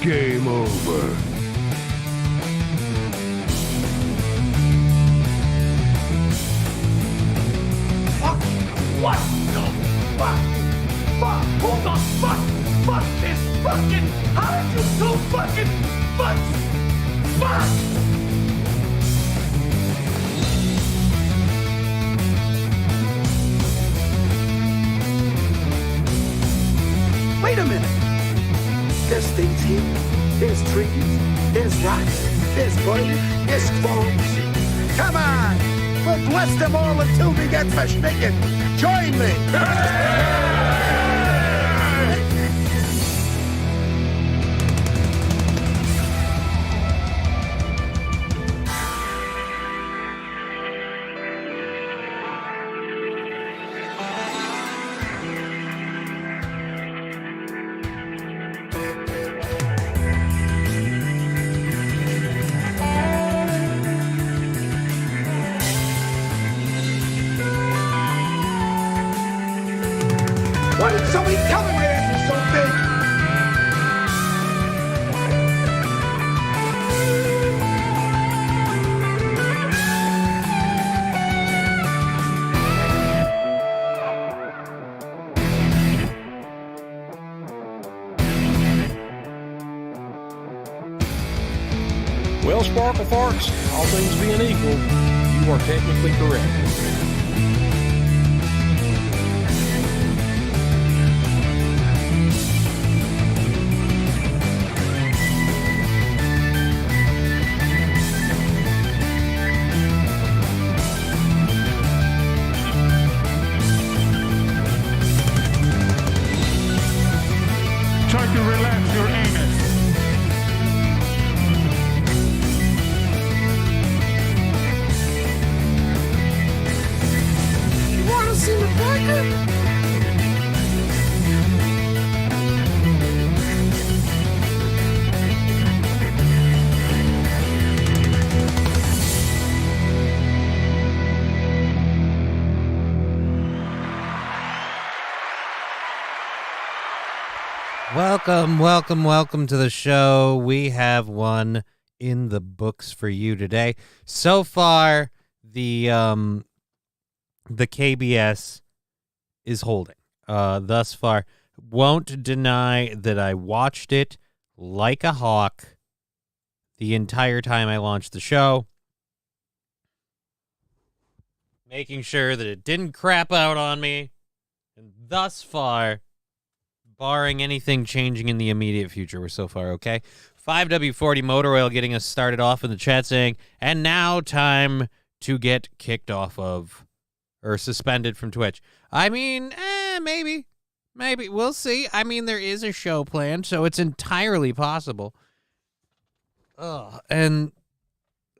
Game over. What the fuck? Fuck! Who the fuck is fucking? How did you so fucking fuck? Wait a minute. There's things here. There's trees. There's rocks. There's birds. There's frogs. Come on. We'll bless them all until we get verschnicken. Join me. Why did somebody tell me my ass is so big? Well, Sparkle Farts, all things being equal, you are technically correct. Try to relax your anus. You wanna see the biker? Welcome to the show. We have one in the books for you today. So far, the KBS is holding. Thus far, won't deny that I watched it like a hawk the entire time I launched the show, making sure that it didn't crap out on me. And thus far, barring anything changing in the immediate future, we're so far okay. 5W40 Motor Oil getting us started off in the chat saying, and now time to get kicked off of, or suspended from Twitch. I mean, maybe. We'll see. I mean, there is a show planned, so it's entirely possible.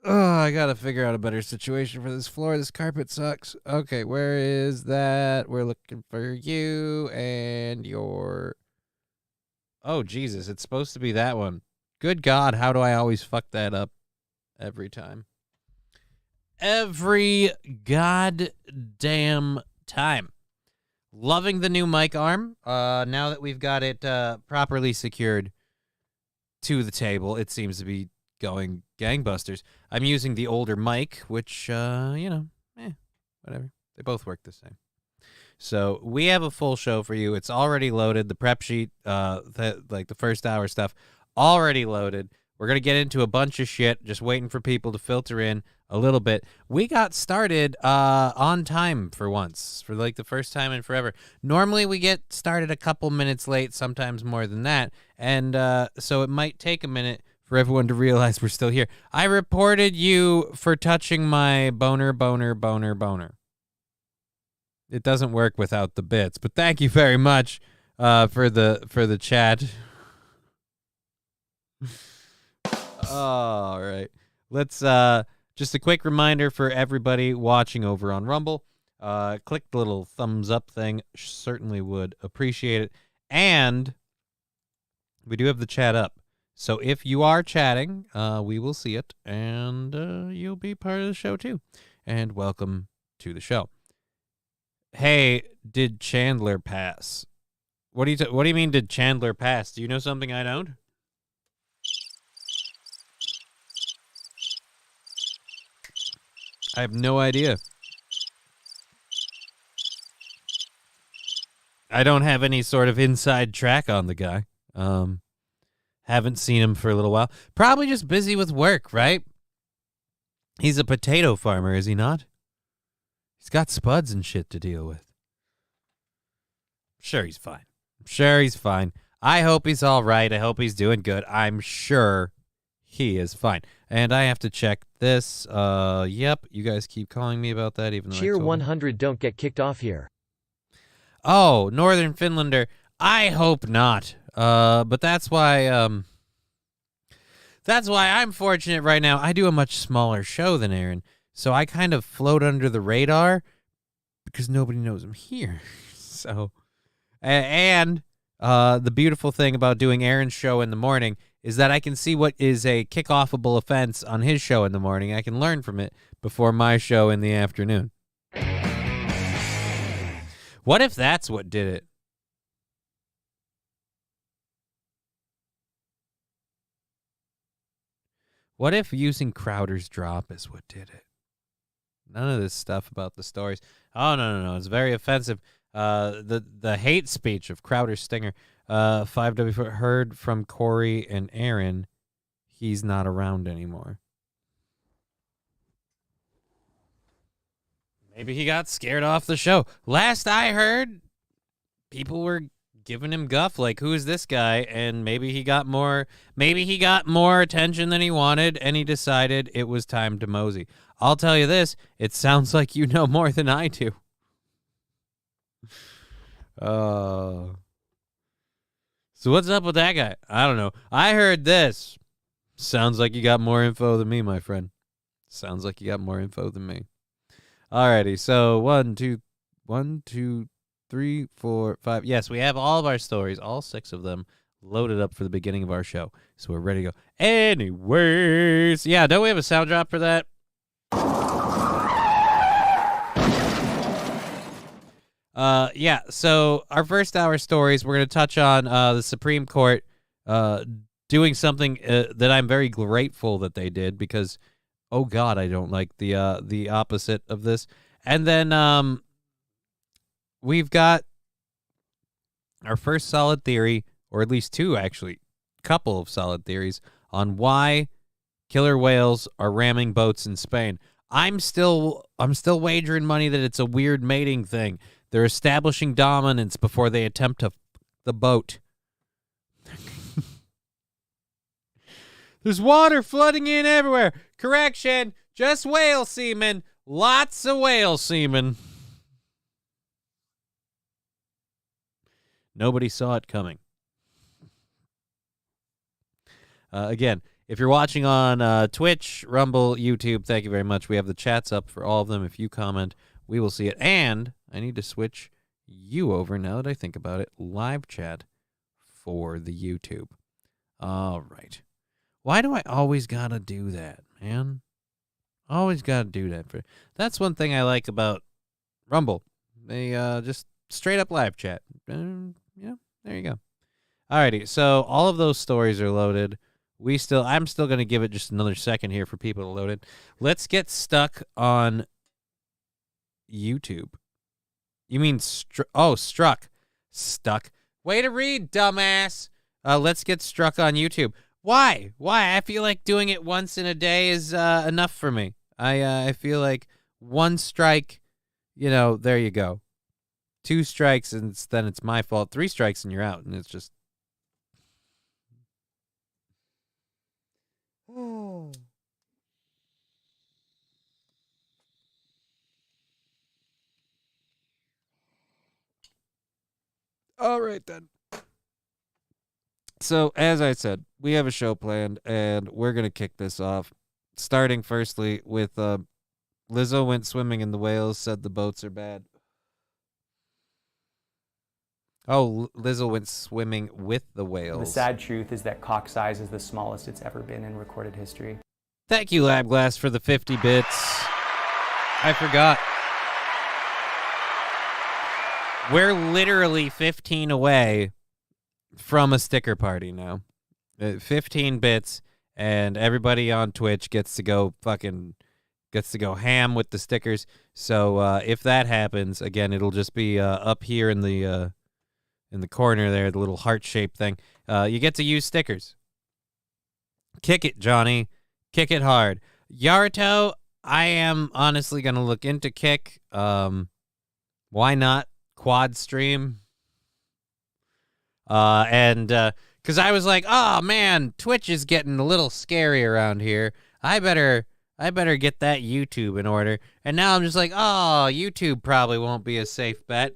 I gotta figure out a better situation for this floor. This carpet sucks. Okay, where is that? We're looking for you and your... Oh, Jesus, it's supposed to be that one. Good God, how do I always fuck that up every time? Every goddamn time. Loving the new mic arm. Now that we've got it properly secured to the table, it seems to be going gangbusters. I'm using the older mic, which, whatever. They both work the same. So we have a full show for you. It's already loaded. The prep sheet, the first hour stuff, already loaded. We're going to get into a bunch of shit, just waiting for people to filter in a little bit. We got started on time for once, for like the first time in forever. Normally we get started a couple minutes late, sometimes more than that. And so it might take a minute for everyone to realize we're still here. I reported you for touching my boner. It doesn't work without the bits, but thank you very much for the chat. All right. Let's just a quick reminder for everybody watching over on Rumble. Click the little thumbs up thing. Certainly would appreciate it. And we do have the chat up. So if you are chatting, we will see it, and you'll be part of the show too. And welcome to the show. Hey, did Chandler pass? What do you mean? Did Chandler pass? Do you know something I don't? I have no idea. I don't have any sort of inside track on the guy. Haven't seen him for a little while. Probably just busy with work, right? He's a potato farmer, is he not? He's got spuds and shit to deal with. Sure he's fine. I hope he's all right. I hope he's doing good. I'm sure he is fine. And I have to check this. Yep, you guys keep calling me about that even though Cheer 100, don't get kicked off here. Oh, Northern Finlander. I hope not. But that's why I'm fortunate right now. I do a much smaller show than Aaron, so I kind of float under the radar because nobody knows I'm here. So, and the beautiful thing about doing Aaron's show in the morning is that I can see what is a kickoffable offense on his show in the morning. I can learn from it before my show in the afternoon. What if that's what did it? What if using Crowder's drop is what did it? None of this stuff about the stories. Oh, no. It's very offensive. The hate speech of Crowder's stinger. 5W heard from Corey and Aaron. He's not around anymore. Maybe he got scared off the show. Last I heard, people were giving him guff, like, who is this guy? And maybe he got more attention than he wanted, and he decided it was time to mosey. I'll tell you this, it sounds like you know more than I do. So what's up with that guy? I don't know. I heard this. Sounds like you got more info than me, my friend. Sounds like you got more info than me. Alrighty, so 1, 2, 3, 4, 5. Yes, we have all of our stories, all 6 of them, loaded up for the beginning of our show. So we're ready to go. Anyways, yeah, don't we have a sound drop for that? Yeah, so our first hour stories, we're going to touch on the Supreme Court doing something that I'm very grateful that they did because, oh God, I don't like the opposite of this. And then we've got our first solid theory, or at least 2 actually, couple of solid theories on why killer whales are ramming boats in Spain. I'm still wagering money that it's a weird mating thing. They're establishing dominance before they attempt to the boat. There's water flooding in everywhere. Correction, just whale semen. Lots of whale semen. Nobody saw it coming. Again, if you're watching on Twitch, Rumble, YouTube, thank you very much. We have the chats up for all of them. If you comment, we will see it. And I need to switch you over, now that I think about it, live chat for the YouTube. All right. Why do I always gotta do that, man? Always gotta do that. That's one thing I like about Rumble. They just straight up live chat. Yeah, there you go. Alrighty, so all of those stories are loaded. I'm still gonna give it just another second here for people to load it. Let's get stuck on YouTube. You mean struck. Stuck. Way to read, dumbass. Let's get struck on YouTube. Why? I feel like doing it once in a day is enough for me. I feel like 1 strike, there you go. 2 strikes, and then it's my fault. 3 strikes, and you're out, and it's just... Oh. All right, then. So, as I said, we have a show planned, and we're going to kick this off. Starting firstly with Lizzo went swimming in the whales, said the boats are bad. Oh, Lizzo went swimming with the whales. The sad truth is that cock size is the smallest it's ever been in recorded history. Thank you, LabGlass, for the 50 bits. I forgot. We're literally 15 away from a sticker party now. 15 bits, and everybody on Twitch gets to go fucking gets to go ham with the stickers. So if that happens, again, it'll just be up here in the corner there, the little heart-shaped thing. You get to use stickers. Kick it, Johnny. Kick it hard. Yaruto, I am honestly going to look into Kick. Why not? Quad stream. Because I was like, oh, man, Twitch is getting a little scary around here. I better get that YouTube in order. And now I'm just like, oh, YouTube probably won't be a safe bet.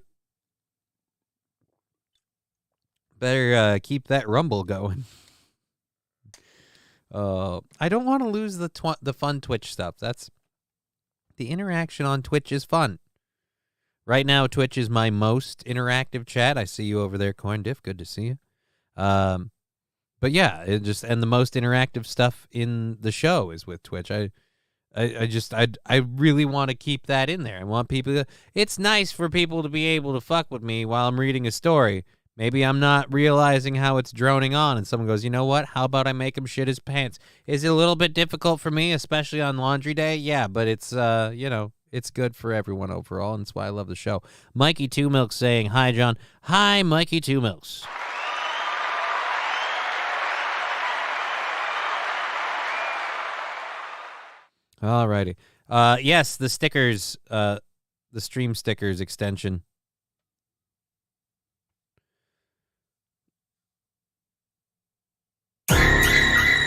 Better keep that Rumble going. I don't want to lose the fun Twitch stuff. That's the interaction on Twitch is fun. Right now, Twitch is my most interactive chat. I see you over there, Corndiff. Good to see you. But yeah, and the most interactive stuff in the show is with Twitch. I really want to keep that in there. I want people to, it's nice for people to be able to fuck with me while I'm reading a story. Maybe I'm not realizing how it's droning on, and someone goes, you know what? How about I make him shit his pants? Is it a little bit difficult for me, especially on laundry day? Yeah, but it's, it's good for everyone overall, and that's why I love the show. Mikey Two Milks saying, hi, John. Hi, Mikey Two Milks. Alrighty. Yes, the stickers, the stream stickers extension.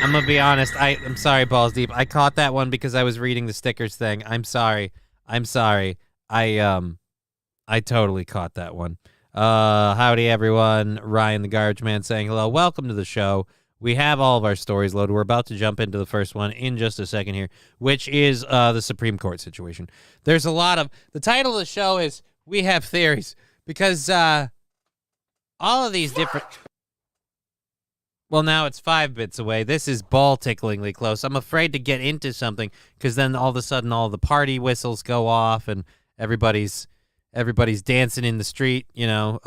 I'm gonna be honest. I'm sorry, Balls Deep. I caught that one because I was reading the stickers thing. I'm sorry. I totally caught that one. Howdy, everyone. Ryan the Garbage Man saying hello. Welcome to the show. We have all of our stories loaded. We're about to jump into the first one in just a second here, which is the Supreme Court situation. There's a lot of... The title of the show is We Have Theories, because all of these different... Well, now it's 5 bits away. This is ball-ticklingly close. I'm afraid to get into something, because then all of a sudden all the party whistles go off, and everybody's dancing in the street, you know.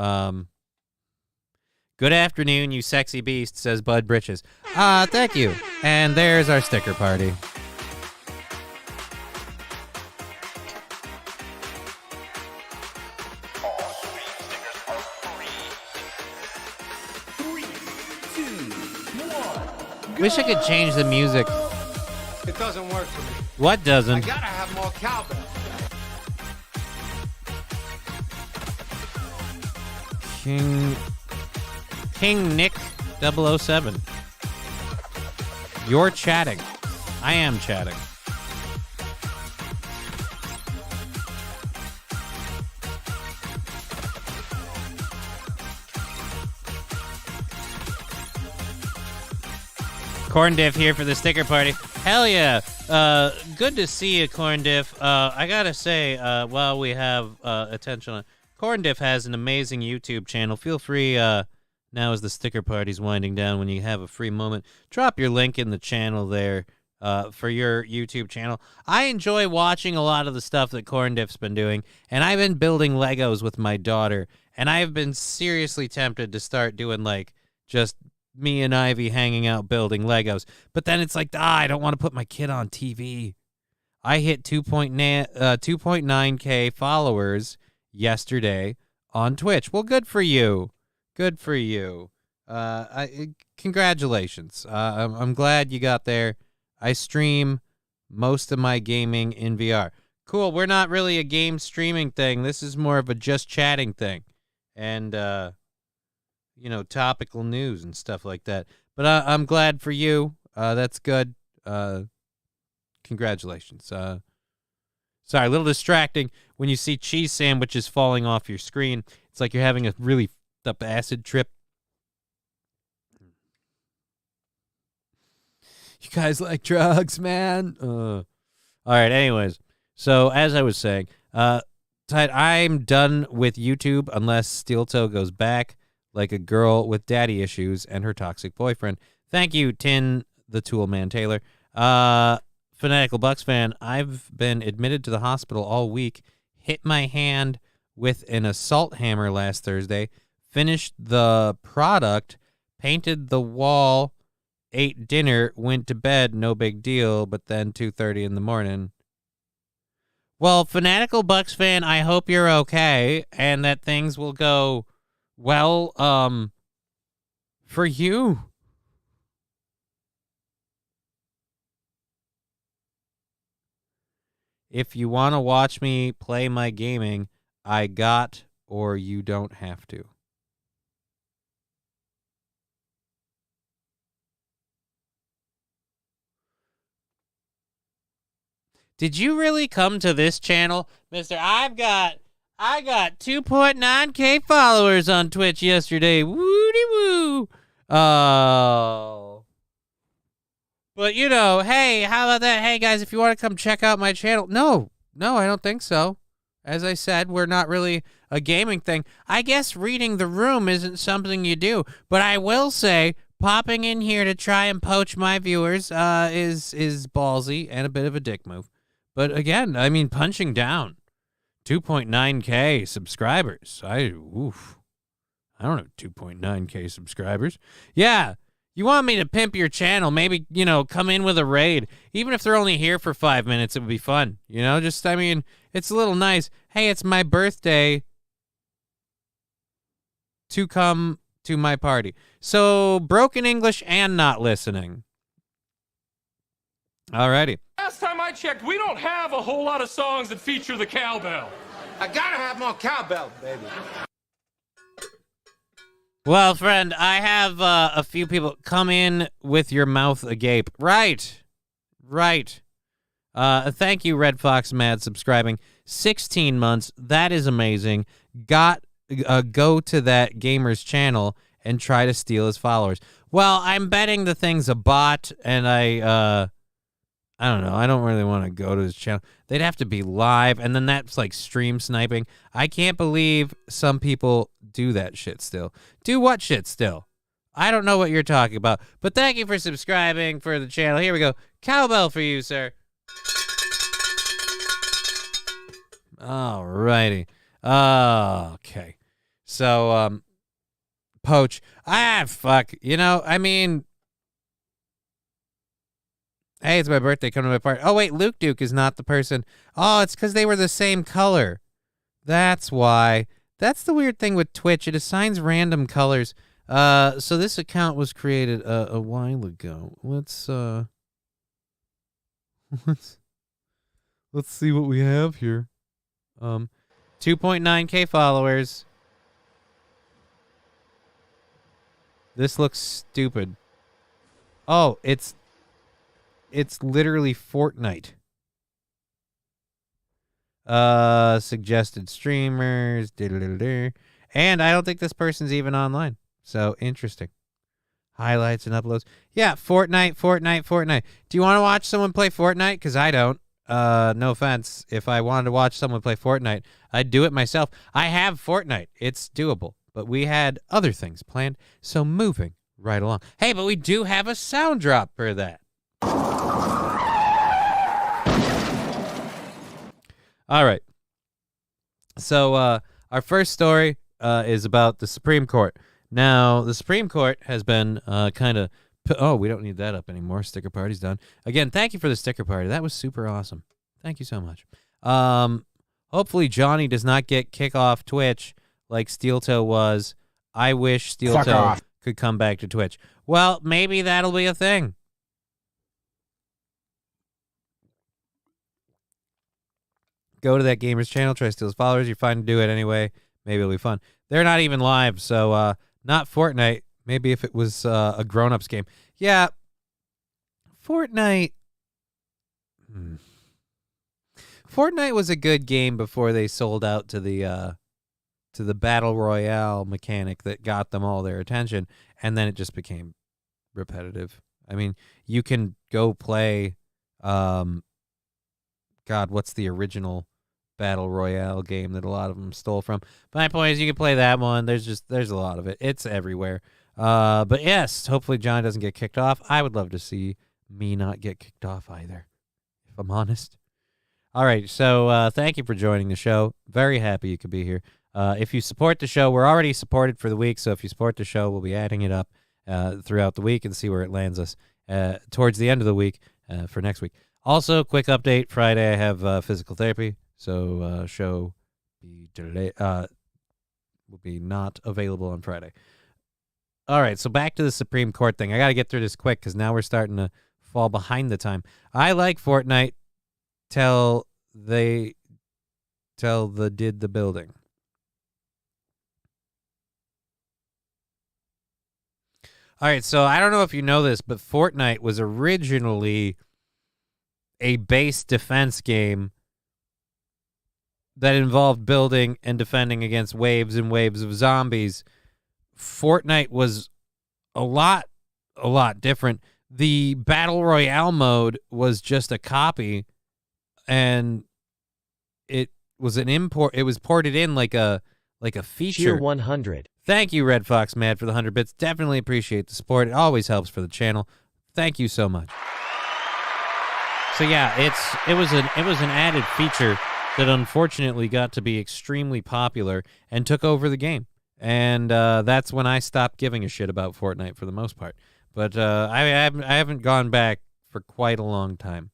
Good afternoon, you sexy beast, says Bud Britches. Thank you. And there's our sticker party. Wish I could change the music. It doesn't work for me. What doesn't? I gotta have more cowbell. King Nick 007. You're chatting. I am chatting. Corn Diff here for the sticker party. Hell yeah. Good to see you, Corn Diff. I gotta say, while we have attention on... Corn Diff has an amazing YouTube channel. Feel free, now as the sticker party's winding down, when you have a free moment, drop your link in the channel there for your YouTube channel. I enjoy watching a lot of the stuff that Corn Diff's been doing, and I've been building Legos with my daughter, and I've been seriously tempted to start doing, like, just... me and Ivy hanging out building Legos. But then it's like, I don't want to put my kid on TV. I hit 2.9K followers yesterday on Twitch. Well, good for you. Good for you. Congratulations. I'm glad you got there. I stream most of my gaming in VR. Cool. We're not really a game streaming thing. This is more of a just chatting thing. And, you know, topical news and stuff like that. But I'm glad for you. That's good. Congratulations. Sorry, a little distracting when you see cheese sandwiches falling off your screen. It's like you're having a really up acid trip. You guys like drugs, man? All right, anyways. So, as I was saying, I'm done with YouTube unless Steel Toe goes back like a girl with daddy issues and her toxic boyfriend. Thank you, Tin the Tool Man Taylor. Fanatical Bucks fan, I've been admitted to the hospital all week, hit my hand with an assault hammer last Thursday, finished the product, painted the wall, ate dinner, went to bed, no big deal, but then 2:30 in the morning, Well, fanatical Bucks fan, I hope you're okay and that things will go well, for you. If you want to watch me play my gaming, I got, or you don't have to. Did you really come to this channel, Mister? I got 2.9K followers on Twitch yesterday. Woody woo. Oh. But you know, hey, how about that? Hey guys, if you want to come check out my channel. No, I don't think so. As I said, we're not really a gaming thing. I guess reading the room isn't something you do, but I will say popping in here to try and poach my viewers is ballsy and a bit of a dick move. But again, I mean, punching down 2.9K subscribers. I don't know, 2.9K subscribers. Yeah, you want me to pimp your channel? Maybe, you know, come in with a raid. Even if they're only here for 5 minutes, it would be fun. You know, just, I mean, it's a little nice. Hey, it's my birthday to come to my party. So, broken English and not listening. Alrighty. Last time I checked, we don't have a whole lot of songs that feature the cowbell. I gotta have more cowbell, baby. Well, friend, I have a few people come in with your mouth agape. Right. Thank you, Red Fox Mad, subscribing. 16 months. That is amazing. Go to that gamer's channel and try to steal his followers. Well, I'm betting the thing's a bot, and I don't know. I don't really want to go to his channel. They'd have to be live, and then that's like stream sniping. I can't believe some people do that shit still. Do what shit still? I don't know what you're talking about. But thank you for subscribing for the channel. Here we go. Cowbell for you, sir. Alrighty. Okay. So, poach. Fuck. You know, I mean... Hey, it's my birthday. Come to my party. Oh, wait, Luke Duke is not the person. Oh, it's because they were the same color. That's why. That's the weird thing with Twitch. It assigns random colors. So this account was created a while ago. Let's see what we have here. 2.9K followers. This looks stupid. Oh, it's literally Fortnite. Suggested streamers. And I don't think this person's even online. So, interesting. Highlights and uploads. Yeah, Fortnite. Do you want to watch someone play Fortnite? Because I don't. No offense. If I wanted to watch someone play Fortnite, I'd do it myself. I have Fortnite. It's doable. But we had other things planned. So, moving right along. Hey, but we do have a sound drop for that. All right. So our first story is about the Supreme Court. Now, the Supreme Court has been kind of... Oh, we don't need that up anymore. Sticker party's done. Again, thank you for the sticker party. That was super awesome. Thank you so much. Hopefully Johnny does not get kick off Twitch like Steel Toe was. I wish Steel Toe could come back to Twitch. Well, maybe that'll be a thing. Go to that gamer's channel, try to steal his followers. You're fine to do it anyway. Maybe it'll be fun. They're not even live, so not Fortnite. Maybe if it was a grown-ups game. Yeah, Fortnite. Fortnite was a good game before they sold out to the battle royale mechanic that got them all their attention, and then it just became repetitive. I mean, you can go play. God, what's the original battle royale game that a lot of them stole from? My point is, you can play that one. There's a lot of it. It's everywhere. But yes, hopefully John doesn't get kicked off. I would love to see me not get kicked off either, if I'm honest. All right, so thank you for joining the show. Very happy you could be here. If you support the show, we're already supported for the week, so if you support the show, we'll be adding it up throughout the week and see where it lands us towards the end of the week for next week. Also, quick update, Friday I have physical therapy, So show be delayed. Will be not available on Friday. All right, so back to the Supreme Court thing. I got to get through this quick because now we're starting to fall behind the time. I like Fortnite till the did the building. All right, so I don't know if you know this, but Fortnite was originally a base defense game that involved building and defending against waves and waves of zombies. Fortnite was a lot different. The Battle Royale mode was just a copy, and it was an import. It was ported in like a feature. Tier 100. Thank you, Red Fox Mad, for the 100 bits. Definitely appreciate the support. It always helps for the channel. Thank you so much. So yeah, it was an added feature that unfortunately got to be extremely popular and took over the game. And that's when I stopped giving a shit about Fortnite for the most part. But I haven't gone back for quite a long time.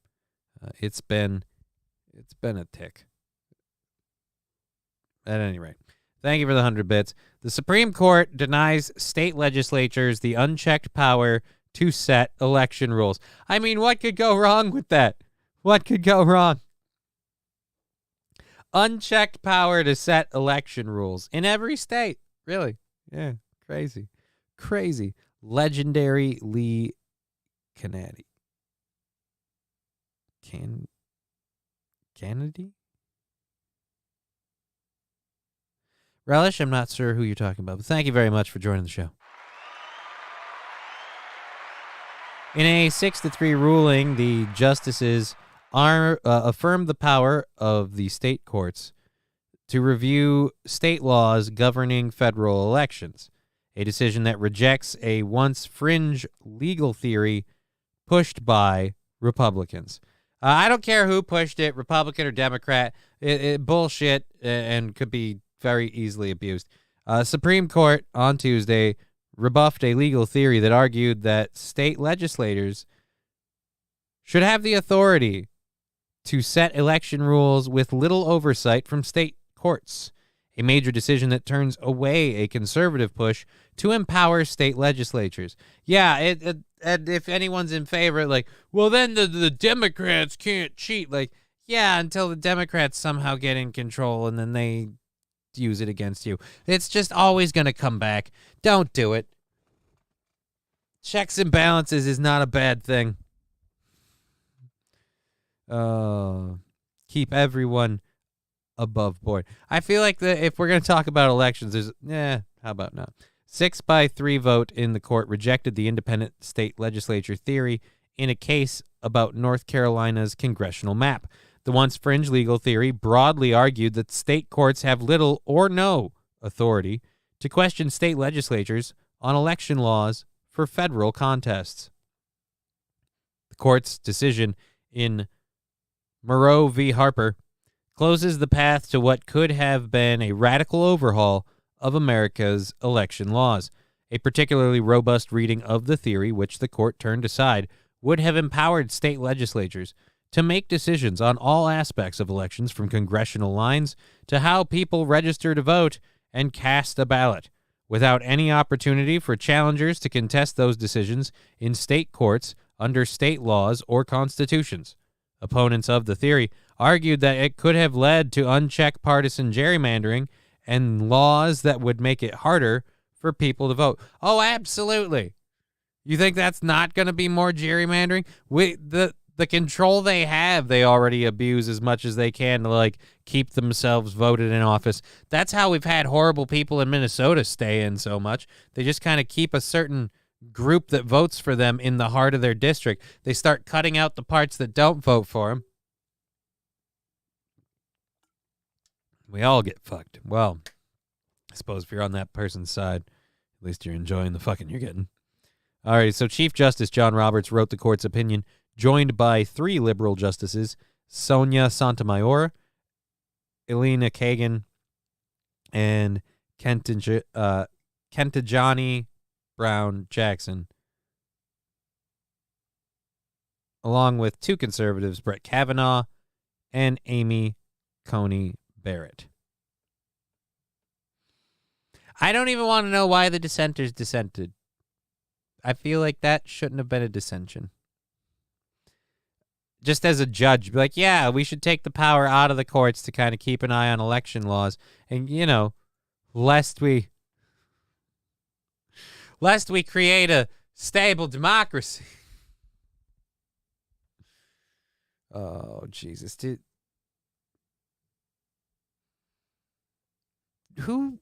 It's been a tick. At any rate, thank you for the 100 bits. The Supreme Court denies state legislatures the unchecked power to set election rules. I mean, what could go wrong with that? What could go wrong? Unchecked power to set election rules in every state. Really? Yeah. Crazy. Crazy. Legendary Lee Kennedy. Kennedy? Relish, I'm not sure who you're talking about, but thank you very much for joining the show. In a 6-3 ruling, the justices affirmed the power of the state courts to review state laws governing federal elections, a decision that rejects a once fringe legal theory pushed by Republicans. I don't care who pushed it, Republican or Democrat. It bullshit and could be very easily abused. Supreme Court on Tuesday rebuffed a legal theory that argued that state legislators should have the authority to set election rules with little oversight from state courts, a major decision that turns away a conservative push to empower state legislatures. Yeah, and if anyone's in favor, like, well, then the Democrats can't cheat. Like, yeah, until the Democrats somehow get in control and then they use it against you. It's just always going to come back. Don't do it. Checks and balances is not a bad thing. Keep everyone above board. I feel like if we're going to talk about elections, how about not? 6-3 vote in the court rejected the independent state legislature theory in a case about North Carolina's congressional map. The once fringe legal theory broadly argued that state courts have little or no authority to question state legislatures on election laws for federal contests. The court's decision in Moreau v. Harper closes the path to what could have been a radical overhaul of America's election laws. A particularly robust reading of the theory, which the court turned aside, would have empowered state legislatures to make decisions on all aspects of elections, from congressional lines to how people register to vote and cast a ballot, without any opportunity for challengers to contest those decisions in state courts under state laws or constitutions. Opponents of the theory argued that it could have led to unchecked partisan gerrymandering and laws that would make it harder for people to vote. Oh, absolutely. You think that's not going to be more gerrymandering? The control they have, they already abuse as much as they can to, like, keep themselves voted in office. That's how we've had horrible people in Minnesota stay in so much. They just kind of keep a certain group that votes for them in the heart of their district. They start cutting out the parts that don't vote for them. We all get fucked. Well, I suppose if you're on that person's side, at least you're enjoying the fucking you're getting. All right, so Chief Justice John Roberts wrote the court's opinion, joined by 3 liberal justices, Sonia Sotomayor, Elena Kagan, and Kentajani Brown Jackson, along with 2 conservatives, Brett Kavanaugh and Amy Coney Barrett. I don't even want to know why the dissenters dissented. I feel like that shouldn't have been a dissension. Just as a judge, be like, yeah, we should take the power out of the courts to kind of keep an eye on election laws. And, you know, lest we create a stable democracy. Oh, Jesus. Dude. Who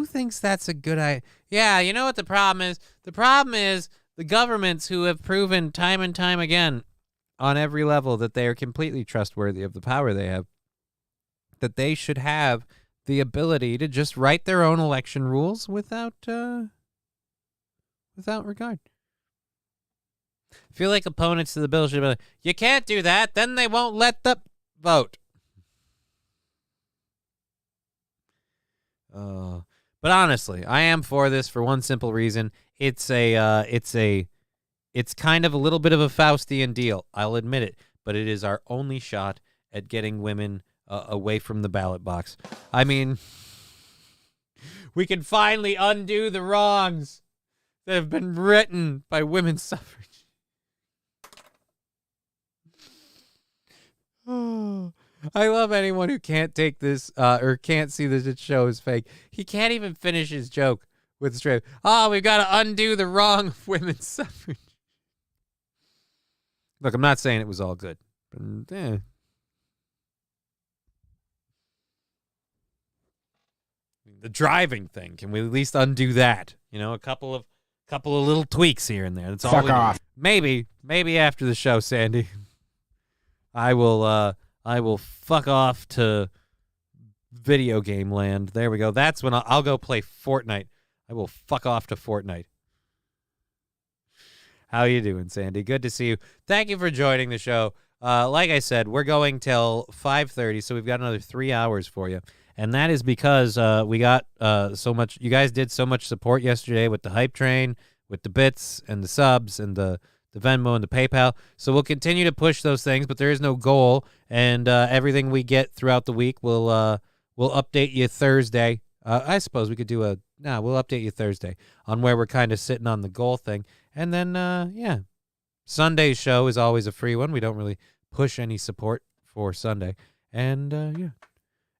thinks that's a good idea? Yeah, you know what the problem is? The problem is the governments who have proven time and time again on every level that they are completely trustworthy of the power they have, that they should have the ability to just write their own election rules without regard. I feel like opponents to the bill should be like, you can't do that, then they won't let the vote. But honestly, I am for this for one simple reason. It's kind of a little bit of a Faustian deal. I'll admit it, but it is our only shot at getting women away from the ballot box. I mean, we can finally undo the wrongs that have been written by women's suffrage. Oh. I love anyone who can't take this or can't see this show is fake. He can't even finish his joke with straight. Oh, we've got to undo the wrong of women's suffrage. Look, I'm not saying it was all good. But, the driving thing, can we at least undo that? You know, a couple of little tweaks here and there. That's all. Fuck off. Maybe after the show, Sandy, I will fuck off to video game land. There we go. That's when I'll go play Fortnite. I will fuck off to Fortnite. How you doing, Sandy? Good to see you. Thank you for joining the show. Like I said, we're going till 5:30, so we've got another 3 hours for you. And that is because we got so much. You guys did so much support yesterday with the hype train, with the bits and the subs and the Venmo and the PayPal. So we'll continue to push those things, but there is no goal. And everything we get throughout the week, we'll update you Thursday. I suppose we could do we'll update you Thursday on where we're kind of sitting on the goal thing. And then, Sunday's show is always a free one. We don't really push any support for Sunday. And,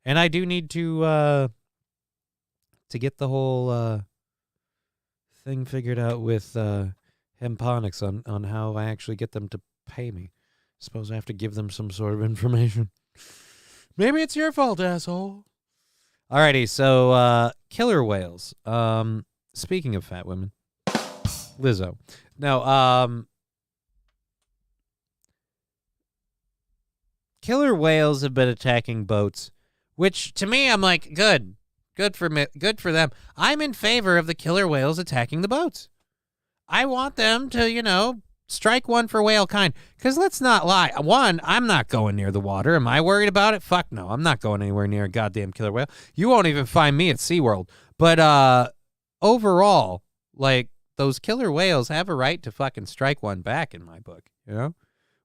And I do need to get the whole thing figured out with Hemponics on how I actually get them to pay me. Suppose I have to give them some sort of information. Maybe it's your fault, asshole. Alrighty, so killer whales. Speaking of fat women, Lizzo. No, killer whales have been attacking boats, which to me I'm like, good for them. I'm in favor of the killer whales attacking the boats. I want them to, strike one for whale kind. Because let's not lie. One, I'm not going near the water. Am I worried about it? Fuck no. I'm not going anywhere near a goddamn killer whale. You won't even find me at SeaWorld. But overall, like, those killer whales have a right to fucking strike one back in my book,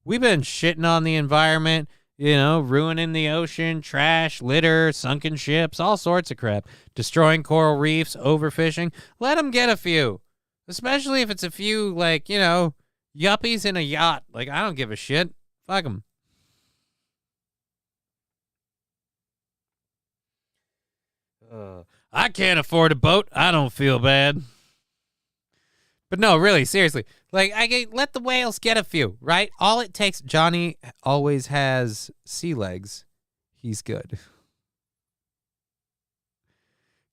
We've been shitting on the environment, ruining the ocean, trash, litter, sunken ships, all sorts of crap. Destroying coral reefs, overfishing. Let them get a few. Especially if it's a few, like, yuppies in a yacht. Like, I don't give a shit. Fuck them. I can't afford a boat. I don't feel bad. But no, really, seriously. Like, let the whales get a few, right? All it takes, Johnny always has sea legs. He's good.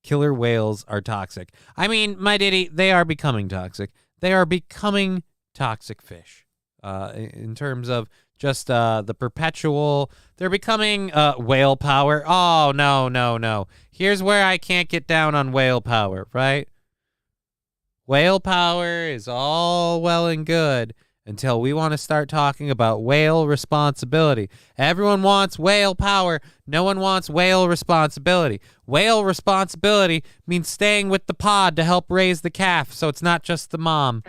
Killer whales are toxic. I mean, my ditty, they are becoming toxic. They are becoming toxic fish. In terms of just the perpetual, they're becoming whale power. Oh, no. Here's where I can't get down on whale power, right? Whale power is all well and good until we want to start talking about whale responsibility. Everyone wants whale power. No one wants whale responsibility. Whale responsibility means staying with the pod to help raise the calf so it's not just the mom.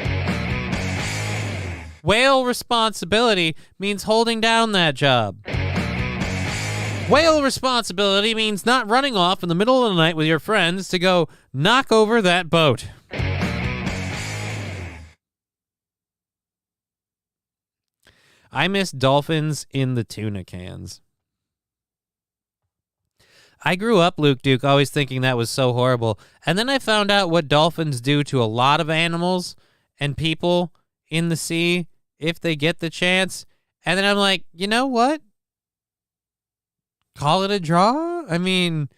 Whale responsibility means holding down that job. Whale responsibility means not running off in the middle of the night with your friends to go knock over that boat. I miss dolphins in the tuna cans. I grew up, Luke Duke, always thinking that was so horrible. And then I found out what dolphins do to a lot of animals and people in the sea if they get the chance. And then I'm like, you know what? Call it a draw? I mean,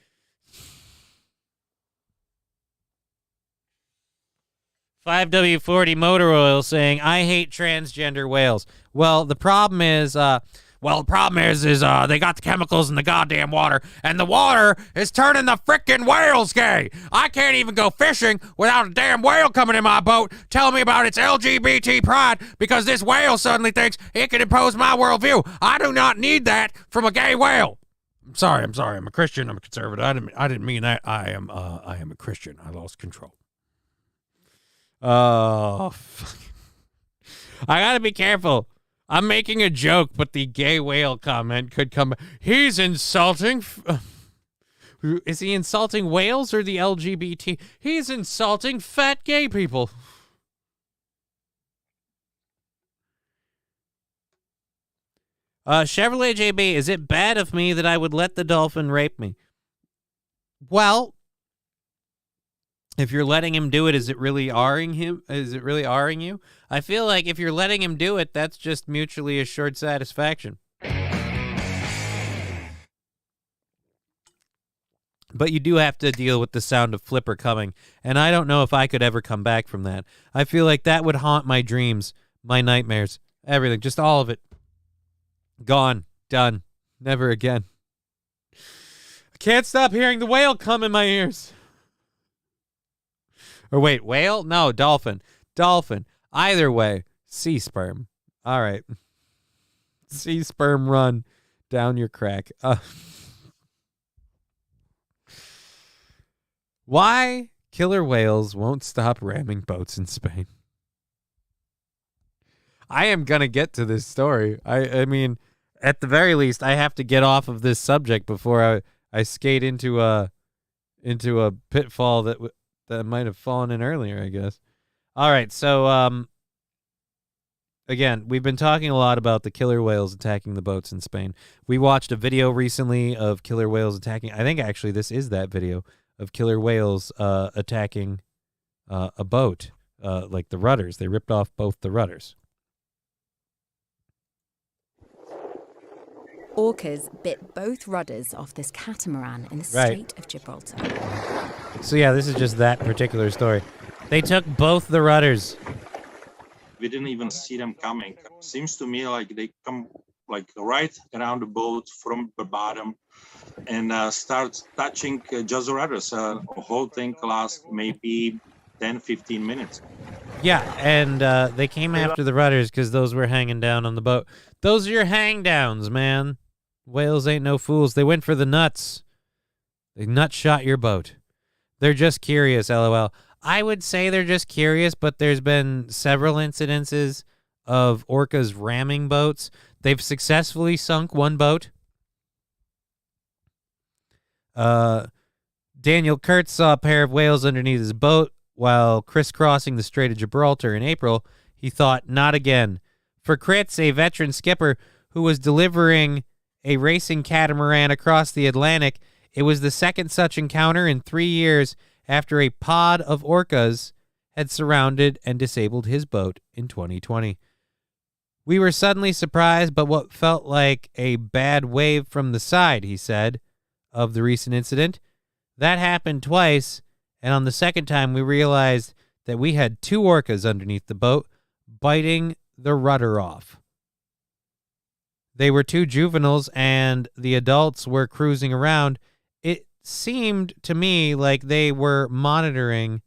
$5W40 Motor Oil saying, I hate transgender whales. Well, the problem is, they got the chemicals in the goddamn water, and the water is turning the frickin' whales gay. I can't even go fishing without a damn whale coming in my boat telling me about its LGBT pride because this whale suddenly thinks it can impose my worldview. I do not need that from a gay whale. I'm sorry. I'm a Christian. I'm a conservative. I didn't mean that. I am a Christian. I lost control. Oh, fuck. I gotta be careful. I'm making a joke, but the gay whale comment could come. He's insulting. Is he insulting whales or the LGBT? He's insulting fat gay people. Chevrolet JB, is it bad of me that I would let the dolphin rape me? Well, if you're letting him do it, is it really R-ing him? Is it really R-ing you? I feel like if you're letting him do it, that's just mutually assured satisfaction. But you do have to deal with the sound of Flipper coming, and I don't know if I could ever come back from that. I feel like that would haunt my dreams, my nightmares, everything, just all of it. Gone, done, never again. I can't stop hearing the whale come in my ears. Or wait, whale? No, dolphin. Dolphin. Either way, sea sperm. All right. Sea sperm run down your crack. Why killer whales won't stop ramming boats in Spain? I am going to get to this story. I mean, at the very least, I have to get off of this subject before I skate into a pitfall that might have fallen in earlier, I guess. All right, so again, we've been talking a lot about the killer whales attacking the boats in Spain. We watched a video recently of killer whales attacking. I think actually this is that video of killer whales attacking a boat, like the rudders. They ripped off both the rudders. Orcas bit both rudders off this catamaran in the Strait of Gibraltar. So yeah, this is just that particular story. They took both the rudders. We didn't even see them coming. Seems to me like they come like right around the boat from the bottom and start touching just the rudders. The whole thing lasts maybe 10, 15 minutes. Yeah, and they came after the rudders because those were hanging down on the boat. Those are your hang downs, man. Whales ain't no fools. They went for the nuts. They nut shot your boat. They're just curious, LOL. I would say they're just curious, but there's been several incidences of orcas ramming boats. They've successfully sunk one boat. Daniel Kurtz saw a pair of whales underneath his boat while crisscrossing the Strait of Gibraltar in April. He thought, not again. For Kritz, a veteran skipper who was delivering a racing catamaran across the Atlantic, it was the second such encounter in 3 years after a pod of orcas had surrounded and disabled his boat in 2020. We were suddenly surprised by what felt like a bad wave from the side, he said, of the recent incident. That happened twice, and on the second time we realized that we had 2 orcas underneath the boat, biting the rudder off. They were 2 juveniles, and the adults were cruising around. It seemed to me like they were monitoring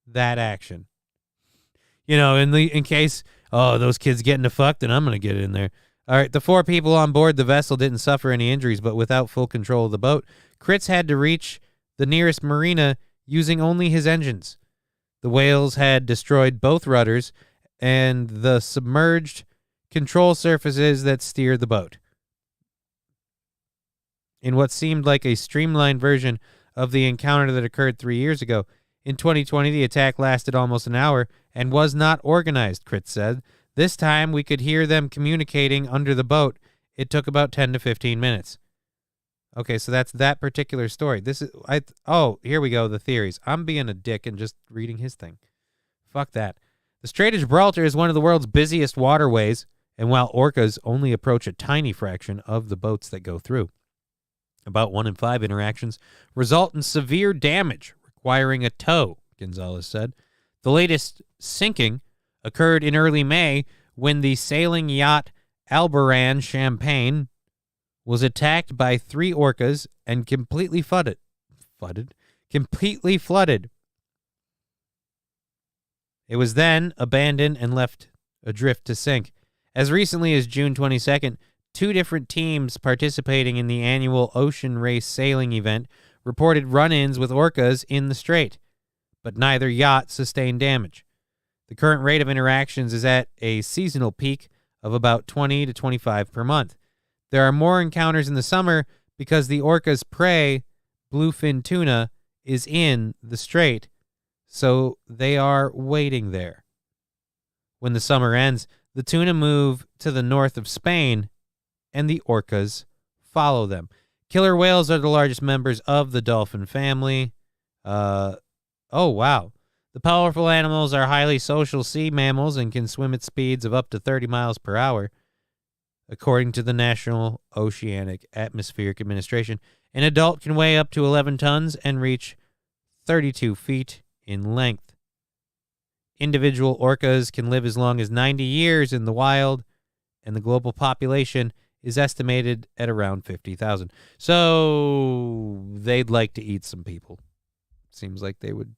that action. You know, in case, those kids getting to fuck, then I'm going to get in there. All right, the 4 people on board the vessel didn't suffer any injuries, but without full control of the boat, Kritz had to reach the nearest marina using only his engines. The whales had destroyed both rudders and the submerged control surfaces that steer the boat. in what seemed like a streamlined version of the encounter that occurred 3 years ago. In 2020, the attack lasted almost an hour and was not organized, Crit said. This time, we could hear them communicating under the boat. It took about 10 to 15 minutes. Okay, so that's that particular story. Here we go, the theories. I'm being a dick and just reading his thing. Fuck that. The Strait of Gibraltar is one of the world's busiest waterways, and while orcas only approach a tiny fraction of the boats that go through, about 1 in 5 interactions result in severe damage, requiring a tow, Gonzalez said. The latest sinking occurred in early May when the sailing yacht Albaran Champagne was attacked by 3 orcas and completely flooded. Completely flooded. It was then abandoned and left adrift to sink. As recently as June 22nd, 2 different teams participating in the annual ocean race sailing event reported run-ins with orcas in the strait, but neither yacht sustained damage. The current rate of interactions is at a seasonal peak of about 20 to 25 per month. There are more encounters in the summer because the orca's prey, bluefin tuna, is in the strait, so they are waiting there. When the summer ends, the tuna move to the north of Spain, and the orcas follow them. Killer whales are the largest members of the dolphin family. Oh, wow. The powerful animals are highly social sea mammals and can swim at speeds of up to 30 miles per hour. According to the National Oceanic Atmospheric Administration, an adult can weigh up to 11 tons and reach 32 feet in length. Individual orcas can live as long as 90 years in the wild, and the global population is estimated at around 50,000. So they'd like to eat some people. Seems like they would.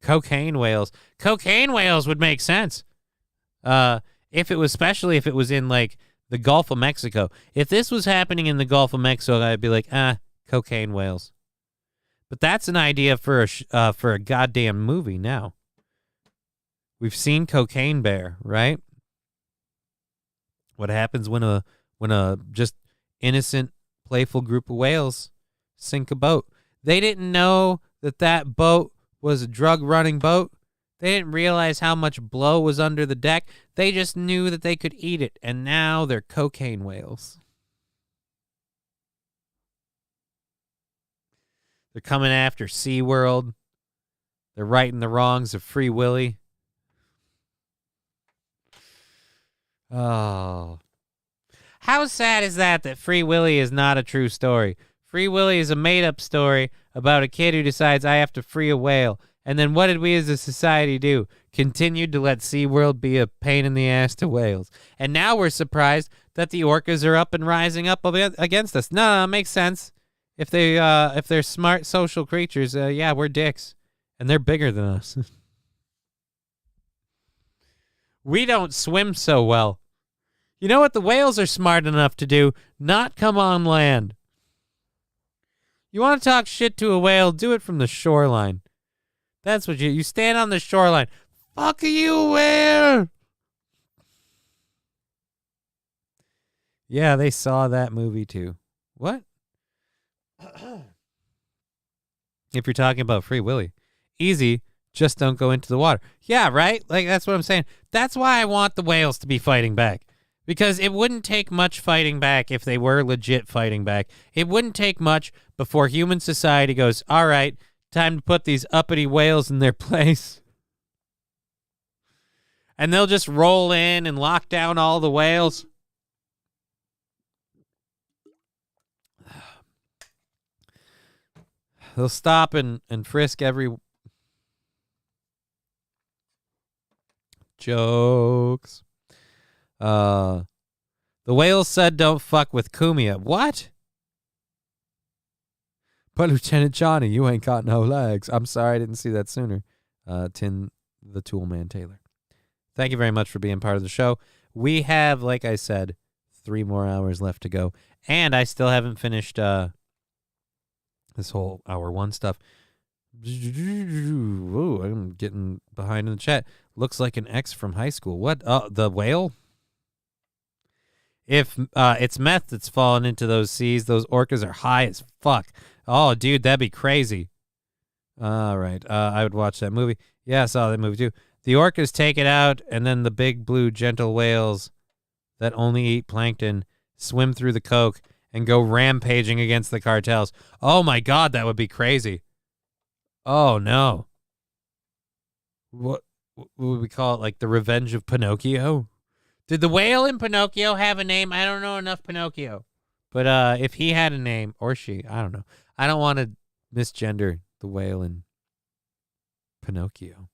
Cocaine whales. Cocaine whales would make sense. Especially if it was in like the Gulf of Mexico. If this was happening in the Gulf of Mexico, I'd be like, cocaine whales. But that's an idea for a goddamn movie now. We've seen Cocaine Bear, right? What happens when a just innocent, playful group of whales sink a boat? They didn't know that boat was a drug-running boat. They didn't realize how much blow was under the deck. They just knew that they could eat it, and now they're cocaine whales. They're coming after SeaWorld. They're righting the wrongs of Free Willy. Oh. How sad is that Free Willy is not a true story? Free Willy is a made-up story about a kid who decides I have to free a whale. And then what did we as a society do? Continued to let SeaWorld be a pain in the ass to whales. And now we're surprised that the orcas are up and rising up against us. No, it makes sense. If they're smart social creatures, we're dicks. And they're bigger than us. We don't swim so well. You know what the whales are smart enough to do? Not come on land. You want to talk shit to a whale, do it from the shoreline. That's what you stand on the shoreline. Fuck you, whale! Yeah, they saw that movie too. What? If you're talking about Free Willy. Easy, just don't go into the water. Yeah, right? Like, that's what I'm saying. That's why I want the whales to be fighting back. Because it wouldn't take much fighting back if they were legit fighting back. It wouldn't take much before human society goes, all right, time to put these uppity whales in their place. And they'll just roll in and lock down all the whales. They'll stop and frisk every... Jokes. The whales said don't fuck with Kumia. What? But Lieutenant Johnny, you ain't got no legs. I'm sorry I didn't see that sooner. Tin the Toolman Taylor. Thank you very much for being part of the show. We have, like I said, 3 more hours left to go. And I still haven't finished this whole hour 1 stuff. Ooh, I'm getting behind in the chat. Looks like an ex from high school. What? The whale? if it's meth that's fallen into those seas, those orcas are high as fuck. Oh, dude, that'd be crazy. All right. I would watch that movie. Yeah, I saw that movie too. The orcas take it out, and then the big blue gentle whales that only eat plankton swim through the coke and go rampaging against the cartels. Oh my God, that would be crazy. Oh no. What would we call it? Like the Revenge of Pinocchio? Did the whale in Pinocchio have a name? I don't know enough Pinocchio. But if he had a name, or she, I don't know. I don't want to misgender the whale in Pinocchio.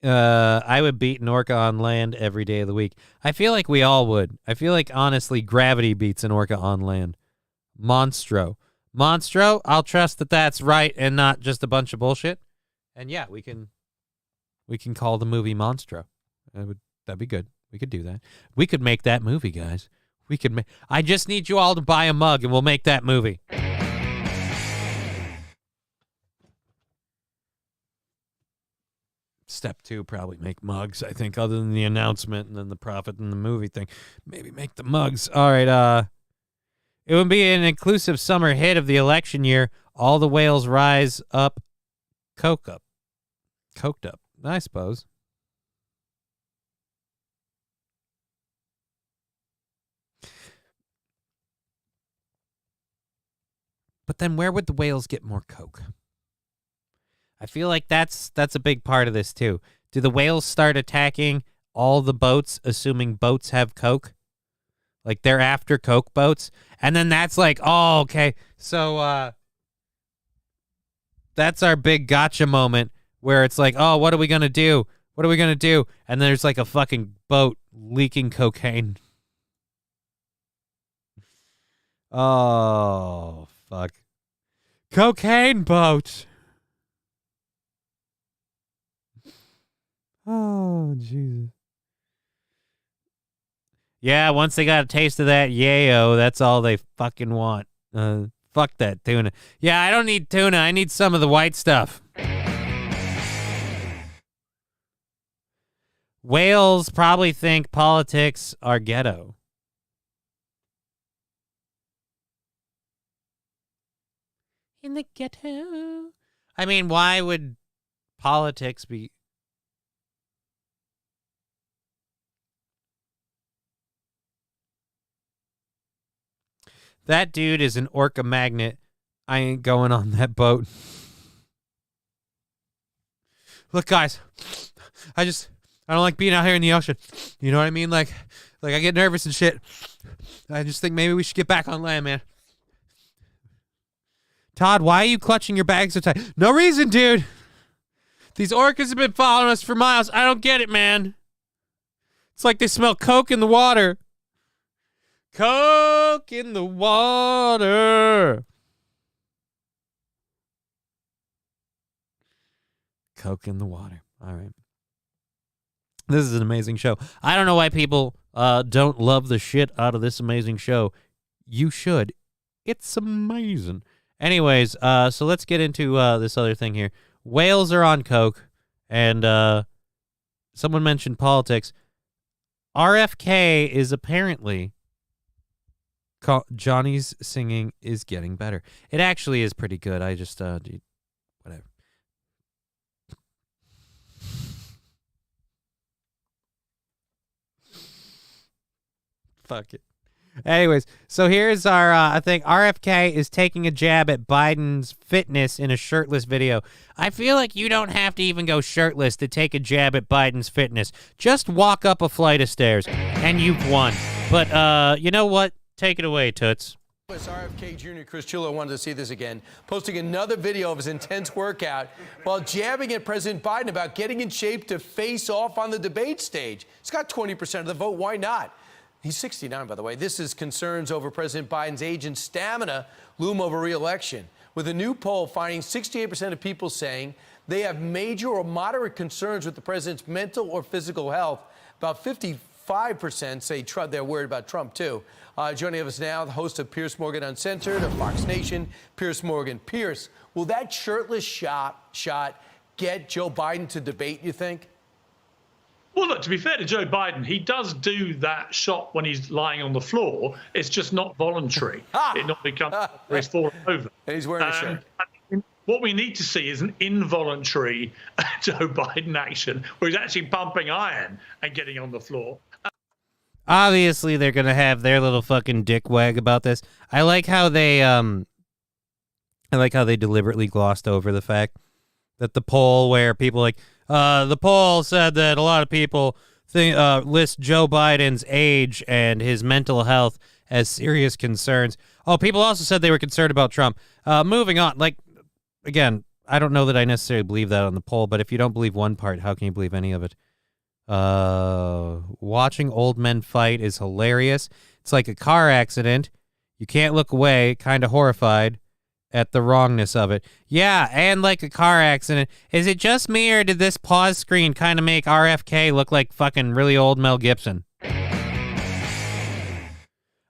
I would beat an orca on land every day of the week. I feel like we all would. I feel like, honestly, gravity beats an orca on land. Monstro, I'll trust that that's right and not just a bunch of bullshit. And yeah, we can call the movie Monstro. That'd be good. We could do that. We could make that movie, guys. I just need you all to buy a mug and we'll make that movie. Step 2, probably make mugs, I think, other than the announcement and then the profit and the movie thing. Maybe make the mugs. All right, it would be an inclusive summer hit of the election year. All the whales rise up, coked up, I suppose. But then where would the whales get more coke? I feel like that's a big part of this too. Do the whales start attacking all the boats, assuming boats have coke? Like they're after coke boats? And then that's like, oh, okay. So that's our big gotcha moment where it's like, oh, what are we going to do? What are we going to do? And there's like a fucking boat leaking cocaine. Oh, fuck. Cocaine boat. Oh, Jesus. Yeah, once they got a taste of that yayo, that's all they fucking want. Fuck that tuna. Yeah, I don't need tuna. I need some of the white stuff. Whales probably think politics are ghetto. In the ghetto. I mean, why would politics be... That dude is an orca magnet. I ain't going on that boat. Look, guys, I don't like being out here in the ocean. You know what I mean? Like I get nervous and shit. I just think maybe we should get back on land, man. Todd, why are you clutching your bag so tight? No reason, dude. These orcas have been following us for miles. I don't get it, man. It's like they smell coke in the water. Coke in the water. Coke in the water. All right. This is an amazing show. I don't know why people don't love the shit out of this amazing show. You should. It's amazing. Anyways, so let's get into this other thing here. Whales are on coke, and someone mentioned politics. RFK is apparently... Johnny's singing is getting better. It actually is pretty good. I just, whatever. Fuck it. Anyways, so here's our, I think RFK is taking a jab at Biden's fitness in a shirtless video. I feel like you don't have to even go shirtless to take a jab at Biden's fitness. Just walk up a flight of stairs, and you've won. But, you know what? Take it away, Toots. RFK Jr. Chris Chula wanted to see this again, posting another video of his intense workout while jabbing at President Biden about getting in shape to face off on the debate stage. He's got 20% of the vote. Why not? He's 69, by the way. This is concerns over President Biden's age and stamina loom over re-election, with a new poll finding 68% of people saying they have major or moderate concerns with the president's mental or physical health. About 55% say they're worried about Trump, too. Joining us now, the host of Piers Morgan Uncensored of Fox Nation, Piers Morgan. Piers, will that shirtless shot get Joe Biden to debate, you think? Well, look, to be fair to Joe Biden, he does do that shot when he's lying on the floor. It's just not voluntary. It not becomes where he's falling over. And he's wearing a shirt. What we need to see is an involuntary Joe Biden action where he's actually pumping iron and getting on the floor. Obviously, they're going to have their little fucking dick wag about this. I like how they deliberately glossed over the fact that the poll where people like, the poll said that a lot of people list Joe Biden's age and his mental health as serious concerns. Oh, people also said they were concerned about Trump. Moving on, like, again, I don't know that I necessarily believe that on the poll, but if you don't believe one part, how can you believe any of it? Watching old men fight is hilarious. It's like a car accident. You can't look away, kind of horrified at the wrongness of it. Yeah, and like a car accident. Is it just me, or did this pause screen kind of make RFK look like fucking really old Mel Gibson?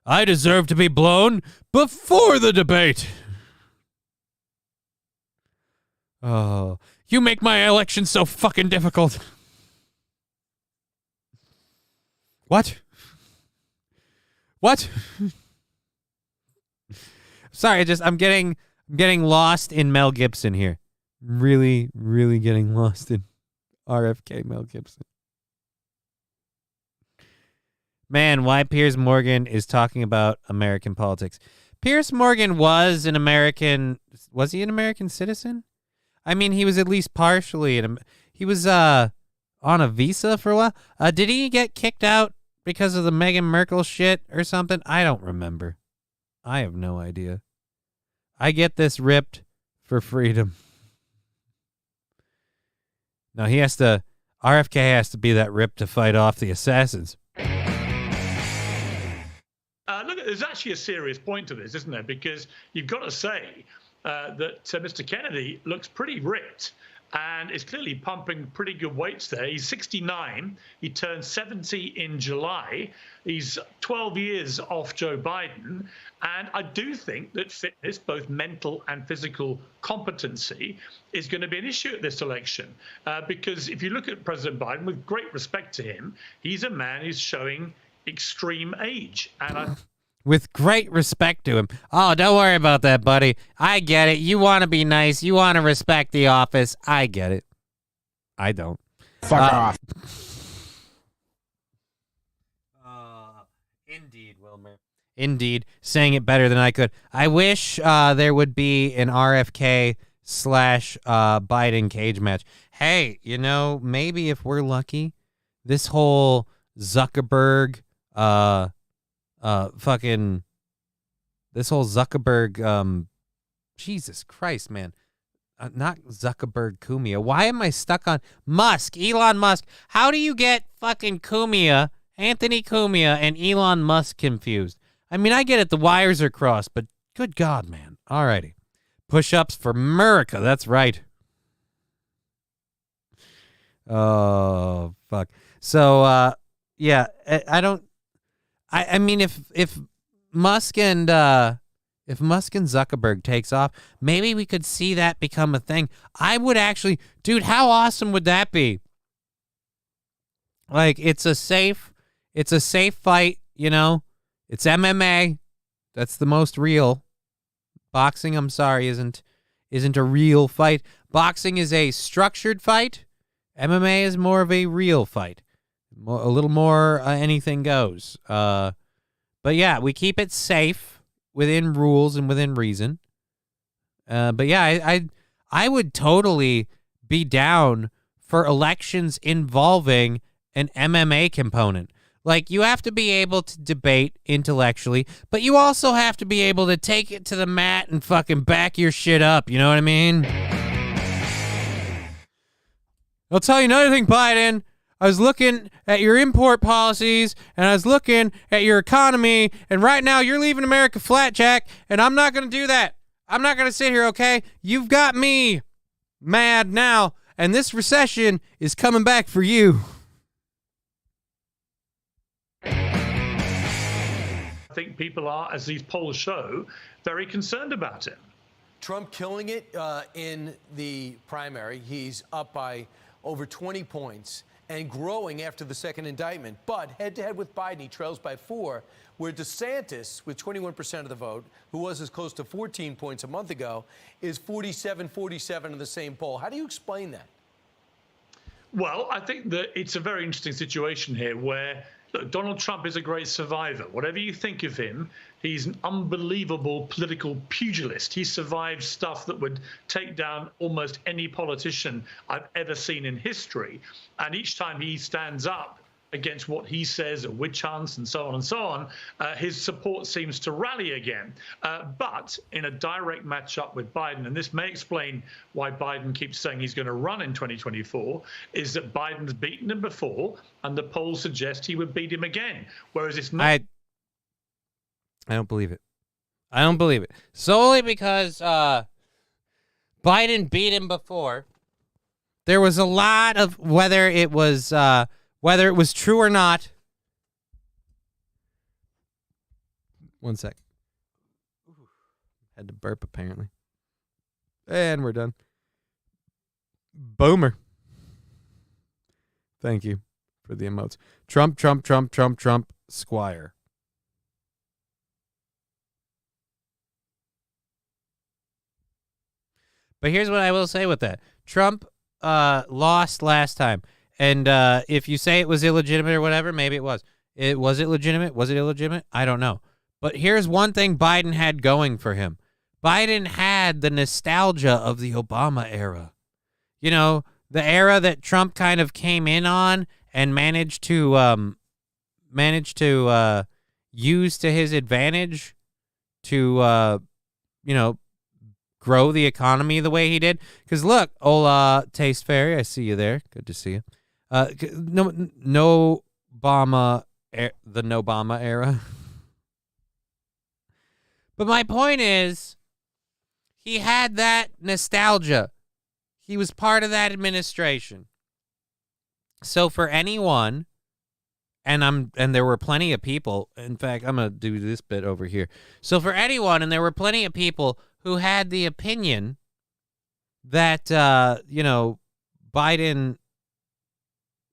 I deserve to be blown before the debate. Oh, you make my election so fucking difficult. What? What? Sorry, I'm getting lost in Mel Gibson here. Really, really getting lost in RFK Mel Gibson. Man, why Piers Morgan is talking about American politics. Piers Morgan was he an American citizen? I mean, he was at least partially he was on a visa for a while. Did he get kicked out because of the Meghan Markle shit or something? I don't remember. I have no idea. I get this ripped for freedom. No, RFK has to be that ripped to fight off the assassins. Look, there's actually a serious point to this, isn't there? Because you've got to say that Mr. Kennedy looks pretty ripped and is clearly pumping pretty good weights there. He's 69. He turned 70 in July. He's 12 years off Joe Biden. And I do think that fitness, both mental and physical competency, is going to be an issue at this election. Because if you look at President Biden, with great respect to him, he's a man who's showing extreme age. And with great respect to him. Oh, don't worry about that, buddy. I get it. You want to be nice. You want to respect the office. I get it. I don't. Fuck off. Indeed, Wilmer. Indeed. Saying it better than I could. I wish there would be an RFK / Biden cage match. Hey, maybe if we're lucky, this whole Zuckerberg Jesus Christ, man. Not Zuckerberg, Cumia. Why am I stuck on Musk, Elon Musk? How do you get fucking Cumia, Anthony Cumia, and Elon Musk confused? I mean, I get it, the wires are crossed, but good God, man. Alrighty. Push-ups for America, that's right. Oh, fuck. So, yeah, I mean, if Musk and Zuckerberg takes off, maybe we could see that become a thing. I would actually, dude, how awesome would that be? Like, it's a safe fight, It's MMA. That's the most real. Boxing, I'm sorry, isn't a real fight. Boxing is a structured fight. MMA is more of a real fight. A little more anything goes. But yeah, we keep it safe within rules and within reason. But yeah, I would totally be down for elections involving an MMA component. Like, you have to be able to debate intellectually, but you also have to be able to take it to the mat and fucking back your shit up. You know what I mean? I'll tell you another thing, Biden. I was looking at your import policies, and I was looking at your economy, and right now you're leaving America flat, Jack, and I'm not going to do that. I'm not going to sit here, okay? You've got me mad now, and this recession is coming back for you. I think people are, as these polls show, very concerned about it. Trump killing it in the primary. He's up by over 20 points. and growing after the second indictment. But head-to-head with Biden, he trails by 4, where DeSantis, with 21% of the vote, who was as close to 14 points a month ago, is 47-47 in the same poll. How do you explain that? Well, I think that it's a very interesting situation here where, look, Donald Trump is a great survivor. Whatever you think of him, he's an unbelievable political pugilist. He survived stuff that would take down almost any politician I've ever seen in history. And each time he stands up against what he says, witch hunts and so on, his support seems to rally again. But in a direct matchup with Biden, and this may explain why Biden keeps saying he's going to run in 2024, is that Biden's beaten him before, and the polls suggest he would beat him again. Whereas it's not. I don't believe it. I don't believe it. Solely because Biden beat him before. There was a lot of whether it was true or not. One sec. Had to burp, apparently. And we're done. Boomer. Thank you for the emotes. Trump, Trump, Trump, Trump, Trump, Squire. But here's what I will say with that. Trump lost last time. And if you say it was illegitimate or whatever, maybe it was. Was it legitimate? Was it illegitimate? I don't know. But here's one thing Biden had going for him. Biden had the nostalgia of the Obama era. You know, the era that Trump kind of came in on and managed to use to his advantage to, grow the economy the way he did. Because look, Ola Taste Fairy, I see you there. Good to see you. No Obama, the no Obama era. But my point is, he had that nostalgia. He was part of that administration. So for anyone, and there were plenty of people. In fact, I'm gonna do this bit over here. So for anyone, and there were plenty of people who had the opinion that Biden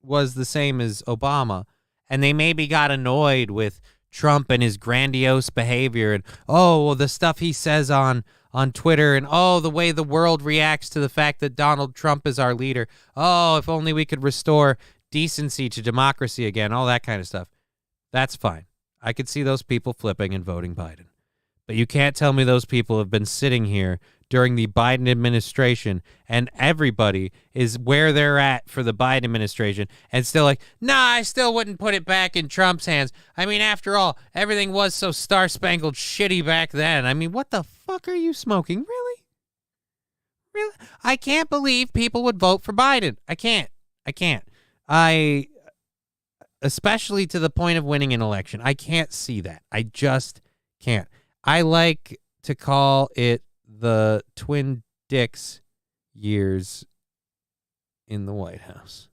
was the same as Obama, and they maybe got annoyed with Trump and his grandiose behavior and the stuff he says on Twitter and the way the world reacts to the fact that Donald Trump is our leader. If only we could restore decency to democracy again, all that kind of stuff. That's fine. I could see those people flipping and voting Biden. But you can't tell me those people have been sitting here during the Biden administration and everybody is where they're at for the Biden administration and still like, nah, I still wouldn't put it back in Trump's hands. I mean, after all, everything was so star-spangled shitty back then. I mean, what the fuck are you smoking? Really? Really? I can't believe people would vote for Biden. I can't. Especially to the point of winning an election. I can't see that. I just can't. I like to call it the Twin Dicks years in the White House.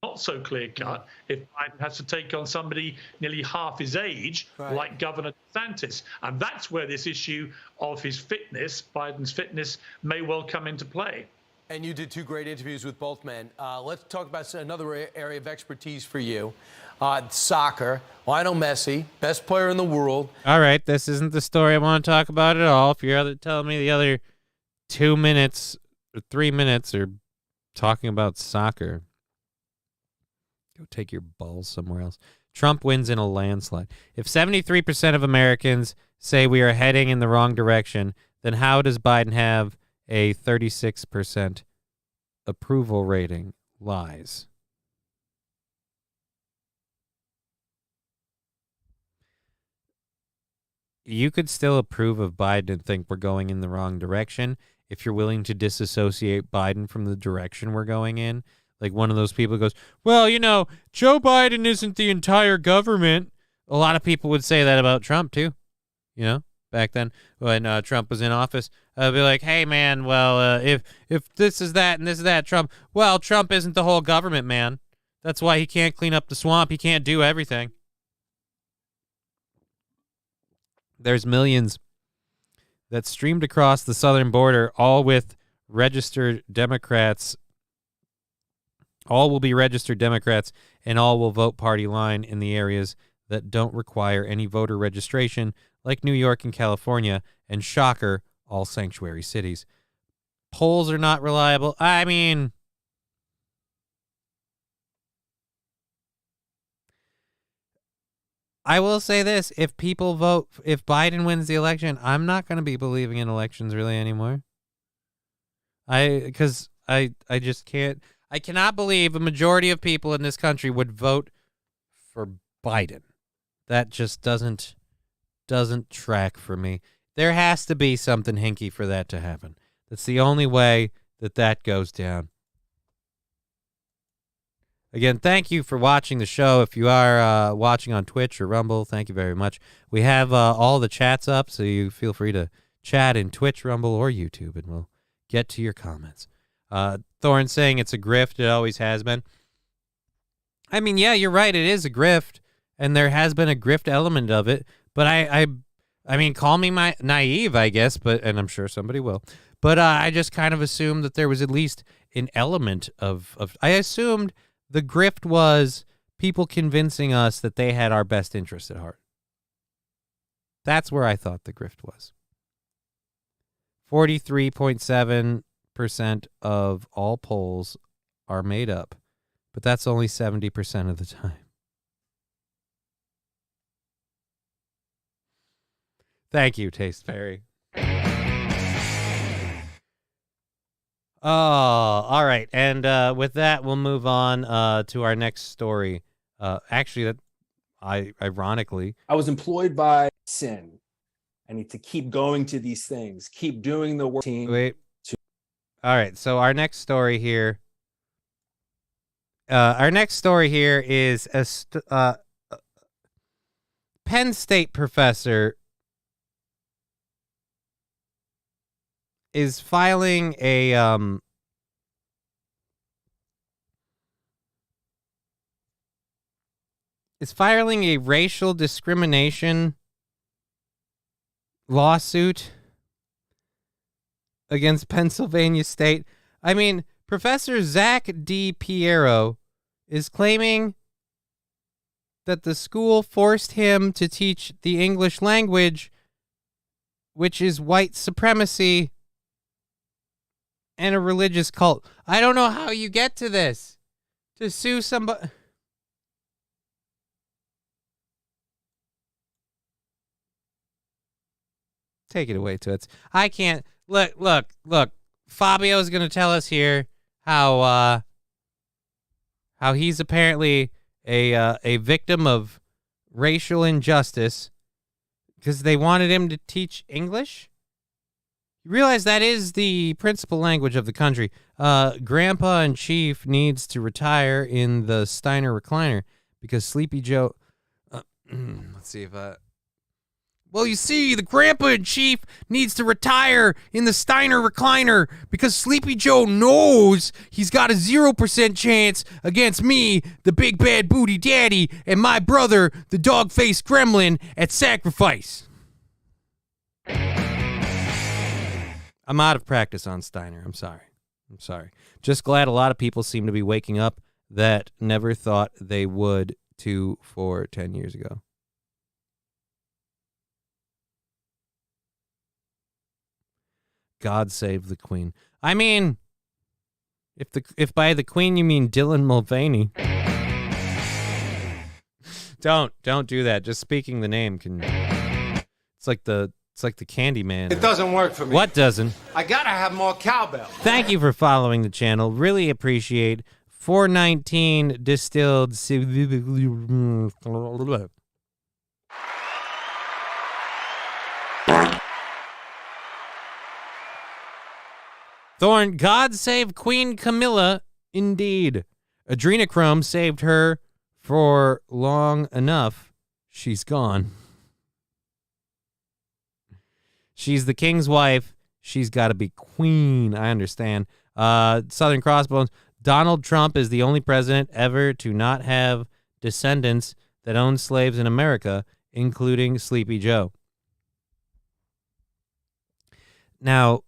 Not so clear cut if Biden has to take on somebody nearly half his age, like Governor DeSantis. And that's where this issue of his fitness, Biden's fitness, may well come into play. And you did 2 great interviews with both men. Let's talk about another area of expertise for you. Soccer. Lionel Messi, best player in the world. All right, this isn't the story I want to talk about at all. If you're telling me the other 2 minutes or 3 minutes are talking about soccer, go take your balls somewhere else. Trump wins in a landslide. If 73% of Americans say we are heading in the wrong direction, then how does Biden have a 36% approval rating? Lies. You could still approve of Biden and think we're going in the wrong direction if you're willing to disassociate Biden from the direction we're going in. Like one of those people goes, well, Joe Biden isn't the entire government. A lot of people would say that about Trump too. Back then when Trump was in office, I'd be like, hey, man, well, if this is that and this is that, Trump isn't the whole government, man. That's why he can't clean up the swamp. He can't do everything. There's millions that streamed across the southern border, all with registered Democrats. All will be registered Democrats, and all will vote party line in the areas that don't require any voter registration, like New York and California, and shocker, all sanctuary cities. Polls are not reliable. I mean, I will say this. If people vote, if Biden wins the election, I'm not going to be believing in elections really anymore. Because I just can't. I cannot believe a majority of people in this country would vote for Biden. That just doesn't track for me. There has to be something hinky for that to happen. That's the only way that goes down. Again, thank you for watching the show. If you are watching on Twitch or Rumble, thank you very much. We have all the chats up, so you feel free to chat in Twitch, Rumble, or YouTube, and we'll get to your comments. Thorne saying it's a grift. It always has been. I mean, yeah, you're right. It is a grift, and there has been a grift element of it. But I mean, call me naive, I guess, and I'm sure somebody will. But I just kind of assumed that there was at least an element of. I assumed the grift was people convincing us that they had our best interest at heart. That's where I thought the grift was. 43.7% of all polls are made up, but that's only 70% of the time. Thank you, Taste Fairy. Oh, all right. And with that, we'll move on to our next story. Actually, ironically, I was employed by sin. I need to keep going to these things, keep doing the work. Wait. All right. So our next story here. Is a Penn State professor is filing a racial discrimination lawsuit against Pennsylvania State. I mean, Professor Zach D. Piero is claiming that the school forced him to teach the English language, which is white supremacy and a religious cult. I don't know how you get to this. To sue somebody. Take it away, Toots. I can't. Look. Fabio's going to tell us here how he's apparently a victim of racial injustice because they wanted him to teach English. You realize that is the principal language of the country. Grandpa in Chief needs to retire in the Steiner recliner because Sleepy Joe. Let's see if Well, you see, the Grandpa in Chief needs to retire in the Steiner recliner because Sleepy Joe knows he's got a 0% chance against me, the big bad booty daddy, and my brother, the dog-faced gremlin, at Sacrifice. I'm out of practice on Steiner. I'm sorry. Just glad a lot of people seem to be waking up that never thought they would 10 years ago. God save the Queen. I mean, if by the Queen you mean Dylan Mulvaney. Don't do that. Just speaking the name can. It's like the Candy Man. It doesn't work for me. What doesn't? I gotta have more cowbell. Thank you for following the channel. Really appreciate 419 distilled. Thorne, God save Queen Camilla, indeed. Adrenochrome saved her for long enough. She's gone. She's the king's wife. She's got to be queen. I understand. Southern Crossbones. Donald Trump is the only president ever to not have descendants that owned slaves in America, including Sleepy Joe. Now,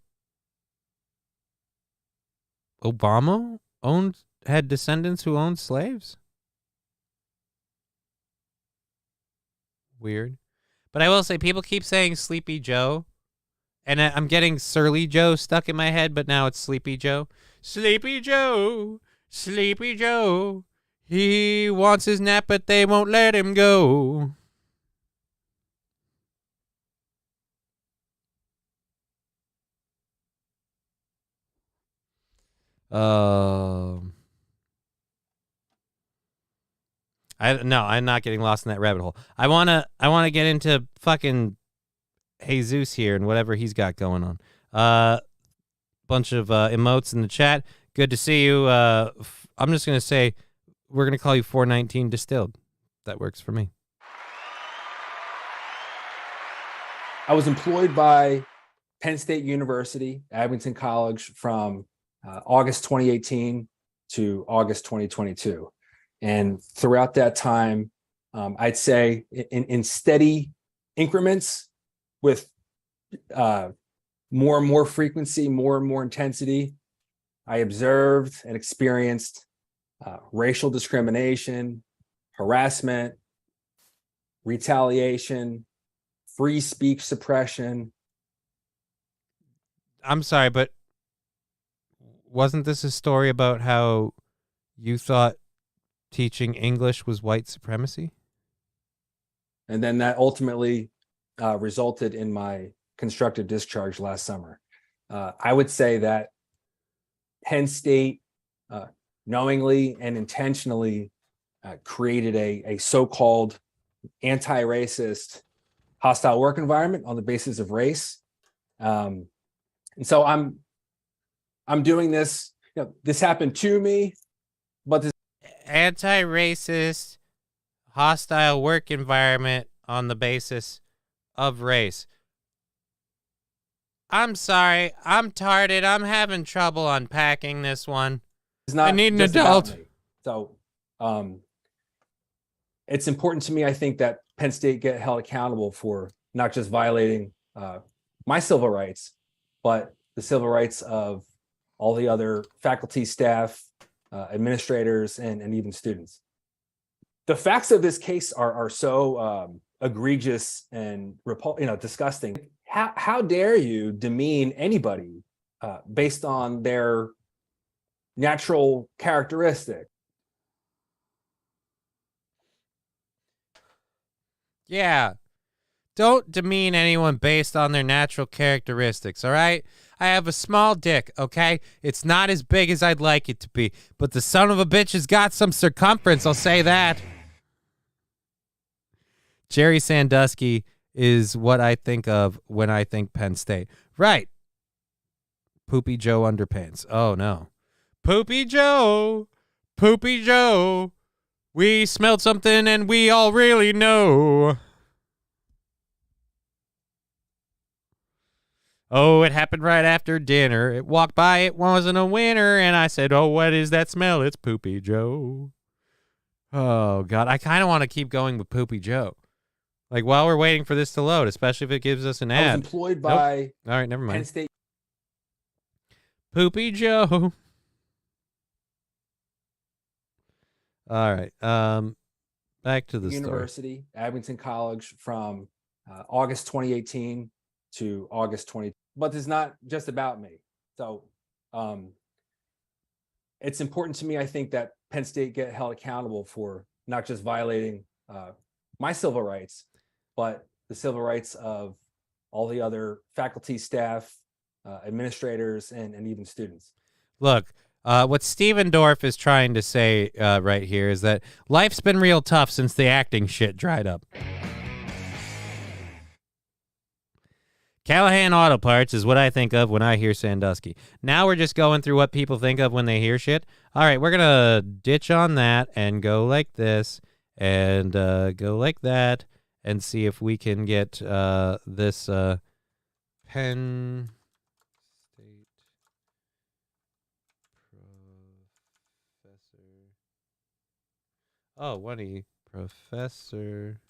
Obama had descendants who owned slaves? Weird. But I will say, people keep saying Sleepy Joe, and I'm getting Surly Joe stuck in my head, but now it's Sleepy Joe. Sleepy Joe, Sleepy Joe, he wants his nap, but they won't let him go. I'm not getting lost in that rabbit hole. I wanna get into fucking Jesus here and whatever he's got going on. Bunch of emotes in the chat. Good to see you. I'm just gonna say we're gonna call you 419 Distilled. That works for me. I was employed by Penn State University, Abington College, from August 2018 to August 2022. And throughout that time, I'd say in steady increments with more and more frequency, more and more intensity, I observed and experienced racial discrimination, harassment, retaliation, free speech suppression. I'm sorry, but wasn't this a story about how you thought teaching English was white supremacy? And then that ultimately resulted in my constructive discharge last summer. I would say that Penn State knowingly and intentionally created a so-called anti-racist hostile work environment on the basis of race. And so I'm doing this, this happened to me, but this anti-racist hostile work environment on the basis of race. I'm sorry, I'm tarded. I'm having trouble unpacking this one. I need an adult. So it's important to me, I think, that Penn State get held accountable for not just violating my civil rights, but the civil rights of all the other faculty, staff, administrators, and even students. The facts of this case are so egregious and disgusting. How dare you demean anybody based on their natural characteristic? Yeah. Don't demean anyone based on their natural characteristics, all right? I have a small dick, okay? It's not as big as I'd like it to be, but the son of a bitch has got some circumference, I'll say that. Jerry Sandusky is what I think of when I think Penn State. Right. Poopy Joe Underpants. Oh, no. Poopy Joe. Poopy Joe. We smelled something and we all really know. Oh, it happened right after dinner. It walked by, it wasn't a winner, and I said, oh, what is that smell? It's Poopy Joe. Oh, God. I kind of want to keep going with Poopy Joe. Like, while we're waiting for this to load, especially if it gives us an ad. I was employed by All right, never mind. Penn State. Poopy Joe. All right. Back to the University, Abington College, from August 2018 to August 20. But it's not just about me. So it's important to me, I think, that Penn State get held accountable for not just violating my civil rights, but the civil rights of all the other faculty, staff, administrators, and even students. Look, what Steven Dorff is trying to say right here is that life's been real tough since the acting shit dried up. Callahan Auto Parts is what I think of when I hear Sandusky. Now we're just going through what people think of when they hear shit. All right, we're going to ditch on that and go like this and go like that and see if we can get this Penn State professor. Oh, what he professor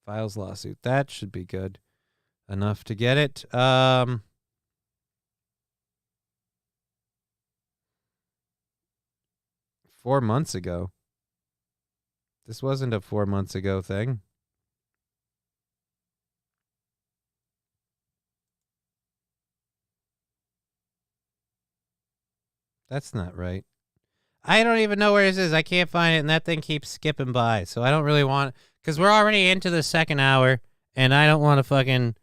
files lawsuit. That should be good enough to get it. 4 months ago. This wasn't a 4 months ago thing. That's not right. I don't even know where this is. I can't find it, and that thing keeps skipping by. So I don't really want... Because we're already into the second hour, and I don't want to fucking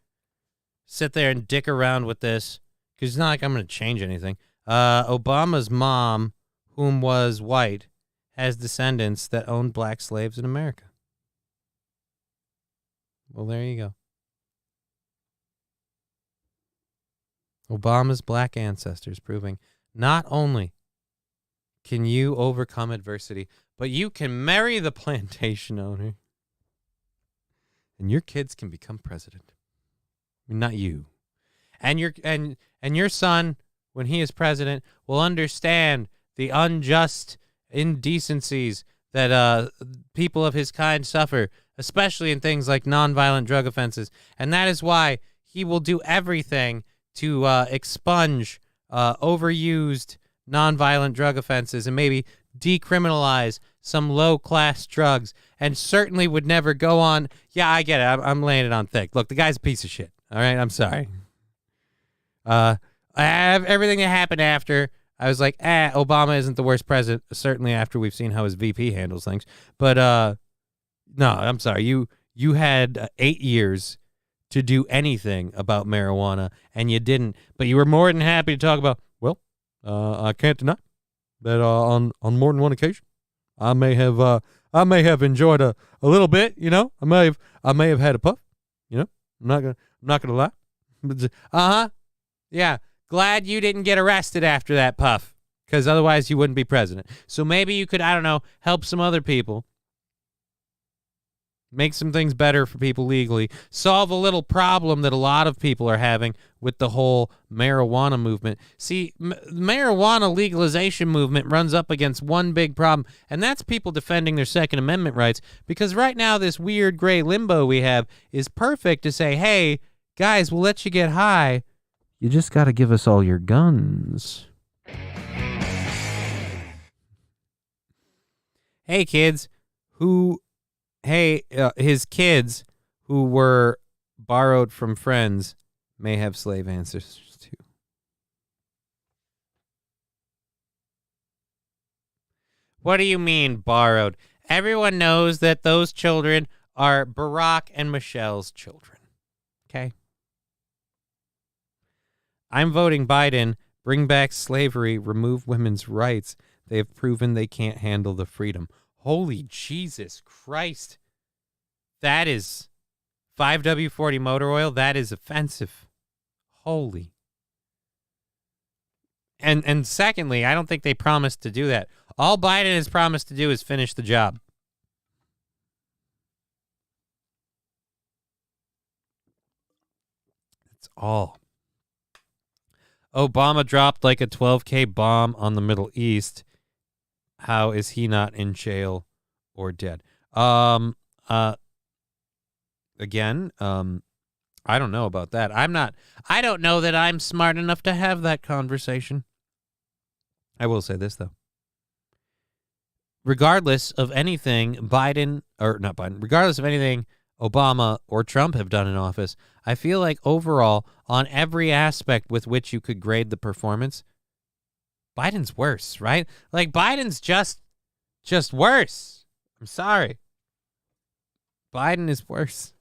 sit there and dick around with this. Because it's not like I'm going to change anything. Obama's mom, whom was white, has descendants that owned black slaves in America. Well, there you go. Obama's black ancestors proving not only can you overcome adversity, but you can marry the plantation owner. And your kids can become president. I mean, not you. And your son, when he is president, will understand the unjust indecencies that people of his kind suffer, especially in things like nonviolent drug offenses. And that is why he will do everything to expunge overused nonviolent drug offenses and maybe decriminalize some low-class drugs, and certainly would never go on. Yeah, I get it. I'm laying it on thick. Look, the guy's a piece of shit. All right, I'm sorry. I have everything that happened after. I was like, Obama isn't the worst president, certainly after we've seen how his VP handles things. But no, I'm sorry. You had 8 years to do anything about marijuana, and you didn't. But you were more than happy to talk about, well, I can't deny that on more than one occasion, I may have enjoyed a little bit, you know. I may have had a puff, you know. I'm not gonna lie. Yeah. Glad you didn't get arrested after that puff, because otherwise you wouldn't be president. So maybe you could, I don't know, help some other people. Make some things better for people legally. Solve a little problem that a lot of people are having with the whole marijuana movement. See, marijuana legalization movement runs up against one big problem, and that's people defending their Second Amendment rights. Because right now, this weird gray limbo we have is perfect to say, hey, guys, we'll let you get high. You just got to give us all your guns. Hey, kids, his kids who were borrowed from friends may have slave ancestors too. What do you mean borrowed? Everyone knows that those children are Barack and Michelle's children. Okay? I'm voting Biden. Bring back slavery. Remove women's rights. They have proven they can't handle the freedom. Holy Jesus Christ. That is 5W40 motor oil. That is offensive. Holy. And secondly, I don't think they promised to do that. All Biden has promised to do is finish the job. That's all. Obama dropped like a 12K bomb on the Middle East. How is he not in jail or dead? Again, I don't know about that. I don't know that I'm smart enough to have that conversation. I will say this, though. Regardless of anything regardless of anything Obama or Trump have done in office, I feel like overall, on every aspect with which you could grade the performance, Biden's worse, right? Like, Biden's just worse. I'm sorry. Biden is worse.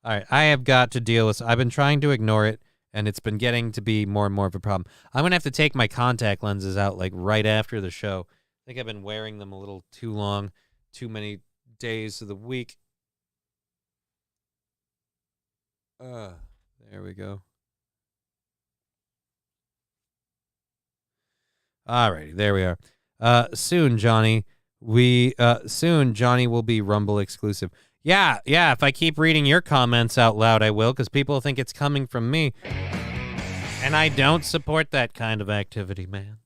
All right, I have got to deal with... I've been trying to ignore it, and it's been getting to be more and more of a problem. I'm going to have to take my contact lenses out, like, right after the show. I think I've been wearing them a little too long, too many days of the week. There we go. All righty, there we are. Soon, Johnny, Johnny will be Rumble exclusive. Yeah, if I keep reading your comments out loud, I will, because people think it's coming from me. And I don't support that kind of activity, man.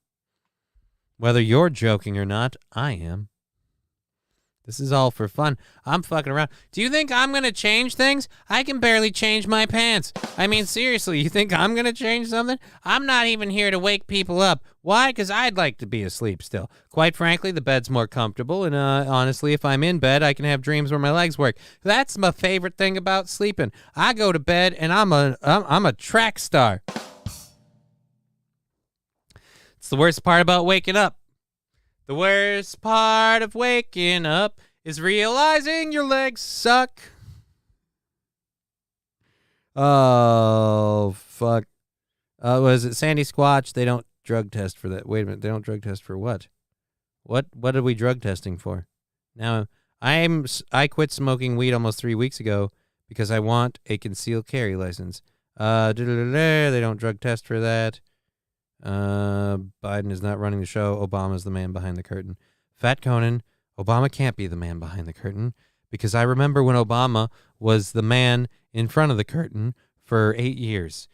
Whether you're joking or not, I am. This is all for fun. I'm fucking around. Do you think I'm going to change things? I can barely change my pants. I mean, seriously, you think I'm going to change something? I'm not even here to wake people up. Why? Because I'd like to be asleep still. Quite frankly, the bed's more comfortable, and honestly, if I'm in bed, I can have dreams where my legs work. That's my favorite thing about sleeping. I go to bed, and I'm a track star. It's the worst part about waking up. The worst part of waking up is realizing your legs suck. Oh, fuck. Was it Sandy Squatch? They don't drug test for that. Wait a minute. They don't drug test for what? What are we drug testing for? Now, I quit smoking weed almost 3 weeks ago because I want a concealed carry license. They don't drug test for that. Biden is not running the show. Obama's the man behind the curtain. Fat Conan, Obama can't be the man behind the curtain because I remember when Obama was the man in front of the curtain for 8 years.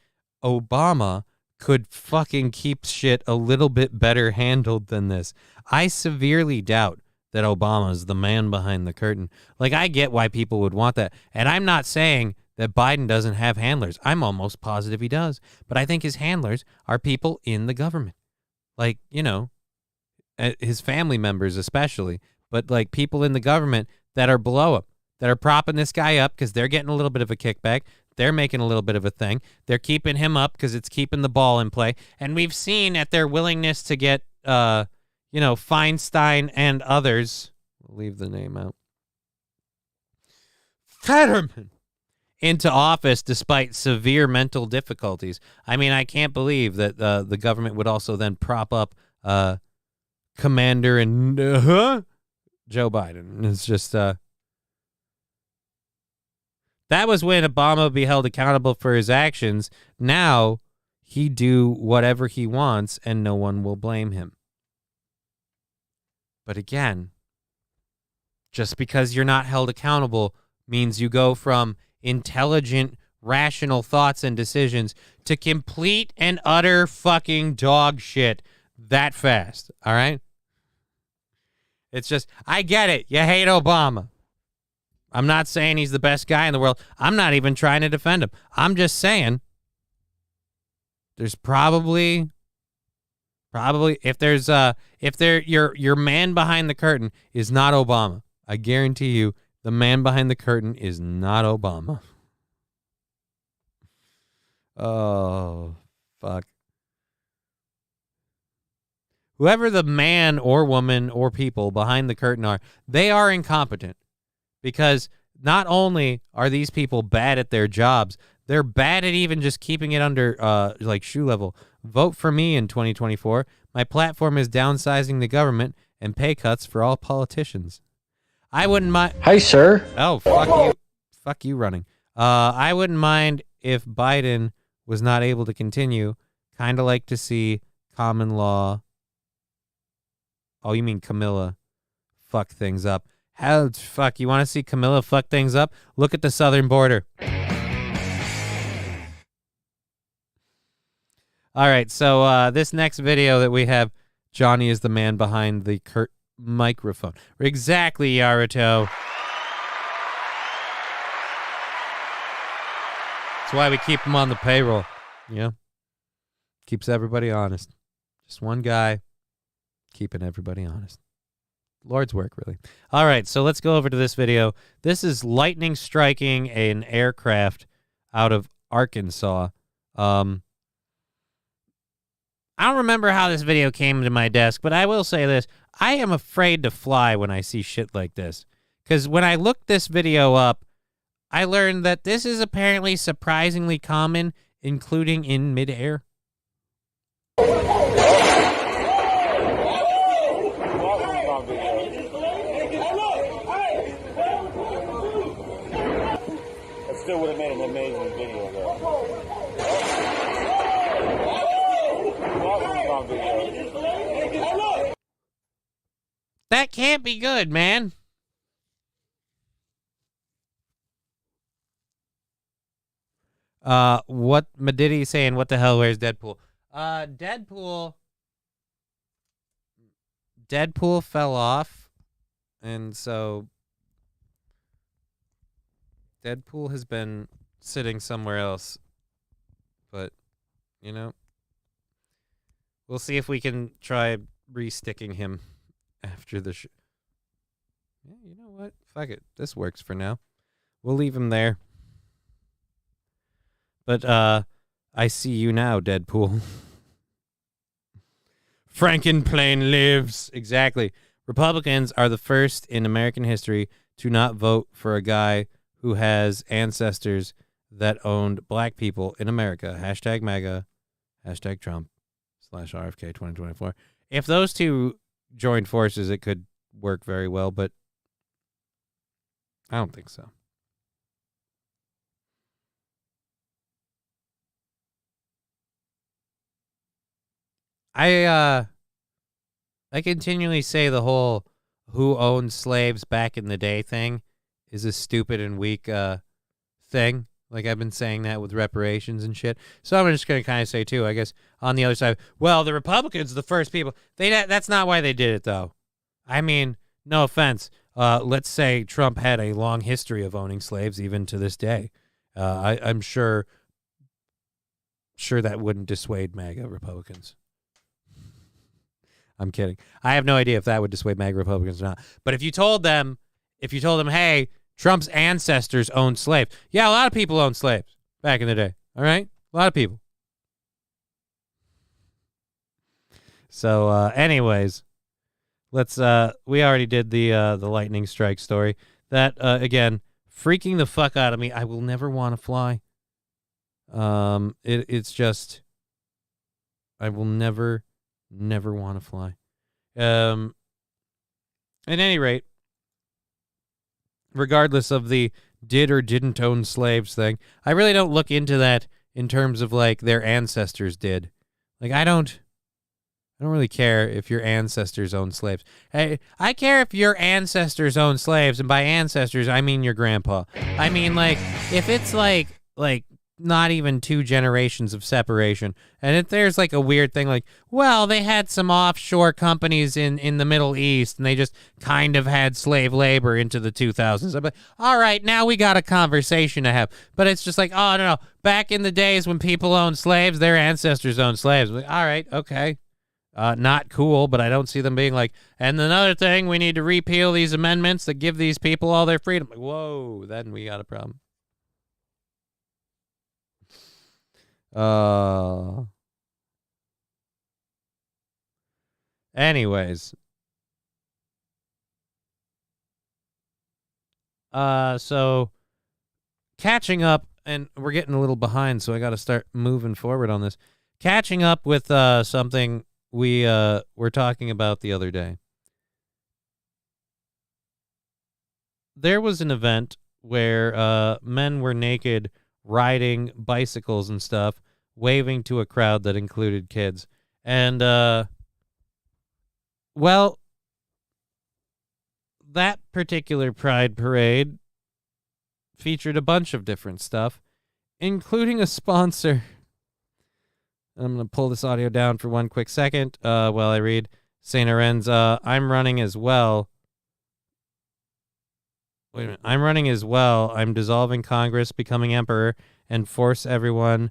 Obama could fucking keep shit a little bit better handled than this. I severely doubt that Obama's the man behind the curtain. Like, I get why people would want that. And I'm not saying that Biden doesn't have handlers. I'm almost positive he does. But I think his handlers are people in the government. Like, you know, his family members especially. But, like, people in the government that are below him, that are propping this guy up because they're getting a little bit of a kickback. They're making a little bit of a thing. They're keeping him up because it's keeping the ball in play. And we've seen at their willingness to get, Feinstein and others, we'll leave the name out, Fetterman, into office despite severe mental difficulties. I mean, I can't believe that the government would also then prop up Commander and Joe Biden. It's just that was when Obama would be held accountable for his actions. Now he do whatever he wants and no one will blame him. But again, just because you're not held accountable means you go from intelligent, rational thoughts and decisions to complete and utter fucking dog shit that fast. All right? It's just, I get it. You hate Obama. I'm not saying he's the best guy in the world. I'm not even trying to defend him. I'm just saying there's probably your man behind the curtain is not Obama. I guarantee you the man behind the curtain is not Obama. Oh, fuck. Whoever the man or woman or people behind the curtain are, they are incompetent. Because not only are these people bad at their jobs, they're bad at even just keeping it under shoe level. Vote for me in 2024. My platform is downsizing the government and pay cuts for all politicians. I wouldn't mind. Hi, sir. Oh, fuck you. Fuck you running. I wouldn't mind if Biden was not able to continue. Kind of like to see common law. Oh, you mean Camilla fuck things up. How fuck, you want to see Camilla fuck things up? Look at the southern border. All right, so this next video that we have, Johnny is the man behind the microphone. Exactly, Yaruto. That's why we keep him on the payroll. Yeah, keeps everybody honest. Just one guy keeping everybody honest. Lord's work, really. All right, so let's go over to this video. This is lightning striking an aircraft out of Arkansas. I don't remember how this video came to my desk, but I will say this. I am afraid to fly when I see shit like this. Because when I looked this video up, I learned that this is apparently surprisingly common, including in midair. Still would have made an amazing video, though. That can't be good, man. What Mediddy saying? What the hell? Where's Deadpool? Deadpool fell off And so Deadpool has been sitting somewhere else. But, you know, we'll see if we can try re-sticking him after the show. Yeah, you know what? Fuck it. This works for now. We'll leave him there. But, I see you now, Deadpool. Frankenplane lives. Exactly. Republicans are the first in American history to not vote for a guy who has ancestors that owned black people in America. Hashtag MAGA. Hashtag Trump. /RFK 2024. If those two joined forces, it could work very well, but I don't think so. I continually say the whole who owned slaves back in the day thing is a stupid and weak thing. Like, I've been saying that with reparations and shit. So I'm just going to kind of say, too, I guess, on the other side, well, the Republicans, the first people, that's not why they did it, though. I mean, no offense. Let's say Trump had a long history of owning slaves, even to this day. I'm sure that wouldn't dissuade MAGA Republicans. I'm kidding. I have no idea if that would dissuade MAGA Republicans or not. But if you told them, hey, Trump's ancestors owned slaves. Yeah, a lot of people owned slaves back in the day. All right? A lot of people. So, anyways, let's, we already did the lightning strike story. That, again, freaking the fuck out of me. I will never want to fly. It's just, I will never want to fly. At any rate, regardless of the did or didn't own slaves thing, I really don't look into that in terms of like their ancestors did. Like, I don't really care if your ancestors owned slaves. Hey, I care if your ancestors owned slaves, and by ancestors I mean your grandpa. I mean, like, if it's like not even 2 generations of separation, and if there's like a weird thing like, well, they had some offshore companies in the Middle East and they just kind of had slave labor into the 2000s. I'm like, all right, now we got a conversation to have. But it's just like, oh, no, back in the days when people owned slaves, their ancestors owned slaves. I'm like, all right, okay. Not cool, but I don't see them being like, and another thing, we need to repeal these amendments that give these people all their freedom. Like, whoa, then we got a problem. Anyways. So catching up, and we're getting a little behind, so I got to start moving forward on this. Catching up with something we were talking about the other day. There was an event where men were naked riding bicycles and stuff, waving to a crowd that included kids. And, well, that particular Pride Parade featured a bunch of different stuff, including a sponsor. I'm going to pull this audio down for one quick second while I read St. Aren's. I'm running as well. Wait a minute. I'm running as well. I'm dissolving Congress, becoming emperor, and force everyone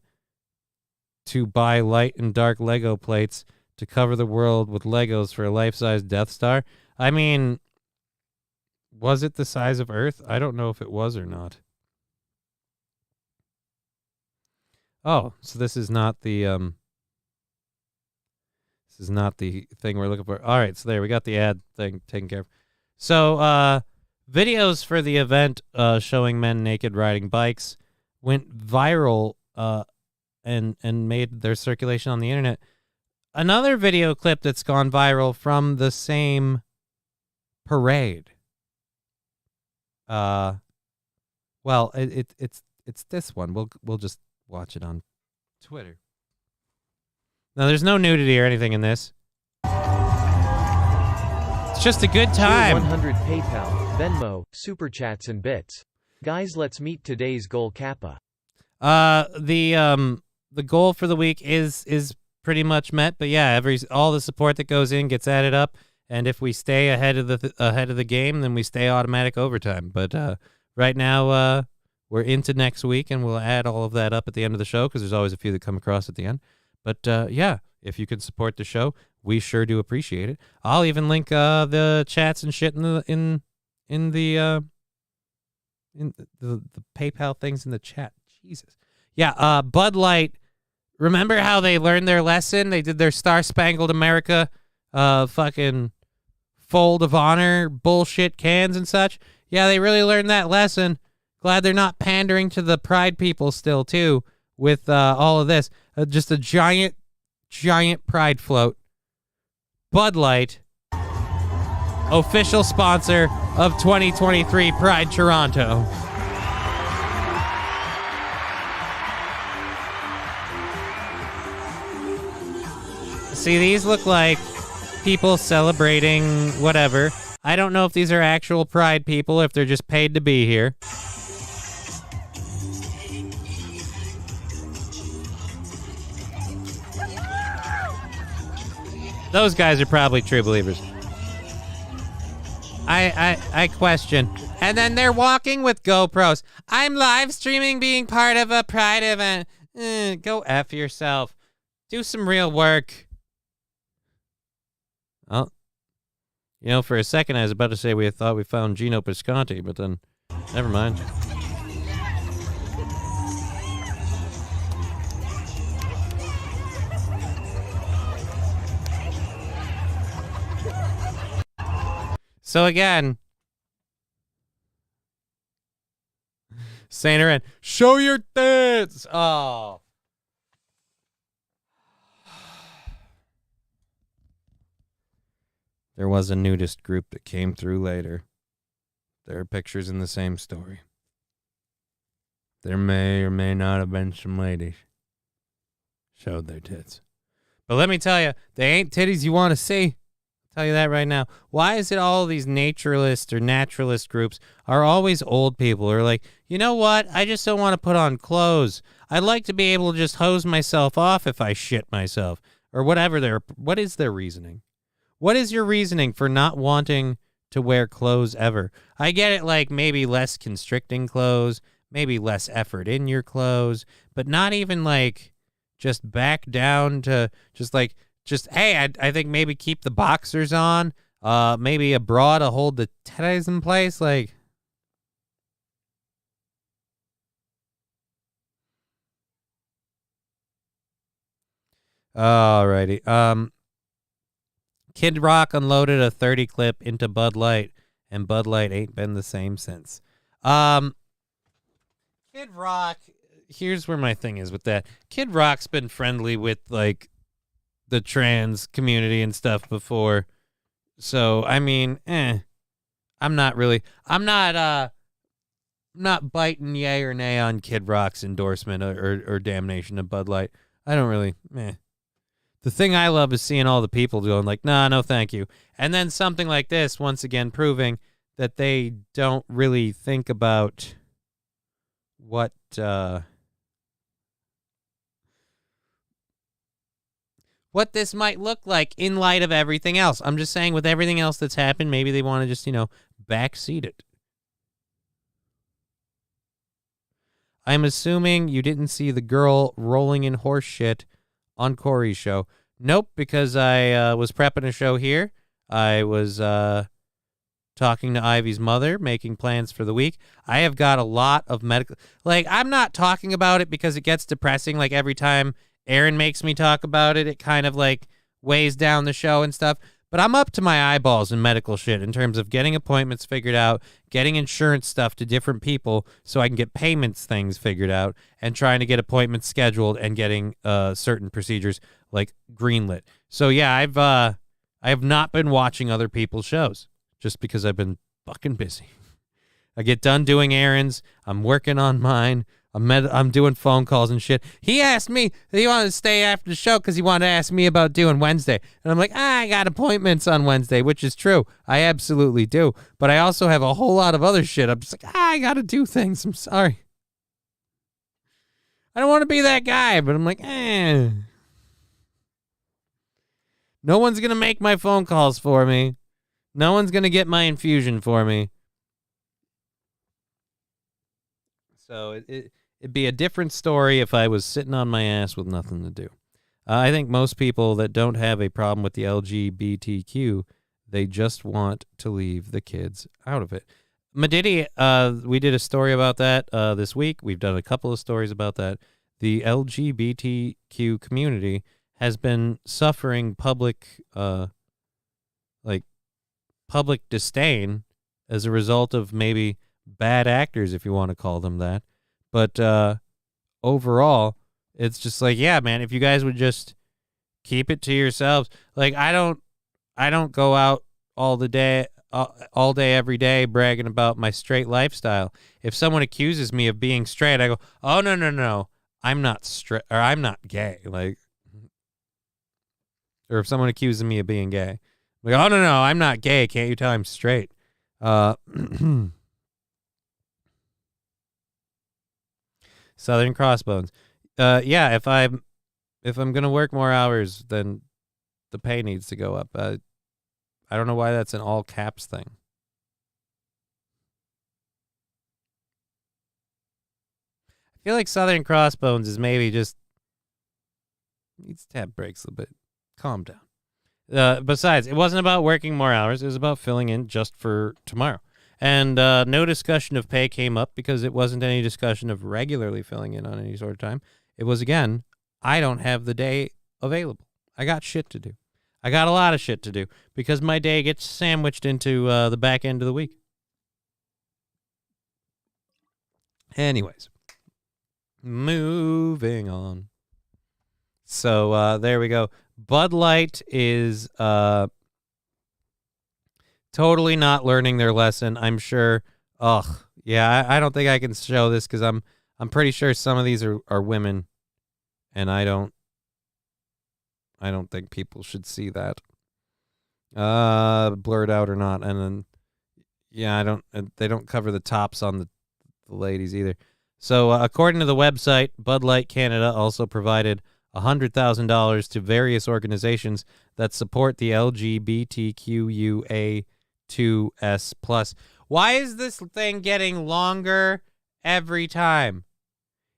to buy light and dark Lego plates to cover the world with Legos for a life-size Death Star. I mean, was it the size of Earth? I don't know if it was or not. Oh, so this is not the thing we're looking for. All right, so there we got the ad thing taken care of. So, videos for the event showing men naked riding bikes went viral and made their circulation on the internet. Another video clip that's gone viral from the same parade. Well, it's this one. We'll just watch it on Twitter. Now, there's no nudity or anything in this. It's just a good time. 100 PayPal, Venmo, Super Chats and bits. Guys, let's meet today's goal Kappa. The goal for the week is pretty much met, but yeah, all the support that goes in gets added up, And if we stay ahead of the game, then we stay automatic overtime. But right now, we're into next week, and we'll add all of that up at the end of the show because there's always a few that come across at the end. But yeah, if you can support the show, we sure do appreciate it. I'll even link the chats and shit in the PayPal things in the chat. Jesus. Yeah, Bud Light. Remember how they learned their lesson? They did their Star Spangled America fucking fold of honor bullshit cans and such. Yeah, they really learned that lesson. Glad they're not pandering to the pride people still, too, with all of this. Just a giant pride float. Bud Light, official sponsor of 2023 Pride Toronto. See, these look like people celebrating whatever. I don't know if these are actual Pride people, if they're just paid to be here. Those guys are probably true believers. I question. And then they're walking with GoPros. I'm live streaming being part of a Pride event. Go F yourself. Do some real work. Oh, you know, for a second I was about to say we thought we found Gino Pisconti, but then never mind. So again, Saint Aran, show your tits. Oh. There was a nudist group that came through later. There are pictures in the same story. There may or may not have been some ladies showed their tits. But let me tell you, they ain't titties you want to see. I'll tell you that right now. Why is it all these naturalist or naturalist groups are always old people who are like, you know what? I just don't want to put on clothes. I'd like to be able to just hose myself off if I shit myself. Or whatever what is their reasoning? What is your reasoning for not wanting to wear clothes ever? I get it, like maybe less constricting clothes, maybe less effort in your clothes, but not even like just back down to just hey, I think maybe keep the boxers on, maybe a bra to hold the titties in place, like. Alrighty. Kid Rock unloaded a 30 clip into Bud Light, and Bud Light ain't been the same since. Kid Rock, here's where my thing is with that. Kid Rock's been friendly with, like, the trans community and stuff before. So, I mean, I'm not biting yay or nay on Kid Rock's endorsement or damnation of Bud Light. I don't really, The thing I love is seeing all the people going like, nah, no thank you. And then something like this, once again, proving that they don't really think about what this might look like in light of everything else. I'm just saying with everything else that's happened, maybe they want to just, backseat it. I'm assuming you didn't see the girl rolling in horse shit on Corey's show. Nope, because I was prepping a show here. I was talking to Ivy's mother, making plans for the week. I have got a lot of medical... Like, I'm not talking about it because it gets depressing. Like, every time Aaron makes me talk about it, it kind of, like, weighs down the show and stuff. But I'm up to my eyeballs in medical shit in terms of getting appointments figured out, getting insurance stuff to different people so I can get payments things figured out, and trying to get appointments scheduled and getting certain procedures like greenlit. So yeah, I have not been watching other people's shows just because I've been fucking busy. I get done doing errands. I'm working on mine. I'm doing phone calls and shit. He asked me that he wanted to stay after the show because he wanted to ask me about doing Wednesday. And I'm like, I got appointments on Wednesday, which is true. I absolutely do. But I also have a whole lot of other shit. I'm just like, I got to do things. I'm sorry. I don't want to be that guy, but I'm like, No one's going to make my phone calls for me. No one's going to get my infusion for me. So it'd be a different story if I was sitting on my ass with nothing to do. I think most people that don't have a problem with the LGBTQ, they just want to leave the kids out of it. Medidi, we did a story about that this week. We've done a couple of stories about that. The LGBTQ community has been suffering public disdain as a result of maybe bad actors, if you want to call them that. But overall, it's just like, yeah, man, if you guys would just keep it to yourselves. Like, I don't go out all day, every day, bragging about my straight lifestyle. If someone accuses me of being straight, I go, oh, no, I'm not straight, or I'm not gay. Like, or if someone accuses me of being gay, like, oh, no, I'm not gay. Can't you tell I'm straight? Southern Crossbones. Yeah, if I'm gonna work more hours, then the pay needs to go up. I don't know why that's an all caps thing. I feel like Southern Crossbones is maybe just needs to have breaks a little bit. Calm down. Besides, it wasn't about working more hours. It was about filling in just for tomorrow. And no discussion of pay came up because it wasn't any discussion of regularly filling in on any sort of time. It was, again, I don't have the day available. I got shit to do. I got a lot of shit to do because my day gets sandwiched into the back end of the week. Anyways, moving on. So there we go. Bud Light is totally not learning their lesson. I'm sure. Yeah, I don't think I can show this because I'm pretty sure some of these are women, and I don't think people should see that. Blurred out or not, and then yeah, they don't cover the tops on the ladies either. So according to the website, Bud Light Canada also provided $100,000 to various organizations that support the LGBTQIA2S+. Why is this thing getting longer every time?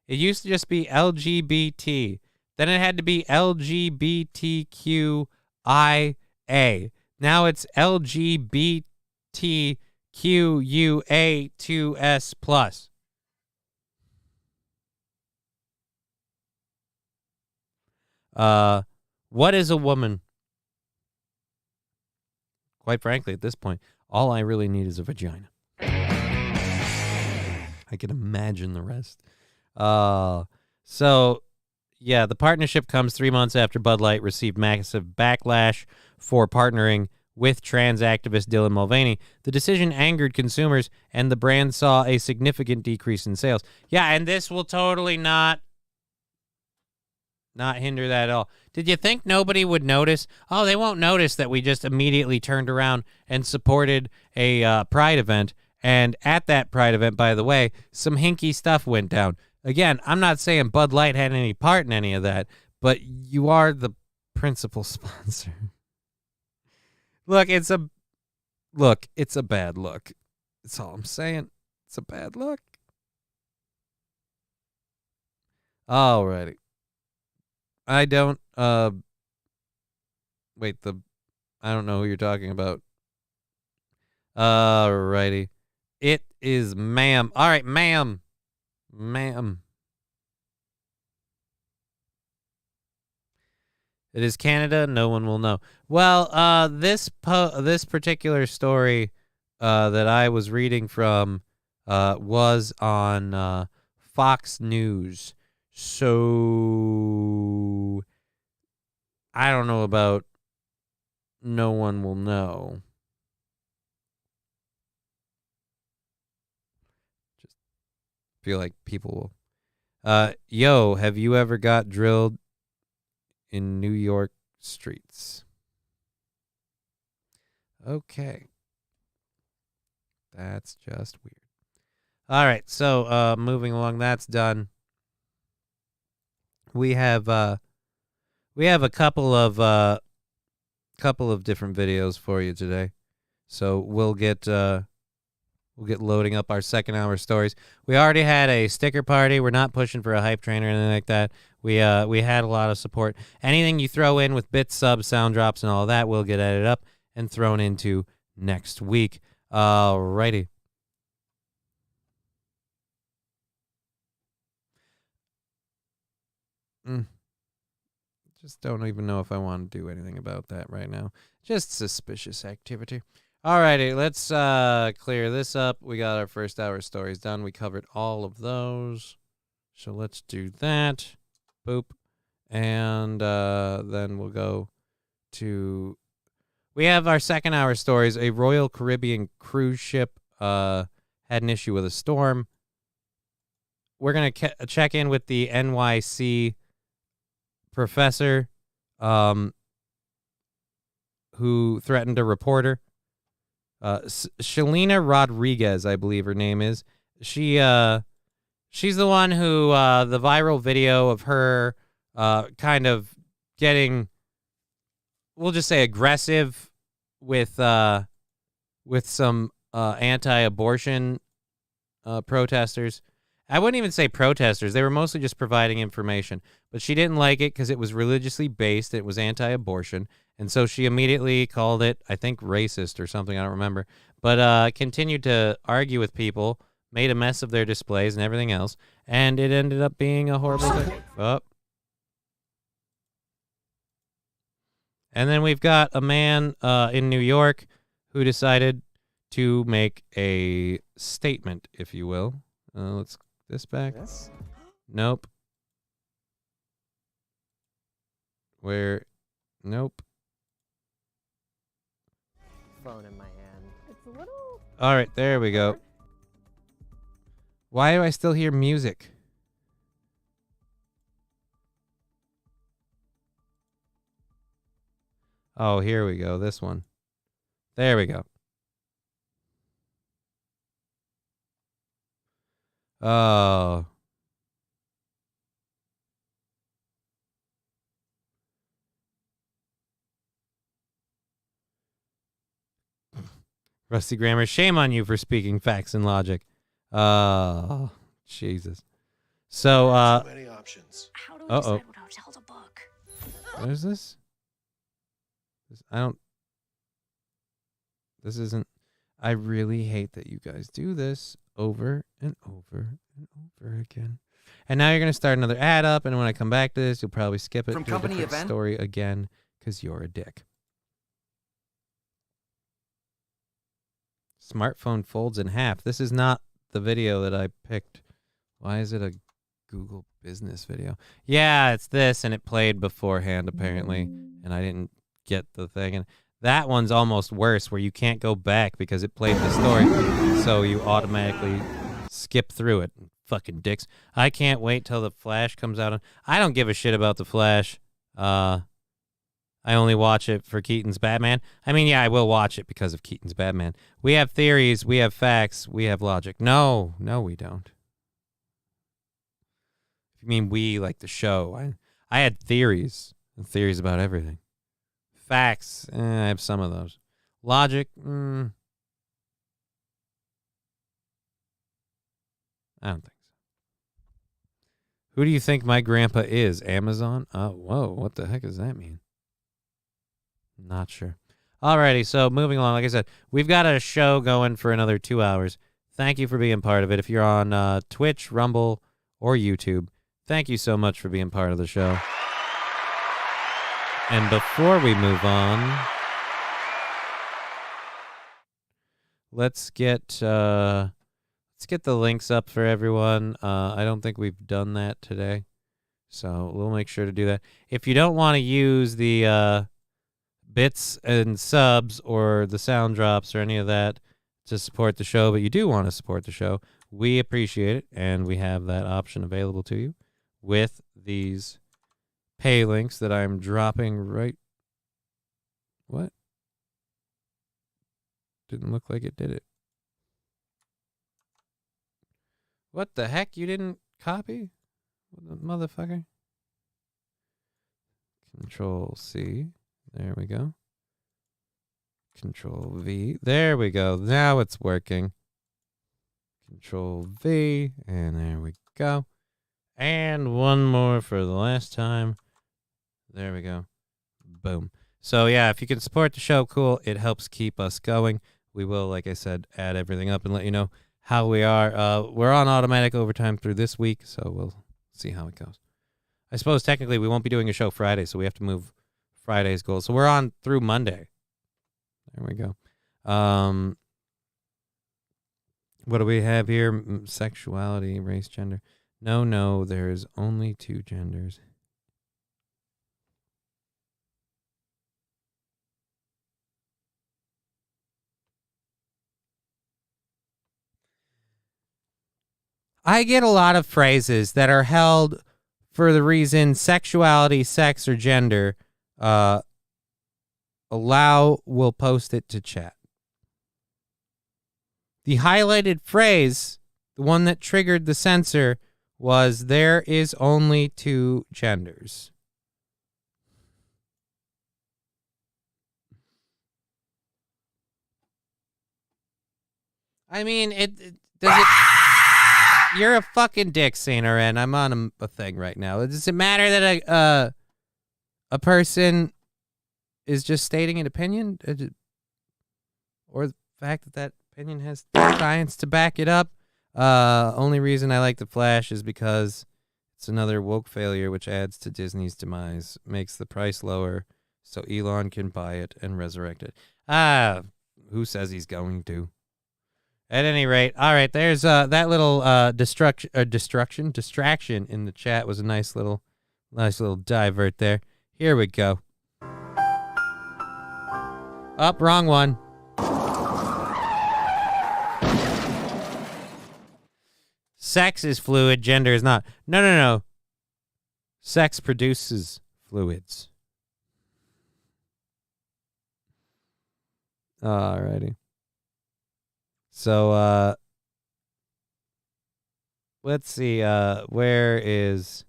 It used to just be LGBT. Then it had to be LGBTQIA. Now it's LGBTQIA2S+. What is a woman? Quite frankly, at this point, all I really need is a vagina. I can imagine the rest. So, yeah, the partnership comes 3 months after Bud Light received massive backlash for partnering with trans activist Dylan Mulvaney. The decision angered consumers, and the brand saw a significant decrease in sales. Yeah, and this will totally not hinder that at all. Did you think nobody would notice? Oh, they won't notice that we just immediately turned around and supported a Pride event. And at that Pride event, by the way, some hinky stuff went down. Again, I'm not saying Bud Light had any part in any of that, but you are the principal sponsor. Look, it's a bad look. That's all I'm saying. It's a bad look. Alrighty. I don't I don't know who you're talking about. Alrighty. It is ma'am. All right, ma'am. Ma'am. It is Canada. No one will know. Well, this particular story that I was reading from was on Fox News. So I don't know about no one will know. Just feel like people will. Yo, have you ever got drilled in New York streets? Okay. That's just weird. All right, so moving along, that's done. We have a couple of couple of different videos for you today. So we'll get loading up our second hour stories. We already had a sticker party. We're not pushing for a hype train or anything like that. We had a lot of support. Anything you throw in with bits, subs, sound drops, and all that will get edited up and thrown into next week. Alrighty. Just don't even know if I want to do anything about that right now. Just suspicious activity. Alrighty, let's clear this up. We got our first hour stories done. We covered all of those. So let's do that. Boop. And then we'll go to... We have our second hour stories. A Royal Caribbean cruise ship had an issue with a storm. We're going to check in with the NYC professor who threatened a reporter. Shalina Rodriguez, I believe her name is. She's the one who the viral video of her kind of getting, we'll just say, aggressive with some anti-abortion protesters. I wouldn't even say protesters. They were mostly just providing information. But she didn't like it because it was religiously based. It was anti-abortion. And so she immediately called it, I think, racist or something. I don't remember. But continued to argue with people, made a mess of their displays and everything else. And it ended up being a horrible thing. Oh. And then we've got a man in New York who decided to make a statement, if you will. Let's this back. Yes. Nope. Where? Nope. Phone in my hand. It's a little. All right, there we go. Why do I still hear music? Oh, here we go. This one. There we go. Oh. Rusty Grammar, shame on you for speaking facts and logic. Oh, Jesus. So, so many options. How do we decide what hotel to book? What is this? This isn't... I really hate that you guys do this over and over and over again. And now you're going to start another ad up, and when I come back to this, you'll probably skip it to a different story again because you're a dick. Smartphone folds in half. This is not the video that I picked. Why is it a Google business video? Yeah, it's this, and it played beforehand, apparently, and I didn't get the thing. And that one's almost worse, where you can't go back because it played the story, so you automatically skip through it. Fucking dicks. I can't wait till the Flash comes out. I don't give a shit about the Flash. I only watch it for Keaton's Batman. I mean, yeah, I will watch it because of Keaton's Batman. We have theories, we have facts, we have logic. No, we don't. If you mean we, like the show, I had theories about everything. Facts, I have some of those. Logic, I don't think so. Who do you think my grandpa is? Amazon? Whoa, what the heck does that mean? Not sure. Alrighty, so moving along, like I said, we've got a show going for another 2 hours. Thank you for being part of it. If you're on Twitch, Rumble, or YouTube, thank you so much for being part of the show. And before we move on, let's get the links up for everyone. I don't think we've done that today, so we'll make sure to do that. If you don't want to use the bits and subs or the sound drops or any of that to support the show, but you do want to support the show, we appreciate it, and we have that option available to you with these pay links that I'm dropping right... What? Didn't look like it did it. What the heck? You didn't copy? Motherfucker. Control C. There we go. Control V. There we go. Now it's working. Control V. And there we go. And one more for the last time. There we go. Boom. So, yeah, if you can support the show, cool. It helps keep us going. We will, like I said, add everything up and let you know how we are. We're on automatic overtime through this week, so we'll see how it goes. I suppose technically we won't be doing a show Friday, so we have to move Friday's goal. So we're on through Monday. There we go. What do we have here? Sexuality, race, gender. No, there's only 2 genders. I get a lot of phrases that are held for the reason sexuality, sex, or gender. Will post it to chat. The highlighted phrase, the one that triggered the censor, was there is only 2 genders. I mean, does it... You're a fucking dick, Saint Ren. I'm on a thing right now. Does it matter that a person is just stating an opinion? Or the fact that that opinion has science to back it up? Only reason I like The Flash is because it's another woke failure which adds to Disney's demise, makes the price lower so Elon can buy it and resurrect it. Who says he's going to? At any rate, all right, there's that little distraction in the chat was a nice little divert there. Here we go. Up, wrong one. Sex is fluid, gender is not. No. Sex produces fluids. Alrighty. So, let's see, where is,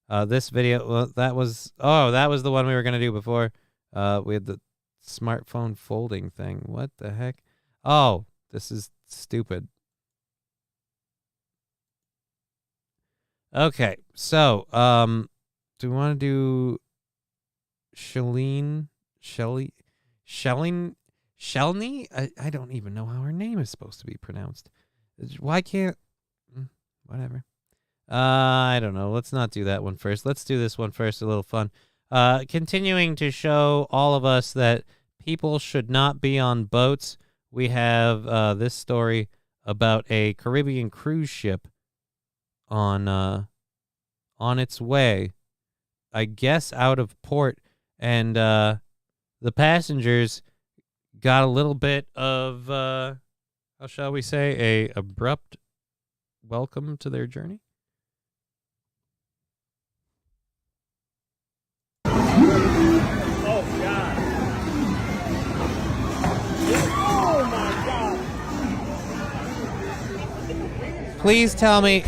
this video? Well, that was the one we were going to do before. We had the smartphone folding thing. What the heck? Oh, this is stupid. Okay, so, do we want to do Shelny? I don't even know how her name is supposed to be pronounced. Why can't... Whatever. I don't know. Let's not do that one first. Let's do this one first. A little fun. Continuing to show all of us that people should not be on boats. We have this story about a Caribbean cruise ship on its way, I guess, out of port, and the passengers got a little bit of, how shall we say, a abrupt welcome to their journey. Oh, God. Oh, my God. Please tell me.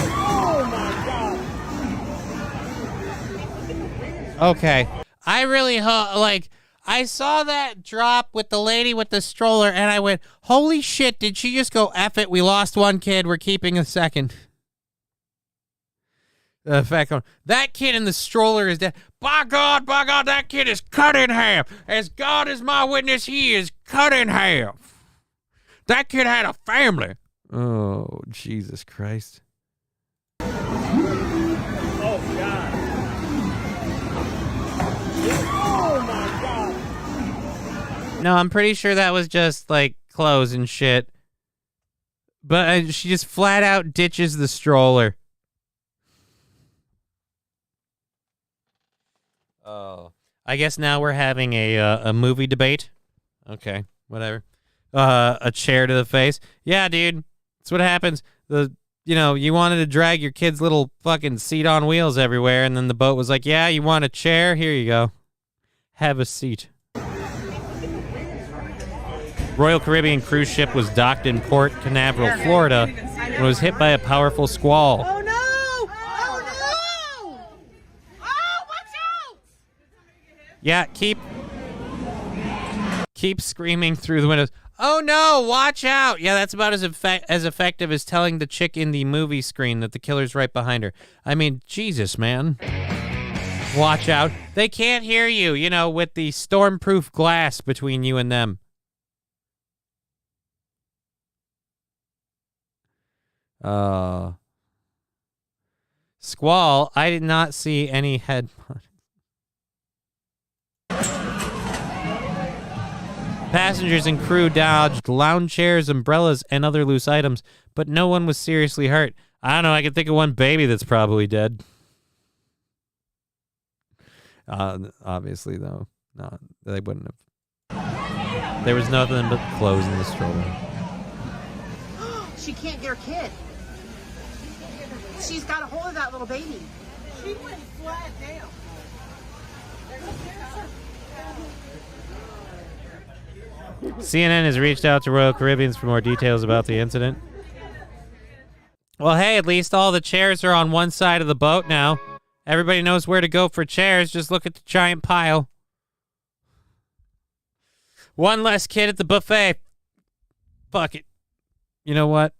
Oh, my God. Okay. I really I saw that drop with the lady with the stroller, and I went, holy shit, did she just go, F it, we lost one kid, we're keeping a second. The fact that kid in the stroller is dead. By God, that kid is cut in half. As God is my witness, he is cut in half. That kid had a family. Oh, Jesus Christ. Oh, God. Oh, my God. No, I'm pretty sure that was just, like, clothes and shit. But she just flat out ditches the stroller. Oh. I guess now we're having a movie debate. Okay, whatever. A chair to the face. Yeah, dude. That's what happens. You wanted to drag your kid's little fucking seat on wheels everywhere, and then the boat was like, yeah, you want a chair? Here you go. Have a seat. Royal Caribbean cruise ship was docked in Port Canaveral, Florida, when it was hit by a powerful squall. Oh, no! Oh, no! Oh, what's Yeah, keep screaming through the windows. Oh no, watch out. Yeah, that's about as effective as telling the chick in the movie screen that the killer's right behind her. I mean, Jesus, man. Watch out. They can't hear you, you know, with the stormproof glass between you and them. Squall, I did not see any head. Passengers and crew dodged lounge chairs, umbrellas, and other loose items, but no one was seriously hurt. I don't know, I can think of one baby that's probably dead. Obviously, though, no, they wouldn't have. There was nothing but clothes in the stroller. She can't get her kid. She's got a hold of that little baby. She went flat down. CNN has reached out to Royal Caribbeans for more details about the incident. Well, hey, at least all the chairs are on one side of the boat now. Everybody knows where to go for chairs. Just look at the giant pile. One less kid at the buffet. Fuck it. You know what?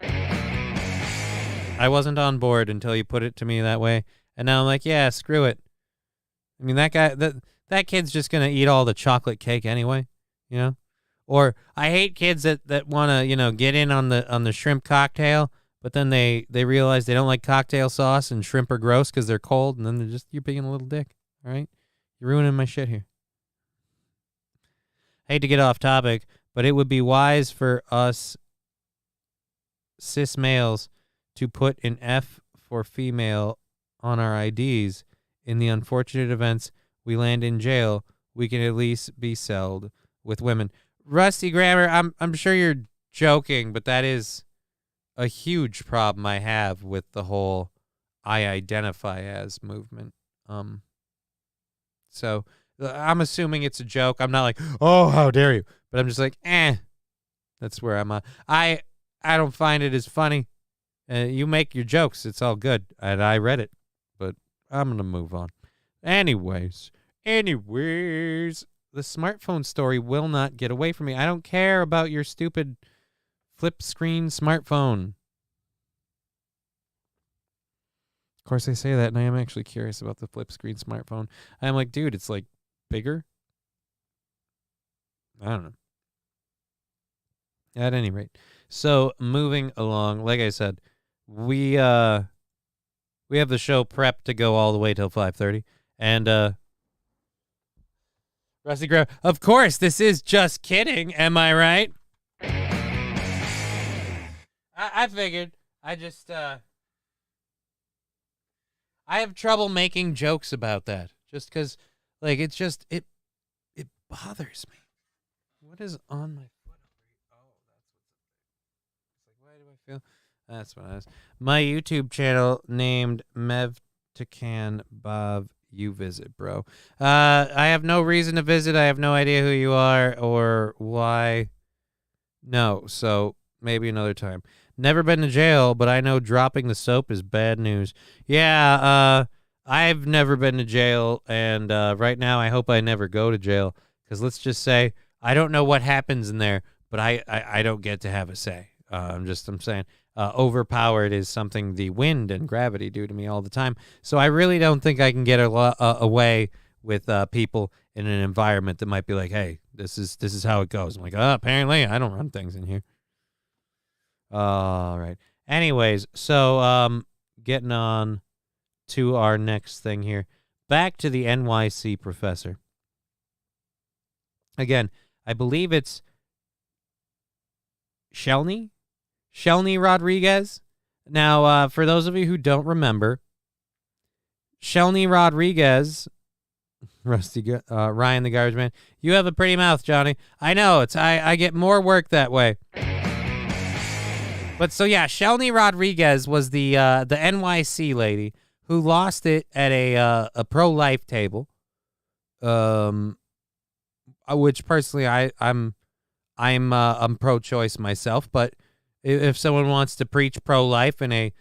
I wasn't on board until you put it to me that way. And now I'm like, yeah, screw it. I mean, that guy, that kid's just going to eat all the chocolate cake anyway. You know, or I hate kids that want to, you know, get in on the shrimp cocktail, but then they realize they don't like cocktail sauce and shrimp are gross because they're cold, and then you're being a little dick. All right, you're ruining my shit here. Hate to get off topic, but it would be wise for us cis males to put an F for female on our IDs. In the unfortunate events we land in jail, we can at least be sold with women. Rusty Grammar, I'm sure you're joking, but that is a huge problem I have with the whole I identify as movement. So I'm assuming it's a joke. I'm not like, oh, how dare you? But I'm just like, that's where I'm at. I don't find it as funny. You make your jokes. It's all good. And I read it, but I'm going to move on. Anyways, the smartphone story will not get away from me. I don't care about your stupid flip screen smartphone. Of course, I say that, and I am actually curious about the flip screen smartphone. I'm like, dude, it's like bigger. I don't know. At any rate, so moving along, like I said, we have the show prepped to go all the way till 5:30, and Rusty Grove, of course, this is just kidding. Am I right? I figured. I just, I have trouble making jokes about that. Just because, like, it's just, it bothers me. What is on my foot? Oh, that's what's up there. It's like, why do I feel? That's what I was. My YouTube channel named Mev Takan Bav. You visit, bro. I have no reason to visit. I have no idea who you are or why. No, so maybe another time. Never been to jail, but I know dropping the soap is bad news. Yeah, I've never been to jail, and right now I hope I never go to jail, because let's just say I don't know what happens in there, but I don't get to have a say. I'm saying. Overpowered is something the wind and gravity do to me all the time. So I really don't think I can get away with people in an environment that might be like, hey, this is how it goes. I'm like, apparently I don't run things in here. All right. Anyways, so getting on to our next thing here. Back to the NYC professor. Again, I believe it's Shelny Rodriguez. Now, for those of you who don't remember, Shelny Rodriguez, Ryan the Garbage Man, you have a pretty mouth, Johnny. I know, I get more work that way. But so yeah, Shelny Rodriguez was the NYC lady who lost it at a pro-life table, which personally I'm pro-choice myself, but if someone wants to preach pro-life in a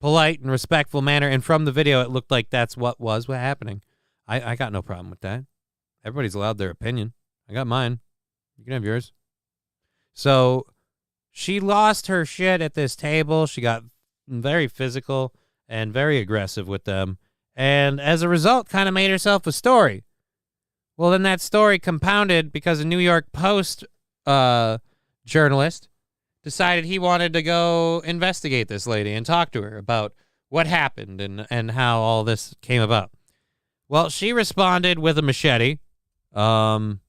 polite and respectful manner, and from the video it looked like that's what was happening. I got no problem with that. Everybody's allowed their opinion. I got mine. You can have yours. So she lost her shit at this table. She got very physical and very aggressive with them. And as a result, kind of made herself a story. Well, then that story compounded because a New York Post journalist decided he wanted to go investigate this lady and talk to her about what happened and how all this came about. Well, she responded with a machete. And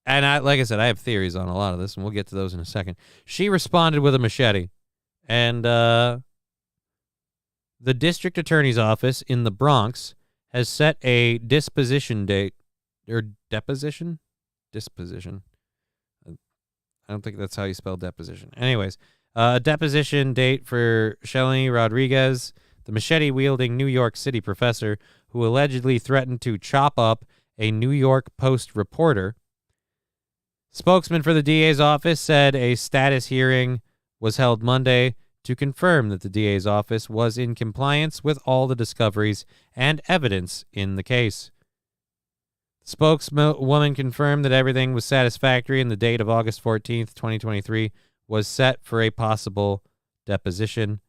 like I said, I have theories on a lot of this, and we'll get to those in a second. She responded with a machete. And the district attorney's office in the Bronx has set a disposition date. Or deposition? Disposition. I don't think that's how you spell deposition. Anyways, a deposition date for Shelly Rodriguez, the machete-wielding New York City professor who allegedly threatened to chop up a New York Post reporter. Spokesman for the DA's office said a status hearing was held Monday to confirm that the DA's office was in compliance with all the discoveries and evidence in the case. The spokeswoman confirmed that everything was satisfactory and the date of August 14th, 2023 was set for a possible deposition.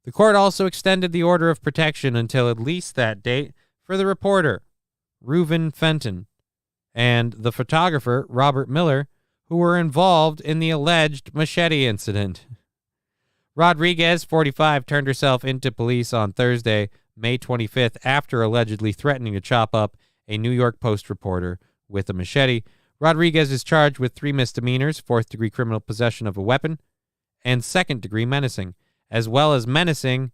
The court also extended the order of protection until at least that date for the reporter, Reuven Fenton, and the photographer, Robert Miller, who were involved in the alleged machete incident. Rodriguez, 45, turned herself into police on Thursday, May 25th, after allegedly threatening to chop up a New York Post reporter with a machete. Rodriguez is charged with 3 misdemeanors, 4th-degree criminal possession of a weapon, and 2nd-degree menacing, as well as menacing,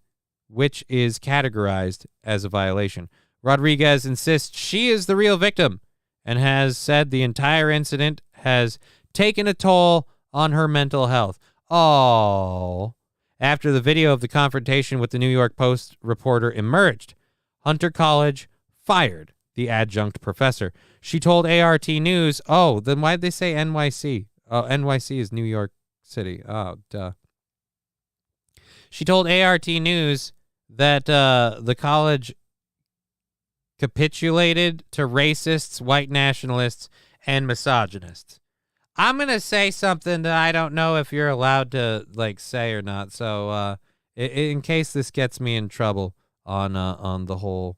which is categorized as a violation. Rodriguez insists she is the real victim and has said the entire incident has taken a toll on her mental health. Oh. After the video of the confrontation with the New York Post reporter emerged, Hunter College fired the adjunct professor. She told ART News, oh, then why'd they say NYC? Oh, NYC is New York City. Oh, duh. She told ART News that the college capitulated to racists, white nationalists, and misogynists. I'm going to say something that I don't know if you're allowed to say or not. So in case this gets me in trouble on the whole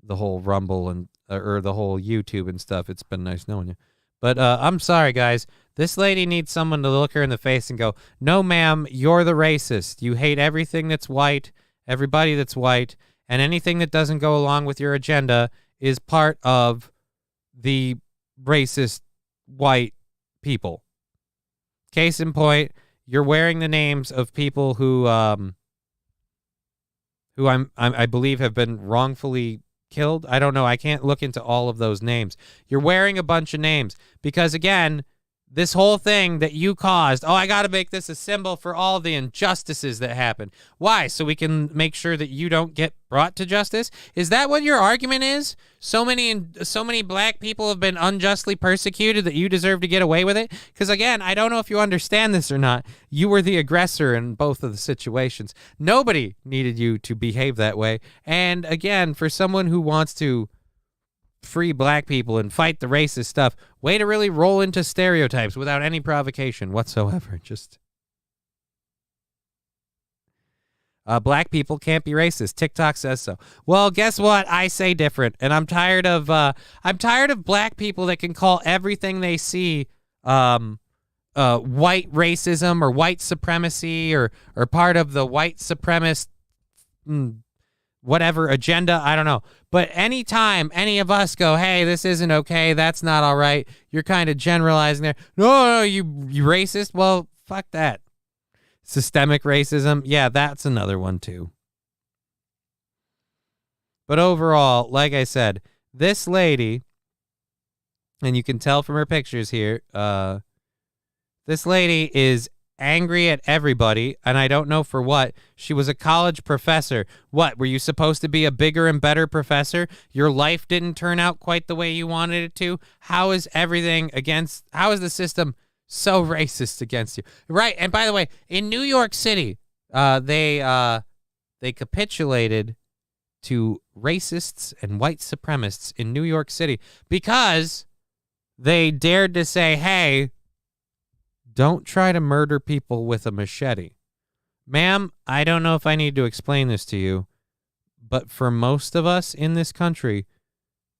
Rumble and or the whole YouTube and stuff, it's been nice knowing you. But I'm sorry, guys. This lady needs someone to look her in the face and go, no, ma'am, you're the racist. You hate everything that's white, everybody that's white, and anything that doesn't go along with your agenda is part of the racist white people. Case in point, you're wearing the names of people who I believe have been wrongfully killed. I don't know. I can't look into all of those names. You're wearing a bunch of names because, again, this whole thing that you caused, I got to make this a symbol for all the injustices that happen. Why? So we can make sure that you don't get brought to justice? Is that what your argument is? So many black people have been unjustly persecuted that you deserve to get away with it? Because, again, I don't know if you understand this or not. You were the aggressor in both of the situations. Nobody needed you to behave that way. And, again, for someone who wants to free black people and fight the racist stuff, way to really roll into stereotypes without any provocation whatsoever. Just black people can't be racist. TikTok says so. Well, guess what? I say different, and I'm tired of black people that can call everything they see white racism or white supremacy or part of the white supremacist whatever agenda, I don't know. But anytime any of us go, hey, this isn't okay, that's not all right, you're kind of generalizing there. No, you racist? Well, fuck that. Systemic racism, yeah, that's another one too. But overall, like I said, this lady, and you can tell from her pictures here, this lady is angry at everybody, and I don't know for what. She was a college professor. What, were you supposed to be a bigger and better professor? Your life didn't turn out quite the way you wanted it to? How is the system so racist against you? Right, and by the way, in New York City, they capitulated to racists and white supremacists in New York City because they dared to say, hey, don't try to murder people with a machete. Ma'am, I don't know if I need to explain this to you, but for most of us in this country,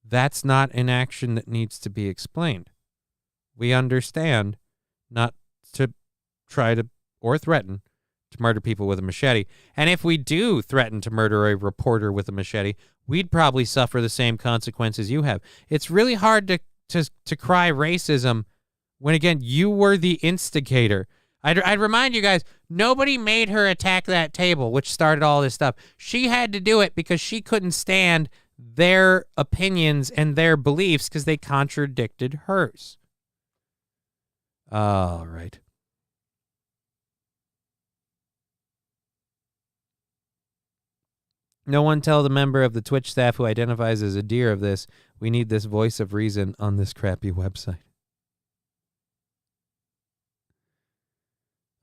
that's not an action that needs to be explained. We understand not to try to or threaten to murder people with a machete. And if we do threaten to murder a reporter with a machete, we'd probably suffer the same consequences you have. It's really hard to cry racism when, again, you were the instigator. I'd remind you guys, nobody made her attack that table, which started all this stuff. She had to do it because she couldn't stand their opinions and their beliefs because they contradicted hers. All right. No one tell the member of the Twitch staff who identifies as a deer of this. We need this voice of reason on this crappy website.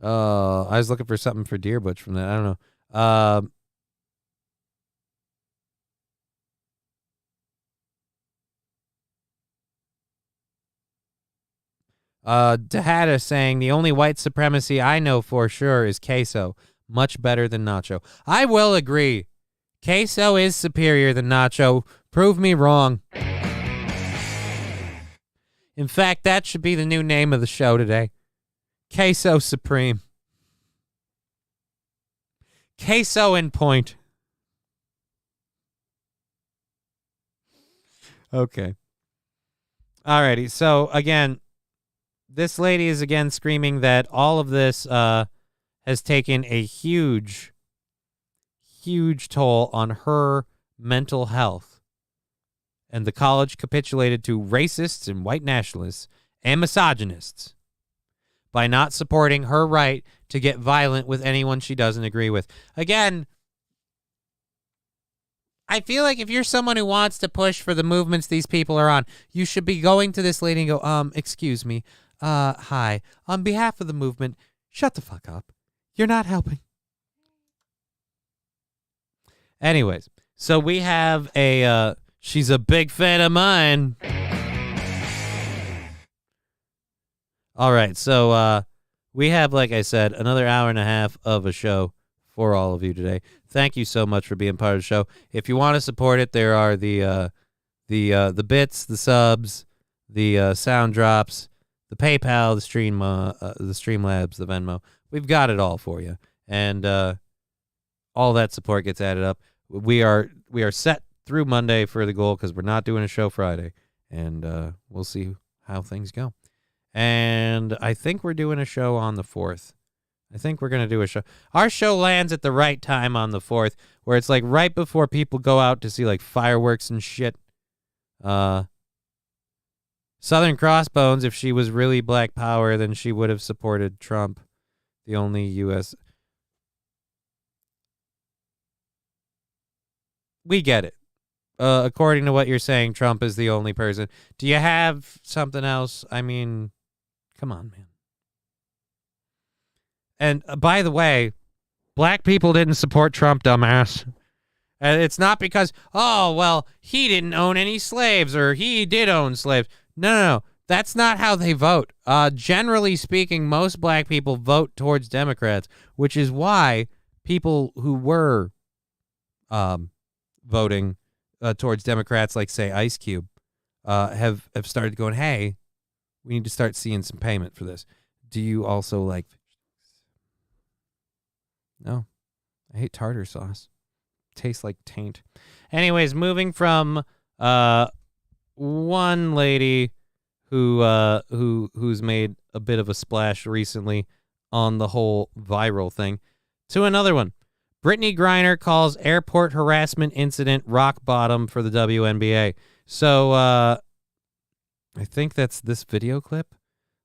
Oh, I was looking for something for Deer Butch from that. I don't know. Dahada saying, the only white supremacy I know for sure is queso. Much better than nacho. I will agree. Queso is superior than nacho. Prove me wrong. In fact, that should be the new name of the show today. Queso Supreme. Queso in point. Okay. Alrighty. So, again, this lady is again screaming that all of this has taken a huge toll on her mental health. And the college capitulated to racists and white nationalists and misogynists by not supporting her right to get violent with anyone she doesn't agree with. Again, I feel like if you're someone who wants to push for the movements these people are on, you should be going to this lady and go, excuse me, hi, on behalf of the movement, shut the fuck up. You're not helping. Anyways, so we have a, she's a big fan of mine. All right, so we have, like I said, another hour and a half of a show for all of you today. Thank you so much for being part of the show. If you want to support it, there are the bits, the subs, the sound drops, the PayPal, the Streamlabs, the Venmo. We've got it all for you, and all that support gets added up. We are set through Monday for the goal because we're not doing a show Friday, and we'll see how things go. And I think we're doing a show on the 4th. I think we're going to do a show. Our show lands at the right time on the 4th, where it's like right before people go out to see like fireworks and shit. Southern Crossbones, if she was really Black Power, then she would have supported Trump, the only U.S. We get it. According to what you're saying, Trump is the only person. Do you have something else? I mean, come on, man. And by the way, black people didn't support Trump, dumbass. And it's not because, oh, well, he didn't own any slaves or he did own slaves. No. That's not how they vote. Generally speaking, most black people vote towards Democrats, which is why people who were voting towards Democrats, like, say, Ice Cube, have started going, hey, we need to start seeing some payment for this. Do you also like... No. I hate tartar sauce. Tastes like taint. Anyways, moving from one lady who's made a bit of a splash recently on the whole viral thing to another one. Brittany Griner calls airport harassment incident rock bottom for the WNBA. So I think that's this video clip.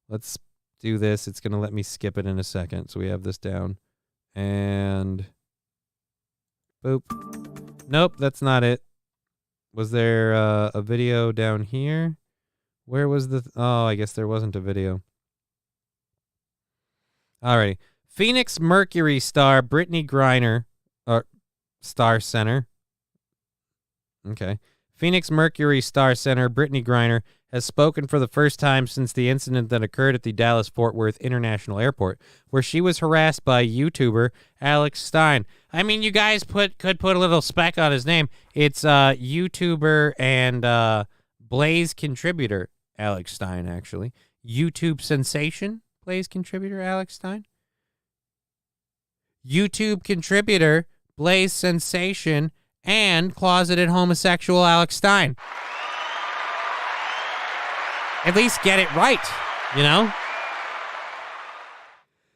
Let's do this. It's going to let me skip it in a second. So we have this down. And boop. Nope, that's not it. Was there a video down here? Where was the... Oh, I guess there wasn't a video. Alrighty. Phoenix Mercury star Brittany Griner, Star Center. Okay. Phoenix Mercury star center Brittany Griner has spoken for the first time since the incident that occurred at the Dallas-Fort Worth International Airport, where she was harassed by YouTuber Alex Stein. I mean, you guys could put a little speck on his name. It's YouTuber and Blaze contributor Alex Stein, actually. YouTube sensation Blaze contributor Alex Stein. YouTube contributor Blaze sensation and closeted homosexual Alex Stein. At least get it right, you know?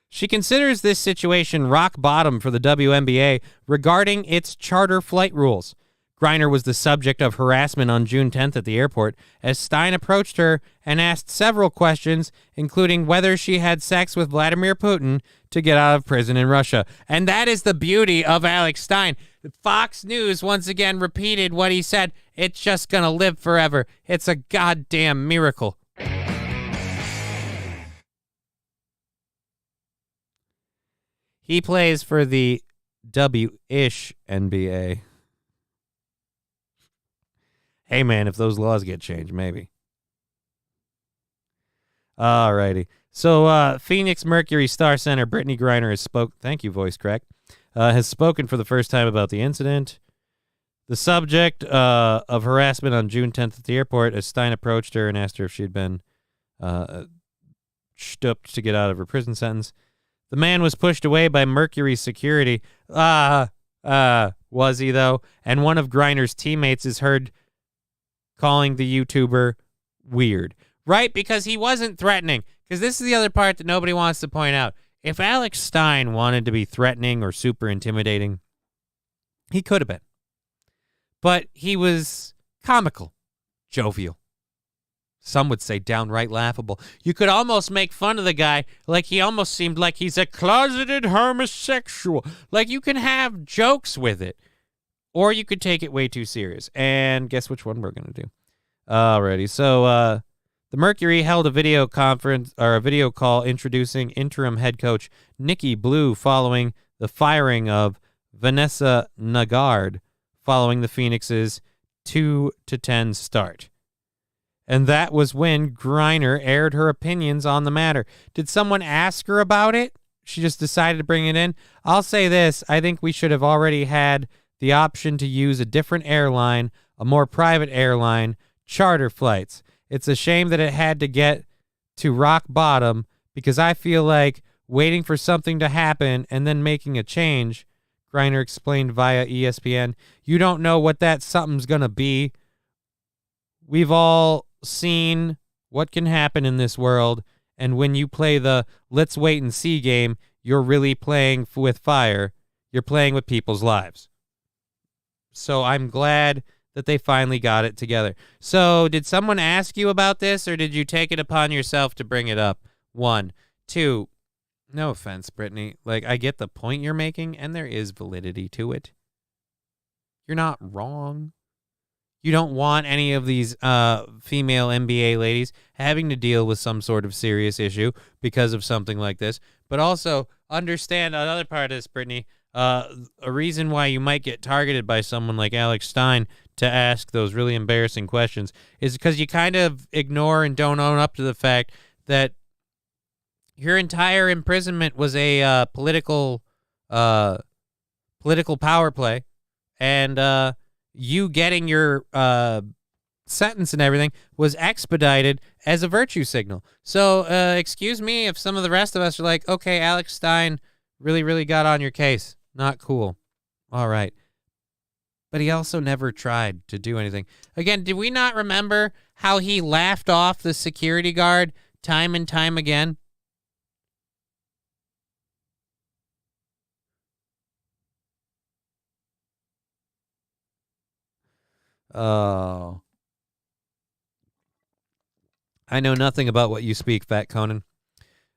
She considers this situation rock bottom for the WNBA regarding its charter flight rules. Griner was the subject of harassment on June 10th at the airport as Stein approached her and asked several questions, including whether she had sex with Vladimir Putin to get out of prison in Russia. And that is the beauty of Alex Stein. Fox News once again repeated what he said. It's just going to live forever. It's a goddamn miracle. He plays for the W-ish NBA. Hey, man, if those laws get changed, maybe. Alrighty. So, Phoenix Mercury star center Brittany Griner has thank you, voice crack, has spoken for the first time about the incident. The subject of harassment on June 10th at the airport as Stein approached her and asked her if she'd been stooped to get out of her prison sentence. The man was pushed away by Mercury security. Was he, though? And one of Griner's teammates is heard calling the YouTuber weird. Right? Because he wasn't threatening. Because this is the other part that nobody wants to point out. If Alex Stein wanted to be threatening or super intimidating, he could have been. But he was comical, jovial. Some would say downright laughable. You could almost make fun of the guy like he almost seemed like he's a closeted homosexual. Like you can have jokes with it. Or you could take it way too serious. And guess which one we're going to do. Alrighty. So, the Mercury held a video conference or a video call introducing interim head coach Nikki Blue following the firing of Vanessa Nagard following the Phoenix's 2-10 start. And that was when Griner aired her opinions on the matter. Did someone ask her about it? She just decided to bring it in. I'll say this. I think we should have already had the option to use a different airline, a more private airline, charter flights. It's a shame that it had to get to rock bottom because I feel like waiting for something to happen and then making a change, Griner explained via ESPN. You don't know what that something's going to be. We've all seen what can happen in this world, and when you play the let's wait and see game, you're really playing with fire. You're playing with people's lives. So I'm glad that they finally got it together. So did someone ask you about this, or did you take it upon yourself to bring it up? 1. 2, no offense, Brittany. Like, I get the point you're making, and there is validity to it. You're not wrong. You don't want any of these female NBA ladies having to deal with some sort of serious issue because of something like this. But also understand another part of this, Brittany. A reason why you might get targeted by someone like Alex Stein to ask those really embarrassing questions is because you kind of ignore and don't own up to the fact that your entire imprisonment was a political power play, and you getting your sentence and everything was expedited as a virtue signal. So excuse me if some of the rest of us are like, okay, Alex Stein really, really got on your case. Not cool. All right. But he also never tried to do anything. Again, did we not remember how he laughed off the security guard time and time again? Oh. I know nothing about what you speak, Fat Conan.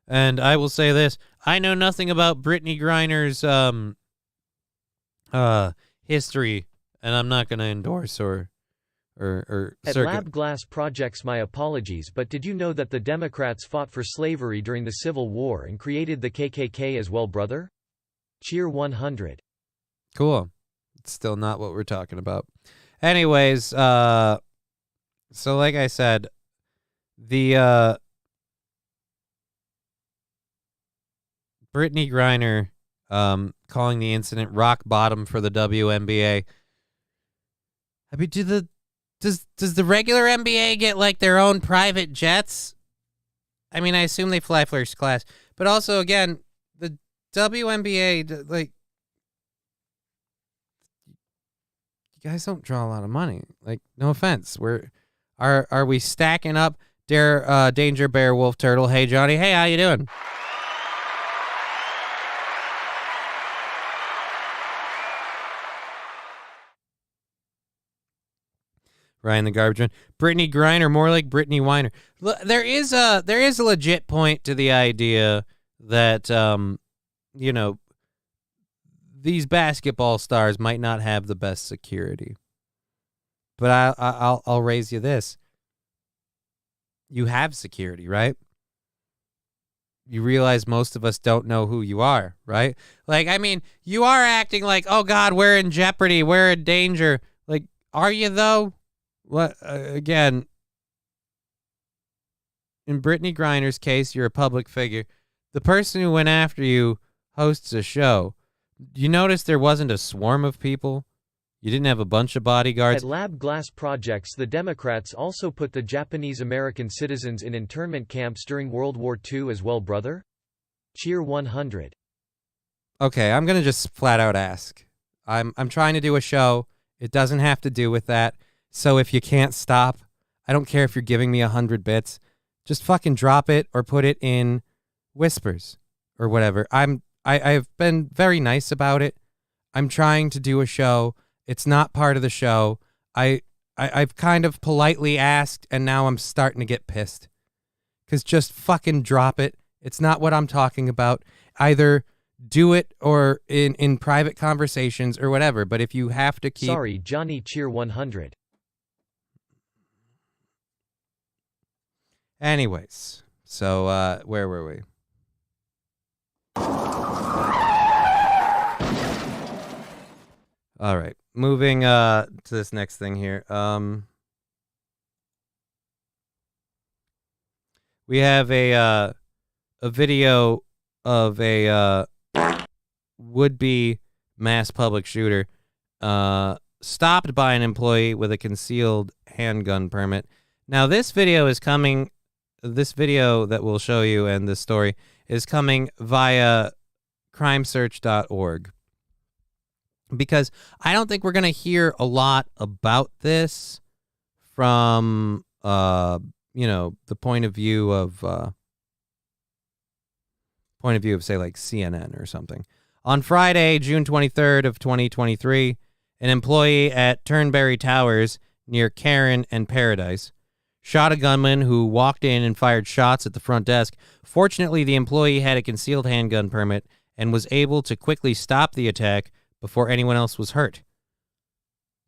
And I will say this. I know nothing about Brittany Griner's history, and I'm not going to endorse or At Lab Glass Projects, my apologies, but did you know that the Democrats fought for slavery during the Civil War and created the KKK as well, brother? Cheer 100. Cool. It's still not what we're talking about. Anyways, so like I said, the Brittany Griner calling the incident rock bottom for the WNBA. I mean, does the regular NBA get like their own private jets? I mean, I assume they fly first class, but also again, the WNBA, like, you guys don't draw a lot of money. Like, no offense, are we stacking up? Danger Bear Wolf Turtle. Hey Johnny. Hey, how you doing? Ryan the Garbage Man. Brittany Griner, more like Brittany Weiner. There is a legit point to the idea that these basketball stars might not have the best security. But I'll raise you this. You have security, right? You realize most of us don't know who you are, right? Like, I mean, you are acting like, oh God, we're in jeopardy, we're in danger. Like, are you though? What again? In Brittany Griner's case, you're a public figure. The person who went after you hosts a show. You notice there wasn't a swarm of people? You didn't have a bunch of bodyguards? At Lab Glass Projects, the Democrats also put the Japanese-American citizens in internment camps during World War II as well, brother? Cheer 100. Okay, I'm going to just flat out ask. I'm trying to do a show. It doesn't have to do with that. So if you can't stop, I don't care if you're giving me 100 bits. Just fucking drop it or put it in whispers or whatever. I've been very nice about it. I'm trying to do a show. It's not part of the show. I've kind of politely asked, and now I'm starting to get pissed. Because just fucking drop it. It's not what I'm talking about. Either do it or in private conversations or whatever. But if you have to keep... Sorry, Johnny Cheer 100. Anyways, so where were we? All right, moving to this next thing here. We have a video of a would-be mass public shooter stopped by an employee with a concealed handgun permit. Now, this video is coming. This video that we'll show you and this story is coming via crimesearch.org. Because I don't think we're going to hear a lot about this from, the point of view of say, like CNN or something. On Friday, June 23rd of 2023, an employee at Turnberry Towers near Cairn and Paradise shot a gunman who walked in and fired shots at the front desk. Fortunately, the employee had a concealed handgun permit and was able to quickly stop the attack before anyone else was hurt.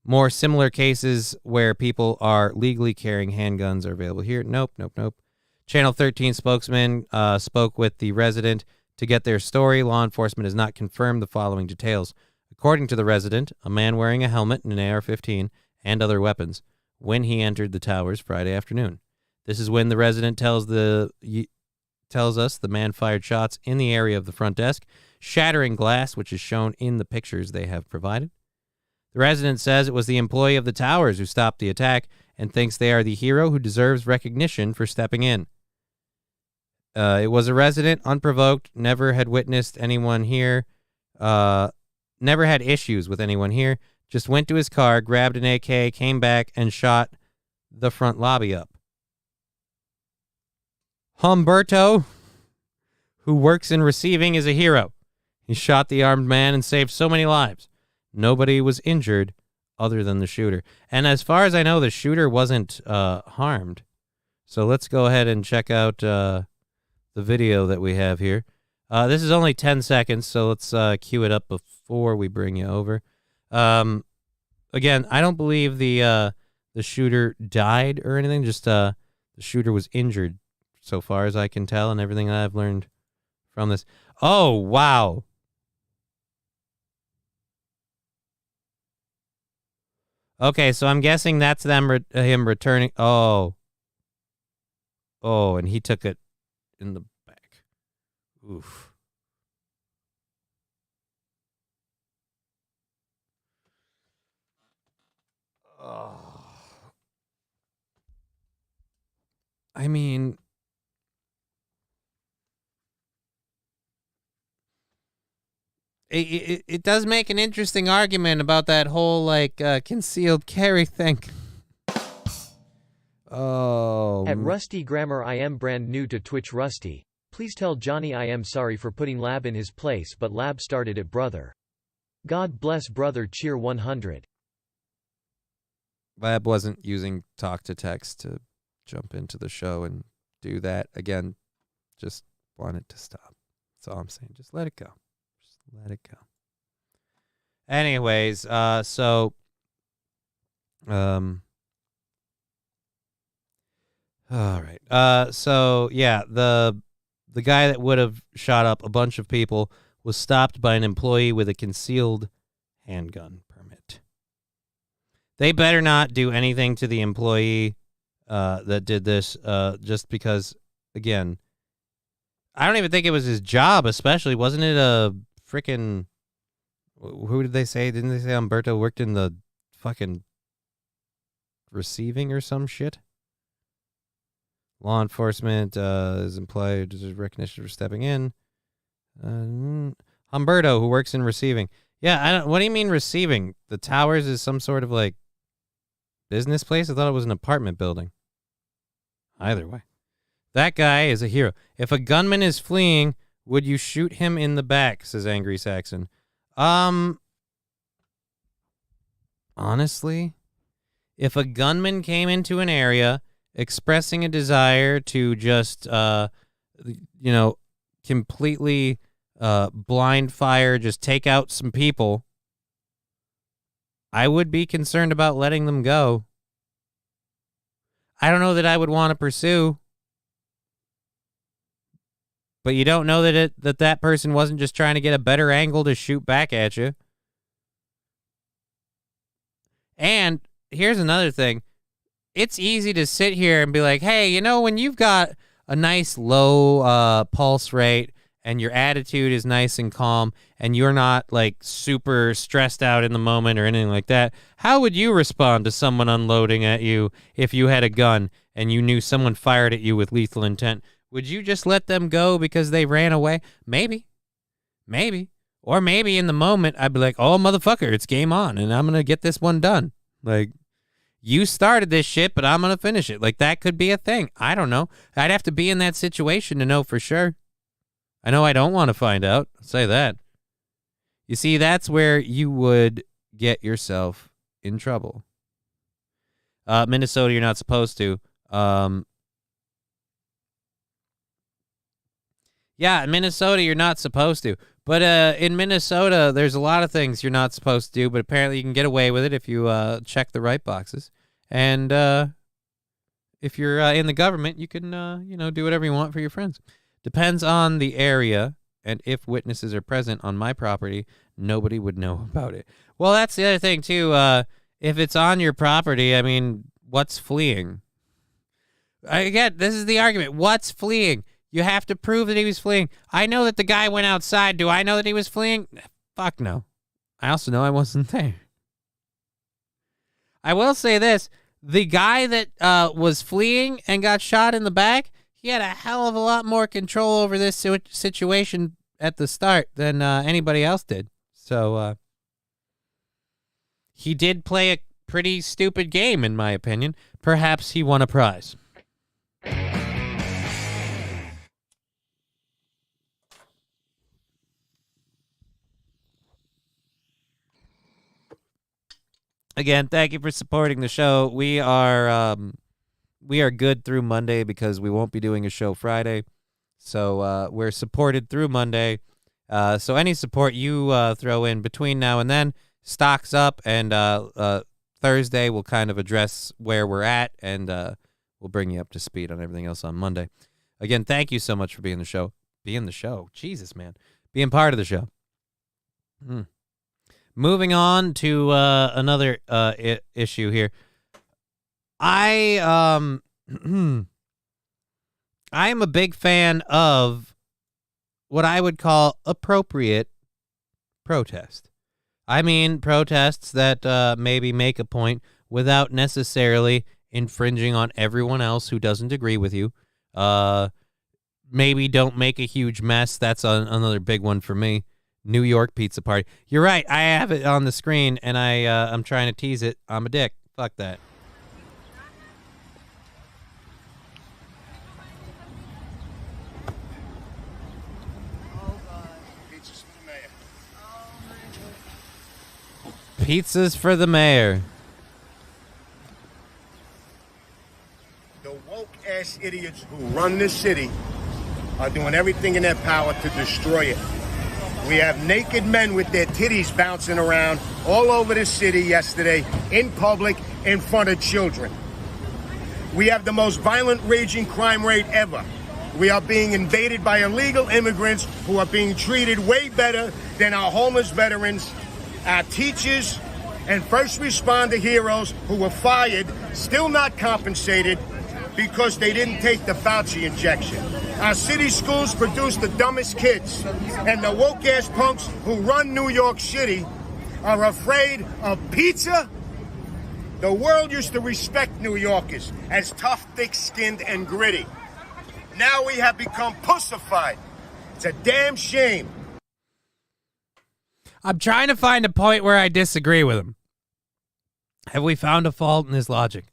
More similar cases where people are legally carrying handguns are available here. Nope. Channel 13 spokesman spoke with the resident to get their story. Law enforcement has not confirmed the following details. According to the resident, a man wearing a helmet and an AR-15 and other weapons when he entered the towers Friday afternoon. This is when the resident tells us the man fired shots in the area of the front desk, shattering glass, which is shown in the pictures they have provided. The resident says it was the employee of the towers who stopped the attack and thinks they are the hero who deserves recognition for stepping in. It was a resident, unprovoked, never had witnessed anyone here, never had issues with anyone here, just went to his car, grabbed an AK, came back, and shot the front lobby up. Humberto, who works in receiving, is a hero. He shot the armed man and saved so many lives. Nobody was injured other than the shooter. And as far as I know, the shooter wasn't harmed. So let's go ahead and check out the video that we have here. This is only 10 seconds, so let's cue it up before we bring you over. Again, I don't believe the shooter died or anything. Just the shooter was injured, so far as I can tell, and everything that I've learned from this. Oh, wow. Okay, so I'm guessing that's him returning. Oh, and he took it in the back. Oof. Oh. I mean, it does make an interesting argument about that whole concealed carry thing. Oh. At Rusty Grammar, I am brand new to Twitch. Rusty, please tell Johnny I am sorry for putting Lab in his place, but Lab started it, brother. God bless, brother. Cheer 100. Lab wasn't using talk to text to jump into the show and do that. Again, just want it to stop. That's all I'm saying. Just let it go. Just let it go. Anyways, all right. So yeah, the guy that would have shot up a bunch of people was stopped by an employee with a concealed handgun permit. They better not do anything to the employee that did this, just because, again, I don't even think it was his job, especially. Wasn't it a freaking... Who did they say? Didn't they say Umberto worked in the fucking receiving or some shit? Law enforcement is employed as recognition for stepping in. Humberto, who works in receiving. Yeah, what do you mean receiving? The Towers is some sort of business place? I thought it was an apartment building. Either way. That guy is a hero. If a gunman is fleeing, would you shoot him in the back, says Angry Saxon. Honestly, if a gunman came into an area expressing a desire to just, completely blind fire, just take out some people, I would be concerned about letting them go. I don't know that I would want to pursue. But you don't know that person wasn't just trying to get a better angle to shoot back at you. And here's another thing. It's easy to sit here and be like, hey, when you've got a nice low pulse rate and your attitude is nice and calm and you're not super stressed out in the moment or anything like that, how would you respond to someone unloading at you if you had a gun and you knew someone fired at you with lethal intent? Would you just let them go because they ran away? Maybe. Or maybe in the moment, I'd be like, oh, motherfucker, it's game on, and I'm going to get this one done. You started this shit, but I'm going to finish it. That could be a thing. I don't know. I'd have to be in that situation to know for sure. I know I don't want to find out. I'll say that. You see, that's where you would get yourself in trouble. Minnesota, you're not supposed to. Yeah, in Minnesota, you're not supposed to. But in Minnesota, there's a lot of things you're not supposed to do, but apparently you can get away with it if you check the right boxes. And if you're in the government, you can, do whatever you want for your friends. Depends on the area, and if witnesses are present on my property, nobody would know about it. Well, that's the other thing, too. If it's on your property, I mean, what's fleeing? Again, this is the argument. What's fleeing? You have to prove that he was fleeing. I know that the guy went outside. Do I know that he was fleeing? Fuck no. I also know I wasn't there. I will say this. The guy that was fleeing and got shot in the back, he had a hell of a lot more control over this situation at the start than anybody else did. So he did play a pretty stupid game, in my opinion. Perhaps he won a prize. Again, thank you for supporting the show. We are good through Monday because we won't be doing a show Friday. So we're supported through Monday. So any support you throw in between now and then, stocks up, and Thursday we'll kind of address where we're at, and we'll bring you up to speed on everything else on Monday. Again, thank you so much for being the show. Jesus, man. Being part of the show. moving on to another issue here. I am a big fan of what I would call appropriate protest. I mean, protests that maybe make a point without necessarily infringing on everyone else who doesn't agree with you. Maybe don't make a huge mess. That's another big one for me. New York pizza party. You're right. I have it on the screen, and I'm trying to tease it. I'm a dick. Fuck that. Pizzas for the mayor. The woke-ass idiots who run this city are doing everything in their power to destroy it. We have naked men with their titties bouncing around all over the city yesterday, in public, in front of children. We have the most violent, raging crime rate ever. We are being invaded by illegal immigrants who are being treated way better than our homeless veterans, our teachers, and first responder heroes who were fired, still not compensated because they didn't take the Fauci injection. Our city schools produce the dumbest kids, and the woke-ass punks who run New York City are afraid of pizza. The world used to respect New Yorkers as tough, thick-skinned, and gritty. Now we have become pussified. It's a damn shame. I'm trying to find a point where I disagree with him. Have we found a fault in his logic?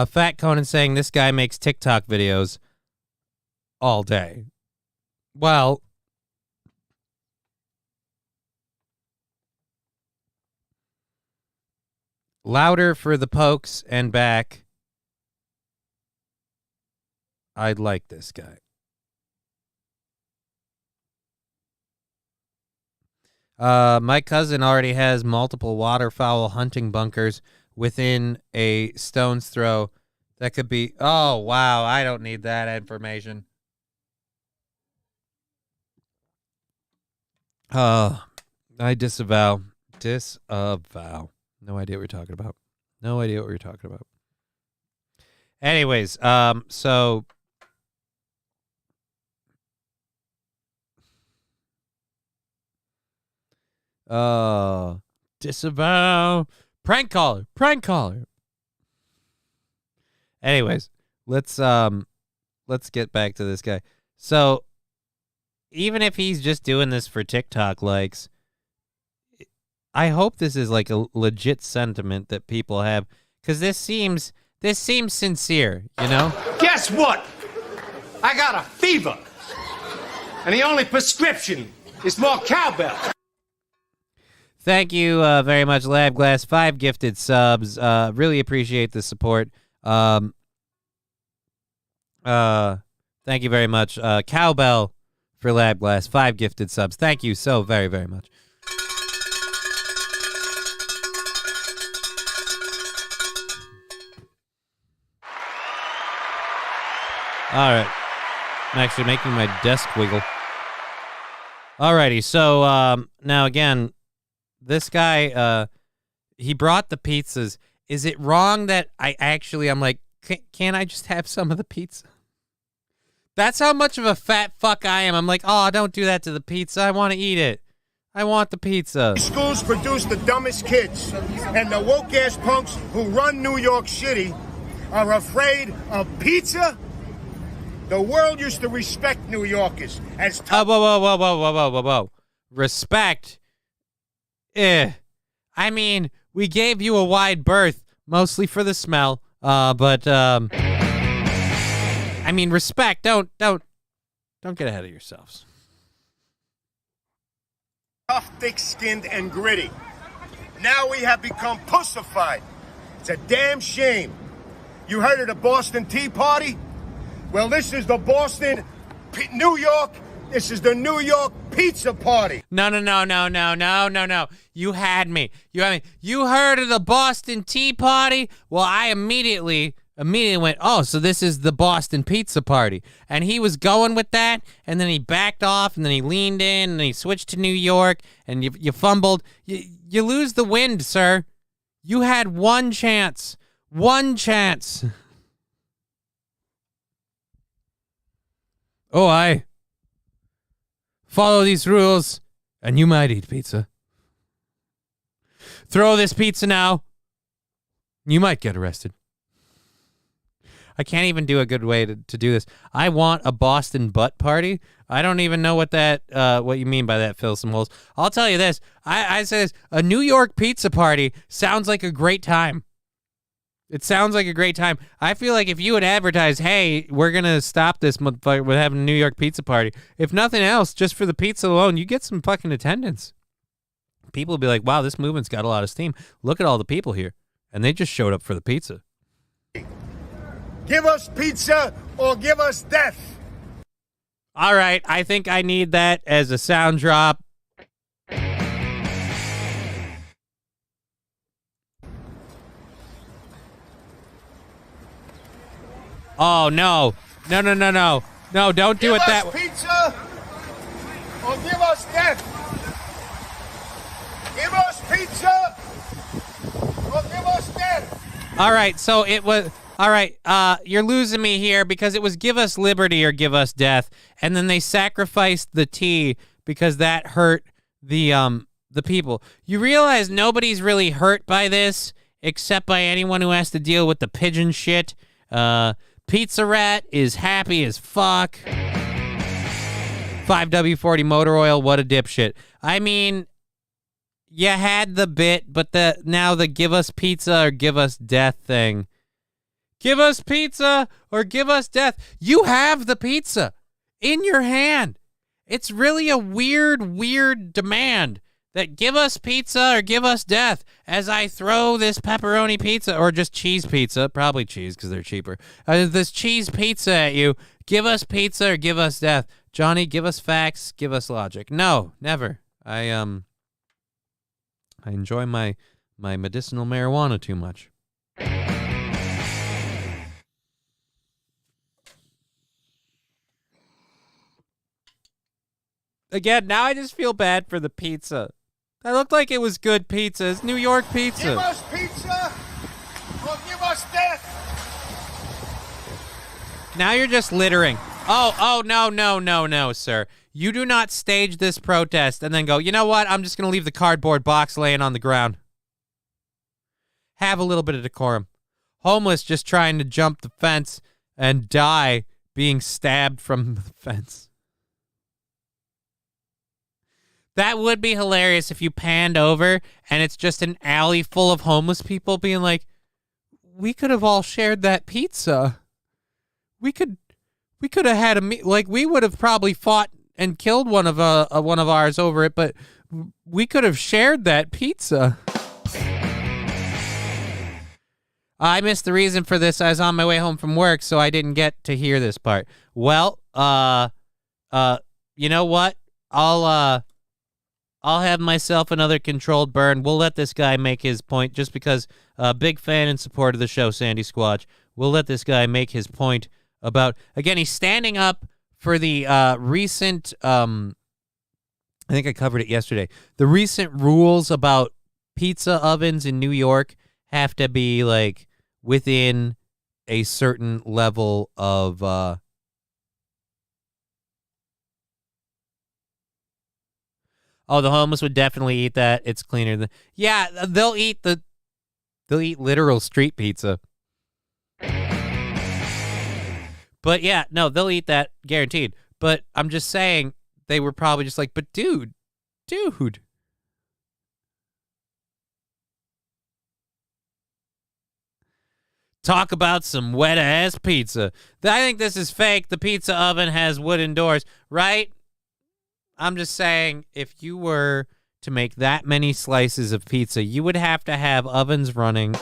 Fat Conan saying this guy makes TikTok videos all day. Well, louder for the pokes and back. I'd like this guy. My cousin already has multiple waterfowl hunting bunkers within a stone's throw. That could be... Oh, wow. I don't need that information. I disavow. Disavow. No idea what you're talking about. No idea what you're talking about. Anyways, so... disavow. Prank caller. Anyways, let's get back to this guy. So, even if he's just doing this for TikTok likes, I hope this is like a legit sentiment that people have, because this seems sincere, you know? Guess what? I got a fever. And the only prescription is more cowbell. Thank you very much, Labglass. 5 gifted subs. Really appreciate the support. Thank you very much. Cowbell for Labglass. 5 gifted subs. Thank you so very, very much. All right. I'm actually making my desk wiggle. Alrighty, so now again, this guy, he brought the pizzas. Is it wrong that I'm like, can't I just have some of the pizza? That's how much of a fat fuck I am. I'm like, oh, don't do that to the pizza. I want to eat it. I want the pizza. Schools produce the dumbest kids, and the woke-ass punks who run New York City are afraid of pizza. The world used to respect New Yorkers as tough. Whoa. Respect? I mean, we gave you a wide berth, mostly for the smell. But I mean, respect. Don't get ahead of yourselves. Tough, thick-skinned, and gritty. Now we have become pussified. It's a damn shame. You heard of the Boston Tea Party? Well, this is the New York. This is the New York Pizza Party. No. You had me. You heard of the Boston Tea Party? Well, I immediately immediately went, oh, so this is the Boston Pizza Party. And he was going with that, and then he backed off, and then he leaned in, and he switched to New York, and you fumbled. You lose the wind, sir. You had one chance. One chance. Oh, I follow these rules, and you might eat pizza. Throw this pizza now. You might get arrested. I can't even do a good way to do this. I want a Boston butt party. I don't even know what you mean by that, fill some holes. I'll tell you this. I say this. A New York pizza party sounds like a great time. It sounds like a great time. I feel like if you would advertise, hey, we're going to stop this motherfucker with having a New York pizza party. If nothing else, just for the pizza alone, you get some fucking attendance. People will be like, wow, this movement's got a lot of steam. Look at all the people here. And they just showed up for the pizza. Give us pizza or give us death. All right, I think I need that as a sound drop. Oh, no. No, no, no, no. No, don't do it that way. Give us pizza or give us death. Give us pizza or give us death. All right, so it was... All right, you're losing me here because it was give us liberty or give us death, and then they sacrificed the T because that hurt the people. You realize nobody's really hurt by this except by anyone who has to deal with the pigeon shit. Pizza Rat is happy as fuck. 5W40 motor oil, what a dipshit. I mean, you had the bit, but now the give us pizza or give us death thing. Give us pizza or give us death. You have the pizza in your hand. It's really a weird demand that give us pizza or give us death as I throw this pepperoni pizza or just cheese pizza, probably cheese because they're cheaper, this cheese pizza at you. Give us pizza or give us death. Johnny, give us facts, give us logic. No, never. I enjoy my medicinal marijuana too much. Again, now I just feel bad for the pizza. That looked like it was good pizza. It's New York pizza. Give us pizza or give us death. Now you're just littering. Oh, no, sir. You do not stage this protest and then go, you know what? I'm just going to leave the cardboard box laying on the ground. Have a little bit of decorum. Homeless just trying to jump the fence and die being stabbed from the fence. That would be hilarious if you panned over and it's just an alley full of homeless people being like, we could have all shared that pizza. We could have had we would have probably fought and killed one of ours over it, but we could have shared that pizza. I missed the reason for this. I was on my way home from work, so I didn't get to hear this part. Well, you know what? I'll have myself another controlled burn. We'll let this guy make his point just because big fan and support of the show, Sandy Squatch. We'll let this guy make his point about, again, he's standing up for the recent, I think I covered it yesterday, the recent rules about pizza ovens in New York have to be like within a certain level of oh, the homeless would definitely eat that. It's cleaner than... Yeah, they'll eat literal street pizza. But yeah, no, they'll eat that, guaranteed. But I'm just saying, they were probably just like, but dude. Talk about some wet-ass pizza. I think this is fake. The pizza oven has wooden doors, right? I'm just saying, if you were to make that many slices of pizza, you would have to have ovens running.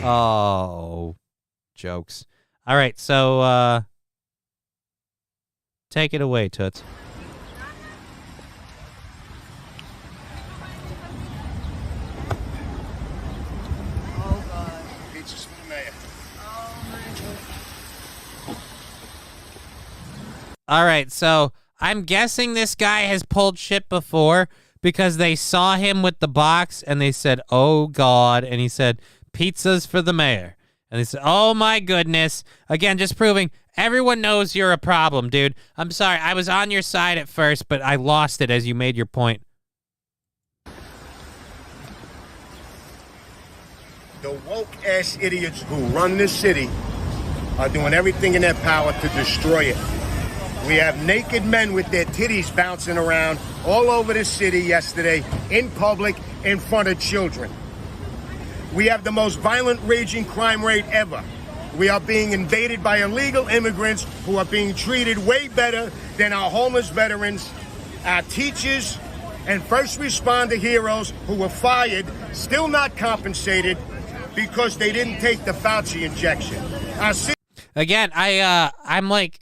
Oh, jokes. All right, so take it away, Toots. Pizza's for the mayor. All right, so I'm guessing this guy has pulled shit before because they saw him with the box and they said, "Oh God," and he said, "Pizzas for the mayor." And they said, "Oh my goodness." Again, just proving everyone knows you're a problem, dude. I'm sorry. I was on your side at first, but I lost it as you made your point. The woke-ass idiots who run this city are doing everything in their power to destroy it. We have naked men with their titties bouncing around all over the city yesterday, in public, in front of children. We have the most violent, raging crime rate ever. We are being invaded by illegal immigrants who are being treated way better than our homeless veterans, our teachers, and first responder heroes who were fired, still not compensated because they didn't take the Fauci injection. Again, I'm like,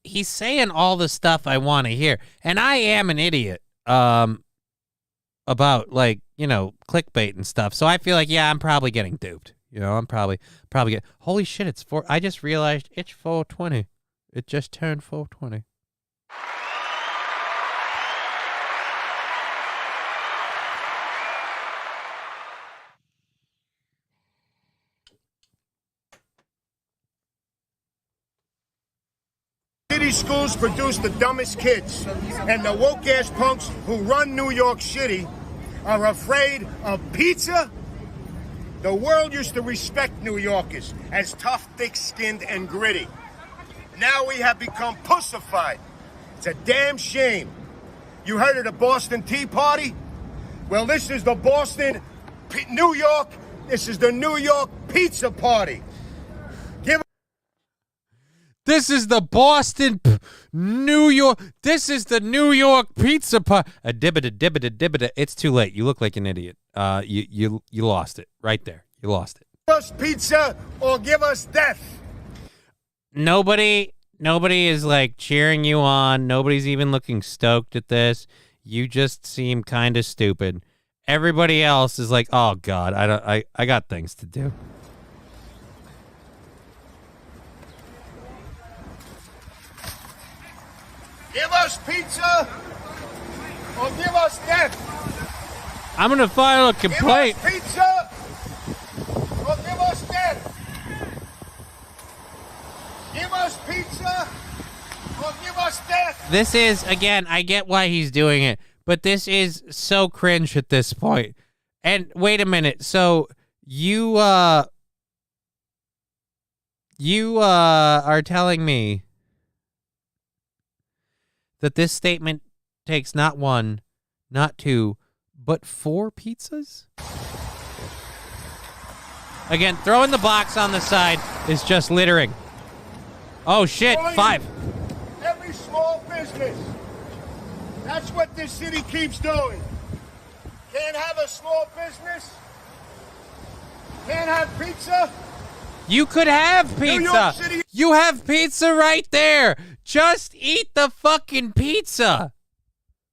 he's saying all the stuff I want to hear, and I am an idiot about, like, you know, clickbait and stuff. So I feel like, yeah, I'm probably getting duped. You know, I'm probably getting. Holy shit! I just realized it's 4:20. It just turned 4:20. City schools produce the dumbest kids, and the woke-ass punks who run New York City are afraid of pizza. The world used to respect New Yorkers as tough, thick-skinned, and gritty. Now we have become pussified. It's a damn shame. You heard of the Boston Tea Party? Well, this is the New York. This is the New York Pizza Party. This is the Boston, New York. This is the New York Pizza Party. Dibbida. It's too late. You look like an idiot. You lost it right there. You lost it. Give us pizza or give us death. Nobody is like cheering you on. Nobody's even looking stoked at this. You just seem kind of stupid. Everybody else is like, oh God, I got things to do. Give us pizza or give us death. I'm gonna file a complaint. Give us pizza or give us death. Give us pizza or give us death. This is, again, I get why he's doing it, but this is so cringe at this point. And wait a minute, so you are telling me that this statement takes not one, not two, but 4 pizzas? Again, throwing the box on the side is just littering. Oh shit, 5. Every small business. That's what this city keeps doing. Can't have a small business. Can't have pizza. You could have pizza. You have pizza right there. Just eat the fucking pizza.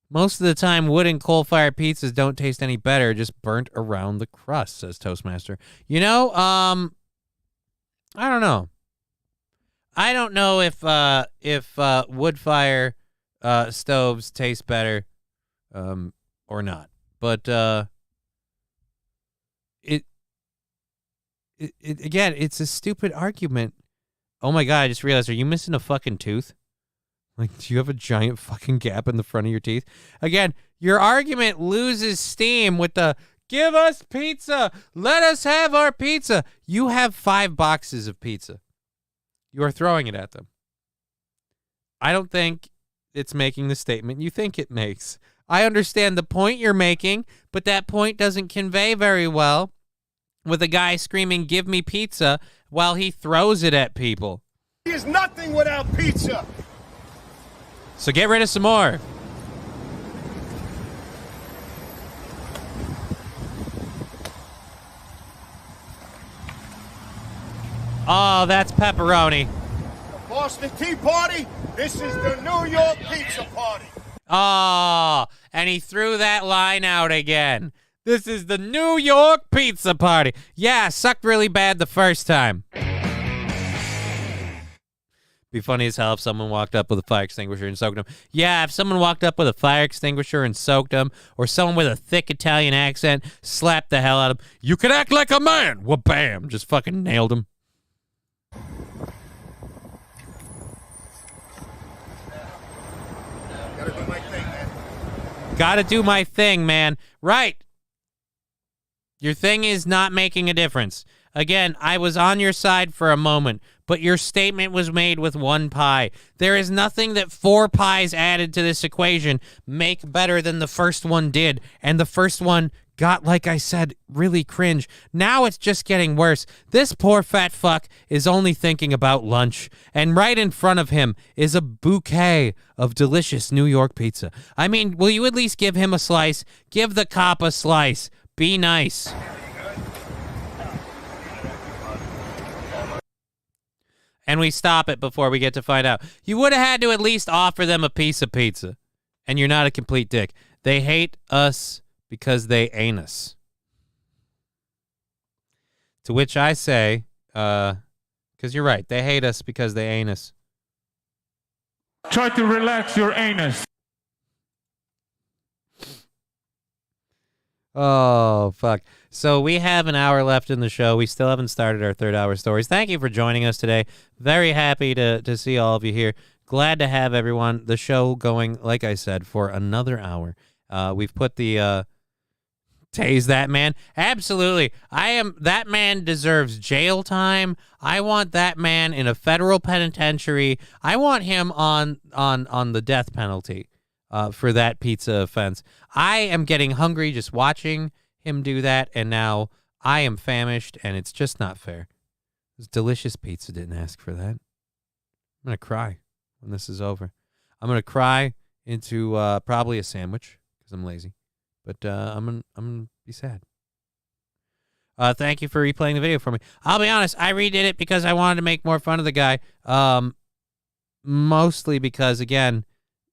Most of the time, wood and coal-fired pizzas don't taste any better, just burnt around the crust, says Toastmaster. You know, I don't know. I don't know if wood fire stoves taste better or not. But again, it's a stupid argument. Oh my God, I just realized, are you missing a fucking tooth? Like, do you have a giant fucking gap in the front of your teeth? Again, your argument loses steam with the, give us pizza, let us have our pizza. You have 5 boxes of pizza. You are throwing it at them. I don't think it's making the statement you think it makes. I understand the point you're making, but that point doesn't convey very well with a guy screaming, give me pizza, while he throws it at people. He is nothing without pizza. So get rid of some more. Oh, that's pepperoni. The Boston Tea Party, this is the New York Pizza Party. Oh, and he threw that line out again. This is the New York Pizza Party. Yeah, sucked really bad the first time. Be funny as hell if someone walked up with a fire extinguisher and soaked him. Yeah, if someone walked up with a fire extinguisher and soaked him, or someone with a thick Italian accent slapped the hell out of him. You can act like a man. Well, bam, just fucking nailed him. Gotta do my thing, man. Gotta do my thing, man. Right. Your thing is not making a difference. Again, I was on your side for a moment, but your statement was made with one pie. There is nothing that 4 pies added to this equation make better than the first one did, and the first one got, like I said, really cringe. Now it's just getting worse. This poor fat fuck is only thinking about lunch, and right in front of him is a bouquet of delicious New York pizza. I mean, will you at least give him a slice? Give the cop a slice. Be nice. And we stop it before we get to find out. You would have had to at least offer them a piece of pizza. And you're not a complete dick. They hate us because they ain't us. To which I say, because you're right, they hate us because they ain't us. Try to relax your anus. Oh, fuck. So we have an hour left in the show. We still haven't started our 3rd hour stories. Thank you for joining us today. Very happy to see all of you here. Glad to have everyone. The show going, like I said, for another hour. We've put the tase that man. Absolutely. That man deserves jail time. I want that man in a federal penitentiary. I want him on the death penalty for that pizza offense. I am getting hungry just watching him do that, and now I am famished, and it's just not fair. This delicious pizza didn't ask for that. I'm going to cry when this is over. I'm going to cry into probably a sandwich because I'm lazy, but I'm gonna be sad. Thank you for replaying the video for me. I'll be honest, I redid it because I wanted to make more fun of the guy, mostly because, again,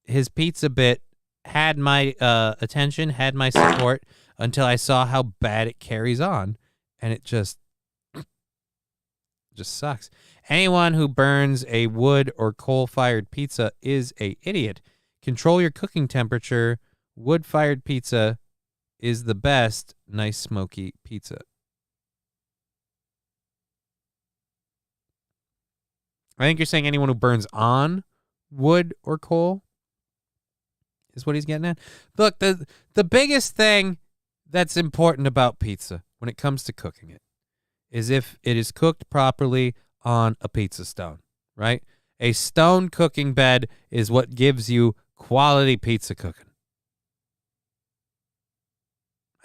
his pizza bit had my attention, had my support, until I saw how bad it carries on, and it just sucks. Anyone who burns a wood or coal-fired pizza is an idiot. Control your cooking temperature. Wood-fired pizza is the best. Nice smoky pizza. I think you're saying anyone who burns on wood or coal is what he's getting at. Look, the biggest thing that's important about pizza when it comes to cooking it is if it is cooked properly on a pizza stone, right? A stone cooking bed is what gives you quality pizza cooking.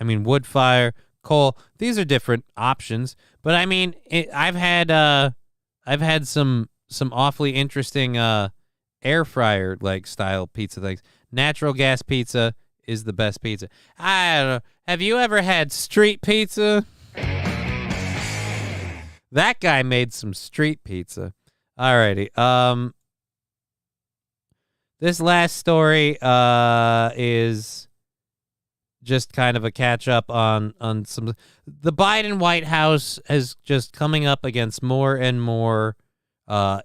I mean, wood fire, coal, these are different options, but I mean, I've had some awfully interesting air fryer like style pizza things. Natural gas pizza is the best pizza. I don't know. Have you ever had street pizza? That guy made some street pizza. Alrighty. This last story is just kind of a catch up on some. The Biden White House is just coming up against more and more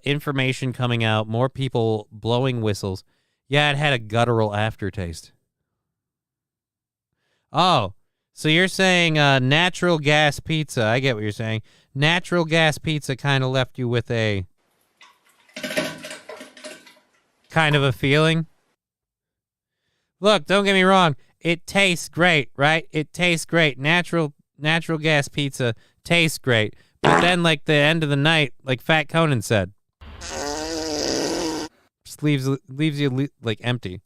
information coming out, more people blowing whistles. Yeah, it had a guttural aftertaste. Oh, so you're saying natural gas pizza. I get what you're saying. Natural gas pizza kind of left you with a kind of a feeling. Look, don't get me wrong. It tastes great, right? It tastes great. Natural gas pizza tastes great. But then, like, the end of the night, like Fat Conan said, just leaves you like empty.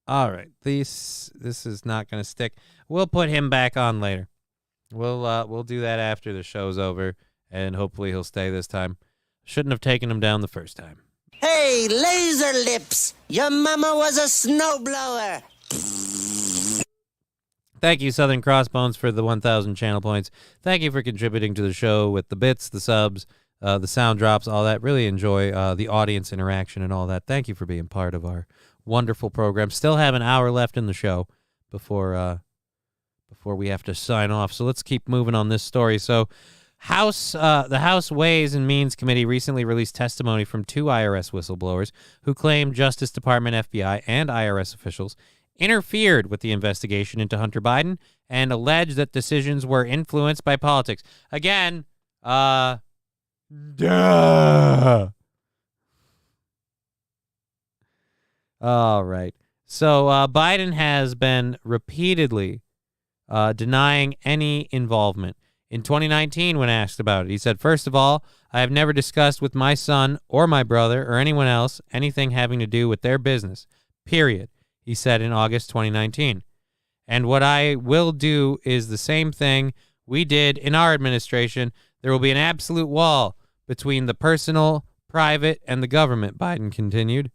All right, this is not going to stick. We'll put him back on later. We'll do that after the show's over, and hopefully he'll stay this time. Shouldn't have taken him down the first time. Hey, laser lips! Your mama was a snowblower. Thank you, Southern Crossbones, for the 1,000 channel points. Thank you for contributing to the show with the bits, the subs, the sound drops, all that. Really enjoy the audience interaction and all that. Thank you for being part of our wonderful program. Still have an hour left in the show before we have to sign off. So let's keep moving on this story. So The House Ways and Means Committee recently released testimony from 2 IRS whistleblowers who claim Justice Department, FBI, and IRS officials interfered with the investigation into Hunter Biden and alleged that decisions were influenced by politics. Again, duh. All right. So Biden has been repeatedly denying any involvement. In 2019, when asked about it, he said, "First of all, I have never discussed with my son or my brother or anyone else anything having to do with their business, period," he said in August 2019. "And what I will do is the same thing we did in our administration. There will be an absolute wall between the personal, private, and the government," Biden continued.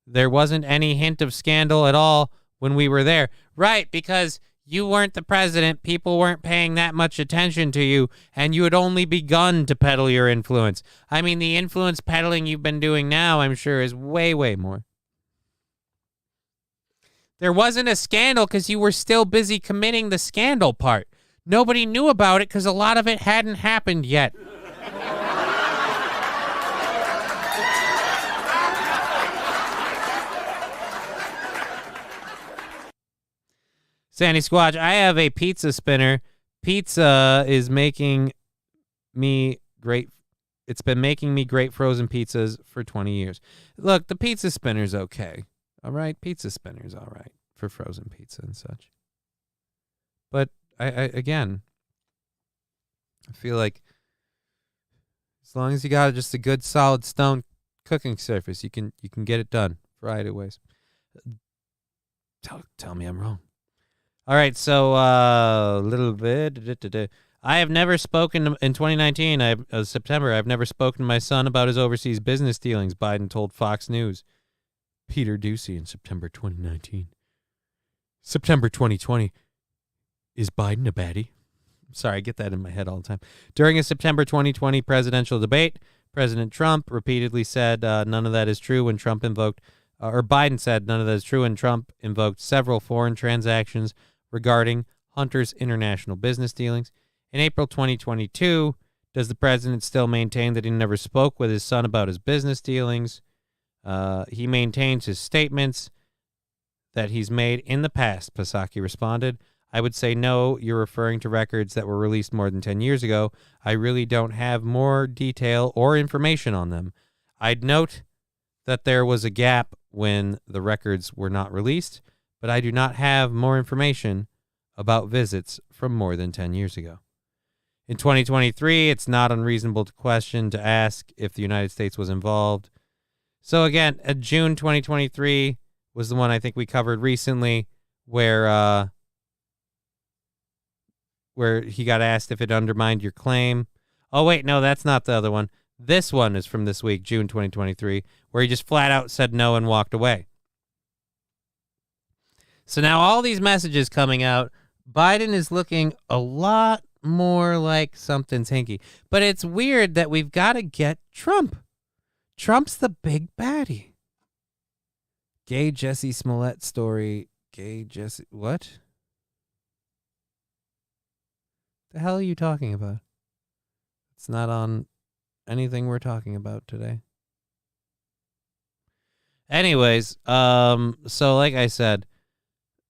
"There wasn't any hint of scandal at all when we were there." Right, because you weren't the president, people weren't paying that much attention to you, and you had only begun to peddle your influence. I mean, the influence peddling you've been doing now, I'm sure, is way, way more. There wasn't a scandal because you were still busy committing the scandal part. Nobody knew about it because a lot of it hadn't happened yet. Sandy Squatch, I have a pizza spinner. Pizza is making me great. It's been making me great frozen pizzas for 20 years. Look, the pizza spinner's okay. All right? Pizza spinner's all right for frozen pizza and such. But, I feel like as long as you got just a good, solid stone cooking surface, you can get it done. Variety of ways. Tell me I'm wrong. All right, so a little bit. I have never spoken in 2019, September, I've never spoken to my son about his overseas business dealings, Biden told Fox News. Peter Doocy in September 2019. September 2020. Is Biden a baddie? Sorry, I get that in my head all the time. During a September 2020 presidential debate, President Trump repeatedly said none of that is true when Trump invoked, or Biden said none of that is true when Trump invoked several foreign transactions regarding Hunter's international business dealings. In April 2022, does the president still maintain that he never spoke with his son about his business dealings? He maintains his statements that he's made in the past, Psaki responded. I would say no, you're referring to records that were released more than 10 years ago. I really don't have more detail or information on them. I'd note that there was a gap when the records were not released, but I do not have more information about visits from more than 10 years ago. In 2023, it's not unreasonable to ask if the United States was involved. So again, June 2023 was the one I think we covered recently where he got asked if it undermined your claim. Oh, wait, no, that's not the other one. This one is from this week, June 2023, where he just flat out said no and walked away. So now all these messages coming out, Biden is looking a lot more like something's hinky. But it's weird that we've got to get Trump. Trump's the big baddie. Gay Jesse Smollett story. Gay Jesse... What? The hell are you talking about? It's not on anything we're talking about today. Anyways, so like I said,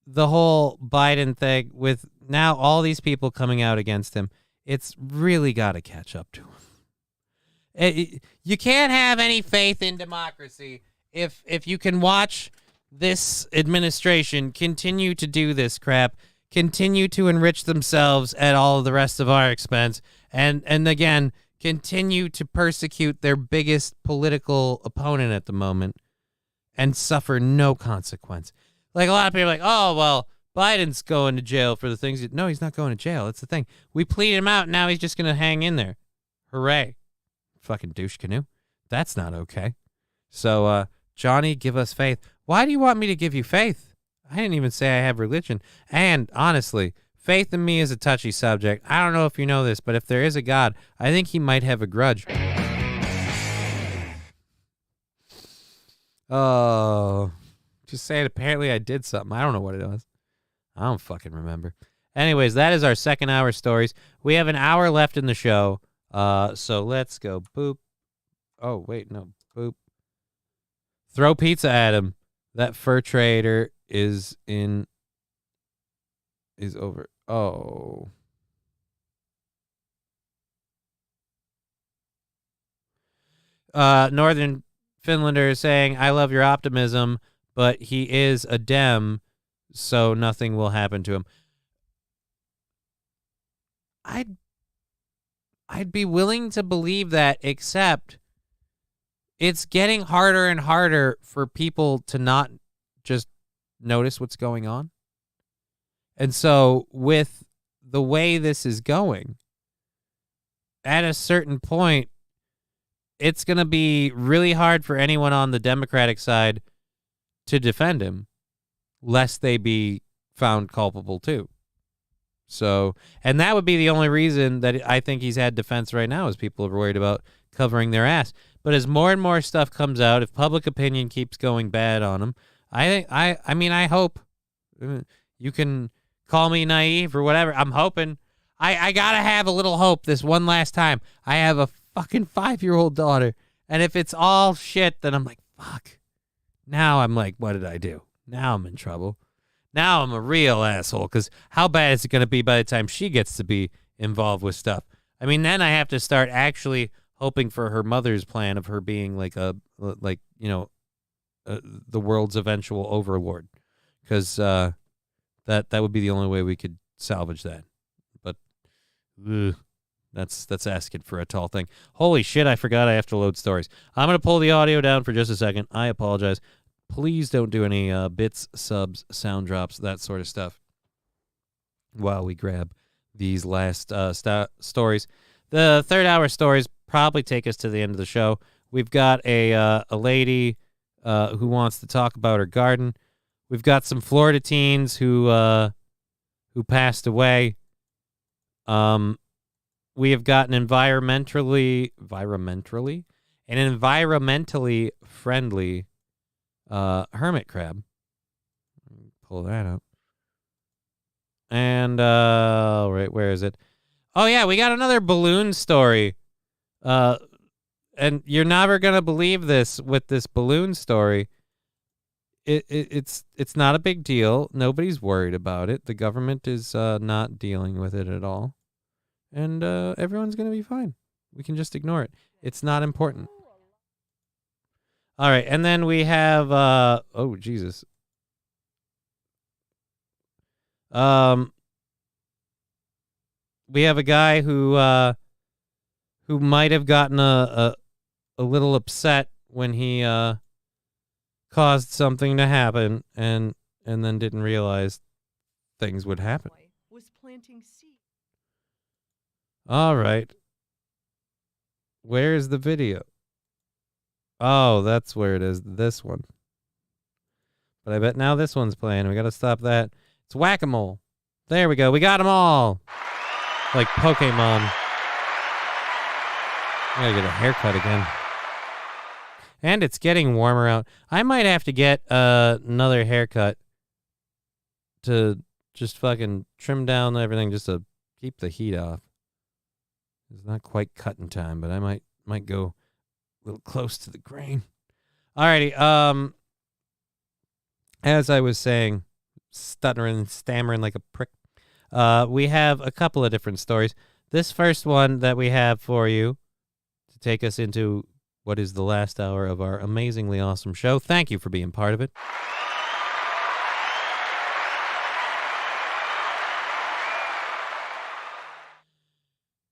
the whole Biden thing with now all these people coming out against him, it's really got to catch up to him. You can't have any faith in democracy if you can watch this administration continue to do this crap, continue to enrich themselves at all of the rest of our expense, and again, continue to persecute their biggest political opponent at the moment and suffer no consequence. Like a lot of people are like, oh, well, Biden's going to jail for the things. No, he's not going to jail. That's the thing. We pleaded him out. Now he's just going to hang in there. Hooray. Fucking douche canoe. That's not okay. So, Johnny, give us faith. Why do you want me to give you faith? I didn't even say I have religion. And honestly, faith in me is a touchy subject. I don't know if you know this, but if there is a God, I think he might have a grudge. Oh, just saying, apparently I did something. I don't know what it was. I don't fucking remember. Anyways, that is our second hour stories. We have an hour left in the show. So let's go. Boop. Oh, wait, no. Boop. Throw pizza at him. That fur trader is over. Oh. Northern Finlander is saying, I love your optimism, but he is a Dem, so nothing will happen to him. I'd be willing to believe that, except it's getting harder and harder for people to not just notice what's going on. And so with the way this is going, at a certain point, it's going to be really hard for anyone on the Democratic side to defend him, lest they be found culpable too. So, and that would be the only reason that I think he's had defense right now, is people are worried about covering their ass. But as more and more stuff comes out, if public opinion keeps going bad on him, I hope. You can call me naive or whatever. I'm hoping. I gotta have a little hope this one last time. I have a fucking 5-year-old daughter, and if it's all shit, then I'm like, fuck. Now I'm like, what did I do? Now I'm in trouble. Now I'm a real asshole, because how bad is it going to be by the time she gets to be involved with stuff? I mean, then I have to start actually hoping for her mother's plan of her being like the world's eventual overlord, because that would be the only way we could salvage that. But that's asking for a tall thing. Holy shit, I forgot I have to load stories. I'm going to pull the audio down for just a second. I apologize. Please don't do any bits, subs, sound drops, that sort of stuff while we grab these last stories. The third hour stories probably take us to the end of the show. We've got a lady who wants to talk about her garden. We've got some Florida teens who passed away. We have got an environmentally friendly hermit crab. Pull that up. And right, where is it? Oh yeah, we got another balloon story. And you're never gonna believe this with this balloon story. It's not a big deal. Nobody's worried about it. The government is not dealing with it at all. And everyone's gonna be fine. We can just ignore it. It's not important. All right, and then we have oh Jesus. We have a guy who might have gotten a little upset when he caused something to happen and then didn't realize things would happen. Was planting seeds. All right. Where's the video? Oh, that's where it is. This one. But I bet now this one's playing. We got to stop that. It's whack-a-mole. There we go. We got them all. Like Pokemon. I gotta get a haircut again. And it's getting warmer out. I might have to get another haircut to just fucking trim down everything just to keep the heat off. It's not quite cutting time, but I might go a little close to the grain. Alrighty. As I was saying, stuttering and stammering like a prick, we have a couple of different stories. This first one that we have for you to take us into what is the last hour of our amazingly awesome show. Thank you for being part of it.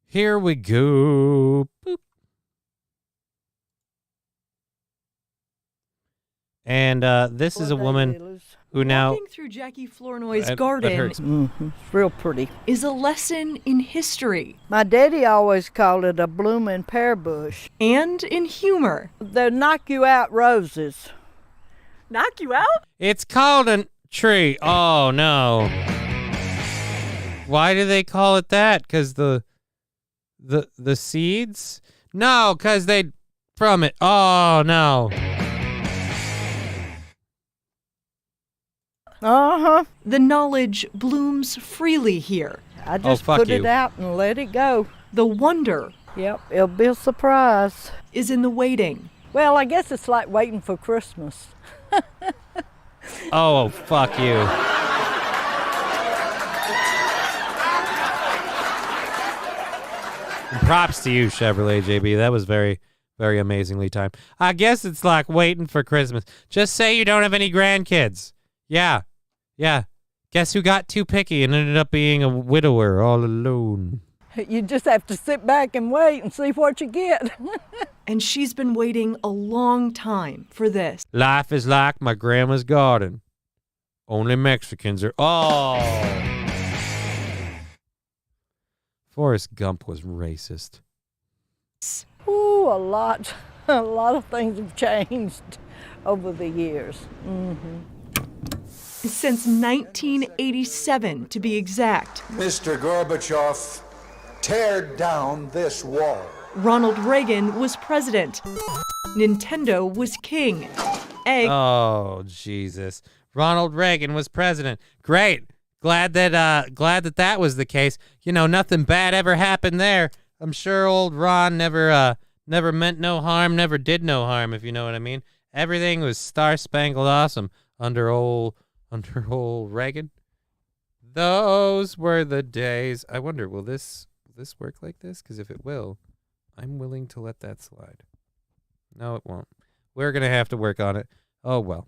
Here we go. Boop. And this is a woman who now... Walking through Jackie Flournoy's That garden hurts. It's real pretty. is a lesson in history. My daddy always called it a blooming pear bush. And in humor. They'll knock you out roses. Knock you out? It's called a tree. Oh, no. Why do they call it that? Because the seeds? No, because they from it. Oh, no. Uh-huh. The knowledge blooms freely here. I just fuck put you. it out and let it go. The wonder Yep, it'll be a surprise. is in the waiting. Well, I guess it's like waiting for Christmas. Oh, fuck you. Props to you, Chevrolet JB. That was very, very amazingly timed. I guess it's like waiting for Christmas. Just say you don't have any grandkids. Yeah. Guess who got too picky and ended up being a widower all alone? You just have to sit back and wait and see what you get. And she's been waiting a long time for this. Life is like my grandma's garden. Only Mexicans are... Oh! Forrest Gump was racist. Ooh, a lot of things have changed over the years. Since 1987, to be exact. Mr. Gorbachev, tear down this wall. Ronald Reagan was president. Nintendo was king. Oh, Jesus. Ronald Reagan was president. Great. Glad that was the case. You know, nothing bad ever happened there. I'm sure old Ron never meant no harm, never did no harm, if you know what I mean. Everything was star-spangled awesome under old Reagan. Those were the days. I wonder, will this work like this? Because if it will, I'm willing to let that slide. No, it won't. We're going to have to work on it. Oh, well.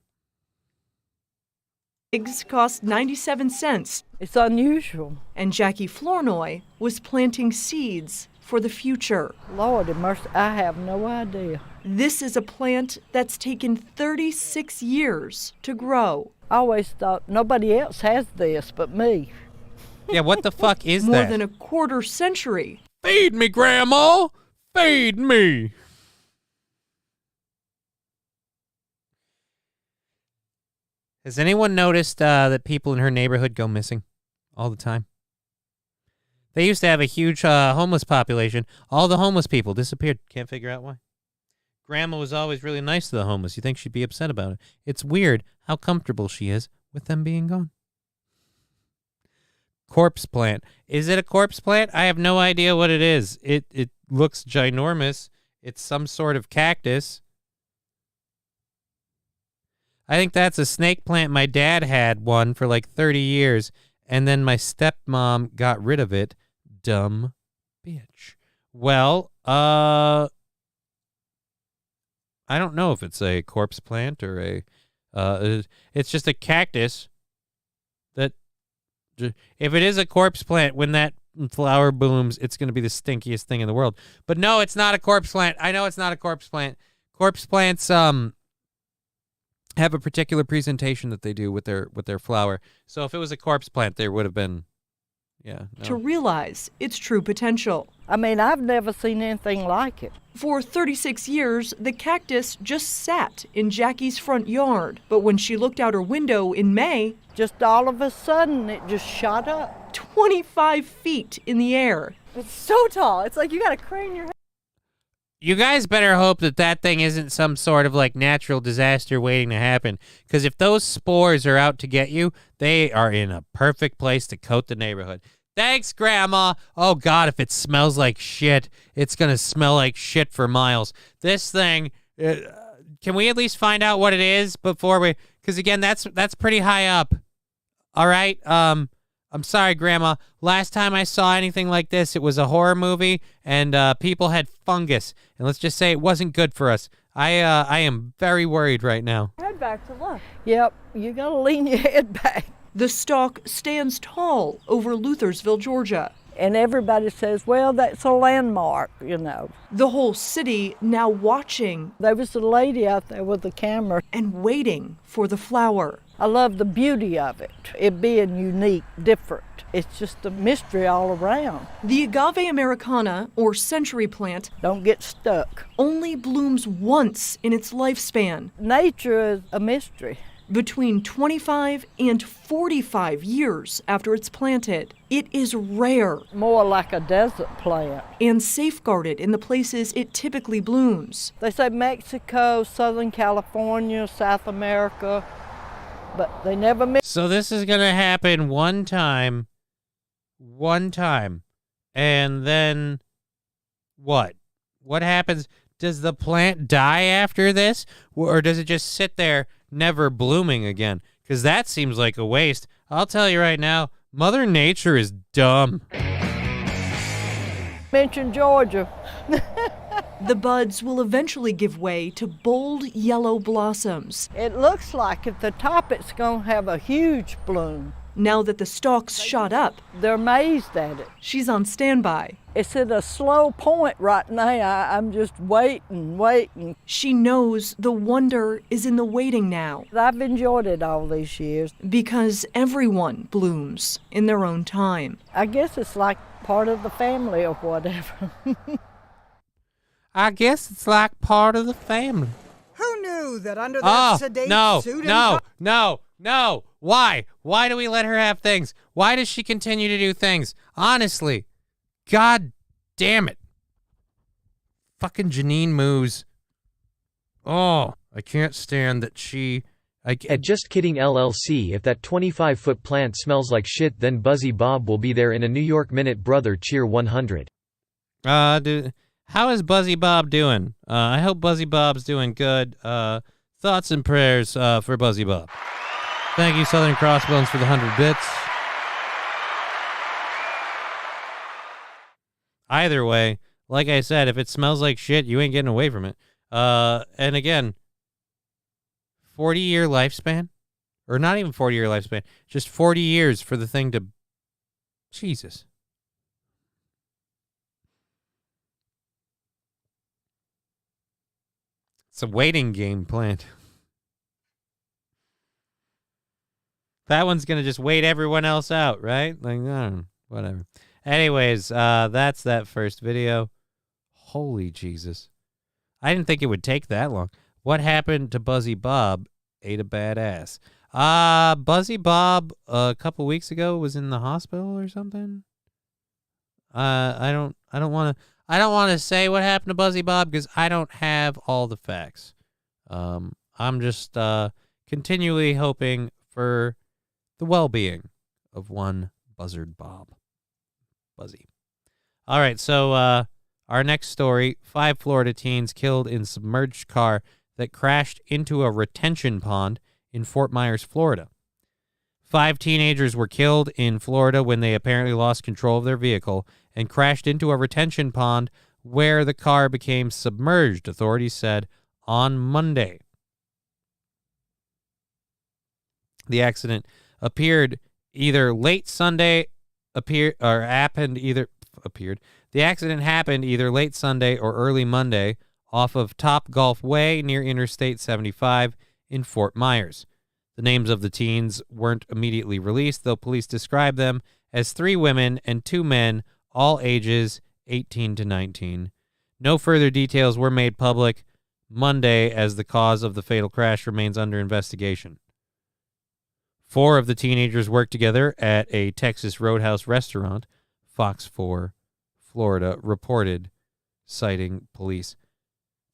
Eggs cost 97 cents. It's unusual. And Jackie Flournoy was planting seeds for the future. Lord have mercy, I have no idea. This is a plant that's taken 36 years to grow. I always thought nobody else has this but me. Yeah, what the fuck is More that? than a quarter century. Feed me, Grandma! Feed me! Has anyone noticed that people in her neighborhood go missing all the time? They used to have a huge homeless population. All the homeless people disappeared. Can't figure out why. Grandma was always really nice to the homeless. You think she'd be upset about it. It's weird how comfortable she is with them being gone. Corpse plant. Is it a corpse plant? I have no idea what it is. It looks ginormous. It's some sort of cactus. I think that's a snake plant. My dad had one for like 30 years, and then my stepmom got rid of it. Dumb bitch. Well, I don't know if it's a corpse plant or it's just a cactus that, if it is a corpse plant, when that flower blooms, it's going to be the stinkiest thing in the world. But no, it's not a corpse plant. I know it's not a corpse plant. Corpse plants, have a particular presentation that they do with their flower. So if it was a corpse plant, there would have been, to realize its true potential. I mean, I've never seen anything like it. For 36 years, the cactus just sat in Jackie's front yard. But when she looked out her window in May, just all of a sudden, it just shot up. 25 feet in the air. It's so tall. It's like you gotta crane your head. You guys better hope that thing isn't some sort of like natural disaster waiting to happen. Because if those spores are out to get you, they are in a perfect place to coat the neighborhood. Thanks, Grandma. Oh, God, if it smells like shit, it's going to smell like shit for miles. This thing, can we at least find out what it is before we... Because, again, that's pretty high up. All right? I'm sorry, Grandma. Last time I saw anything like this, it was a horror movie, and people had fungus. And let's just say it wasn't good for us. I am very worried right now. Head back to look. Yep, you gotta lean your head back. The stalk stands tall over Luthersville, Georgia. And everybody says, well, that's a landmark, you know. The whole city now watching. There was a lady out there with a camera. And waiting for the flower. I love the beauty of it. It being unique, different. It's just a mystery all around. The agave americana, or century plant, don't get stuck. Only blooms once in its lifespan. Nature is a mystery. Between 25 and 45 years after it's planted. It is rare. More like a desert plant. And safeguarded in the places it typically blooms. They say Mexico, Southern California, South America. but they never miss. So this is gonna happen one time, and then what? What happens? Does the plant die after this, or does it just sit there, never blooming again? Because that seems like a waste. I'll tell you right now, Mother Nature is dumb. Mention Georgia. The buds will eventually give way to bold yellow blossoms. It looks like at the top it's going to have a huge bloom. Now that the stalks shot up, they're amazed at it. She's on standby. It's at a slow point right now. I'm just waiting. She knows the wonder is in the waiting now. I've enjoyed it all these years. Because everyone blooms in their own time. I guess it's like part of the family or whatever. I guess it's like part of the family. Who knew that under that sedate suit No. Why? Why do we let her have things? Why does she continue to do things? Honestly. God damn it. Fucking Janine Moos. Oh, I can't stand that she... At Just Kidding LLC, if that 25-foot plant smells like shit, then Buzzy Bob will be there in a New York Minute. Brother, cheer 100. How is Buzzy Bob doing? I hope Buzzy Bob's doing good. Thoughts and prayers for Buzzy Bob. Thank you, Southern Crossbones, for the 100 bits. Either way, like I said, if it smells like shit, you ain't getting away from it. And again, 40-year lifespan? Or not even 40-year lifespan. Just 40 years for the thing to... Jesus. It's a waiting game plant. That one's going to just wait everyone else out, right? Like, whatever. Anyways, that's that first video. Holy Jesus. I didn't think it would take that long. What happened to Buzzy Bob ate a bad ass? Buzzy Bob a couple weeks ago was in the hospital or something. I don't want to say what happened to Buzzy Bob because I don't have all the facts. I'm just continually hoping for the well-being of one Buzzard Bob. Buzzy. All right, so our next story, 5 Florida teens killed in submerged car that crashed into a retention pond in Fort Myers, Florida. 5 teenagers were killed in Florida when they apparently lost control of their vehicle and crashed into a retention pond where the car became submerged, authorities said on Monday. The accident appeared either late Sunday The accident happened either late Sunday or early Monday off of Top Golf Way near Interstate 75 in Fort Myers. The names of the teens weren't immediately released, though police described them as 3 women and 2 men, all ages 18 to 19. No further details were made public Monday as the cause of the fatal crash remains under investigation. 4 of the teenagers worked together at a Texas Roadhouse restaurant, Fox 4 Florida reported, citing police.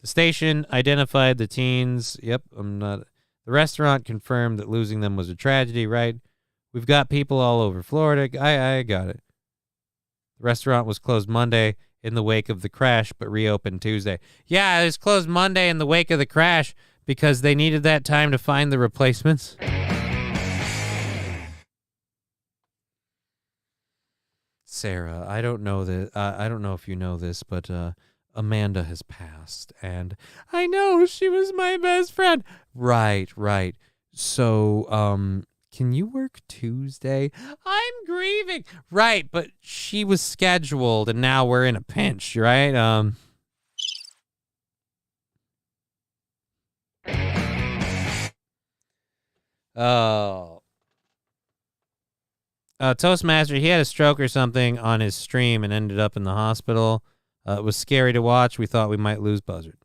The station identified the teens. The restaurant confirmed that losing them was a tragedy, right? We've got people all over Florida. I got it. The restaurant was closed Monday in the wake of the crash, but reopened Tuesday. Yeah, it was closed Monday in the wake of the crash because they needed that time to find the replacements. Sarah, I don't know that. I don't know if you know this, but Amanda has passed, and I know she was my best friend. Right. So, can you work Tuesday? I'm grieving. Right, but she was scheduled, and now we're in a pinch, right? Toastmaster, he had a stroke or something on his stream and ended up in the hospital. It was scary to watch. We thought we might lose Buzzard.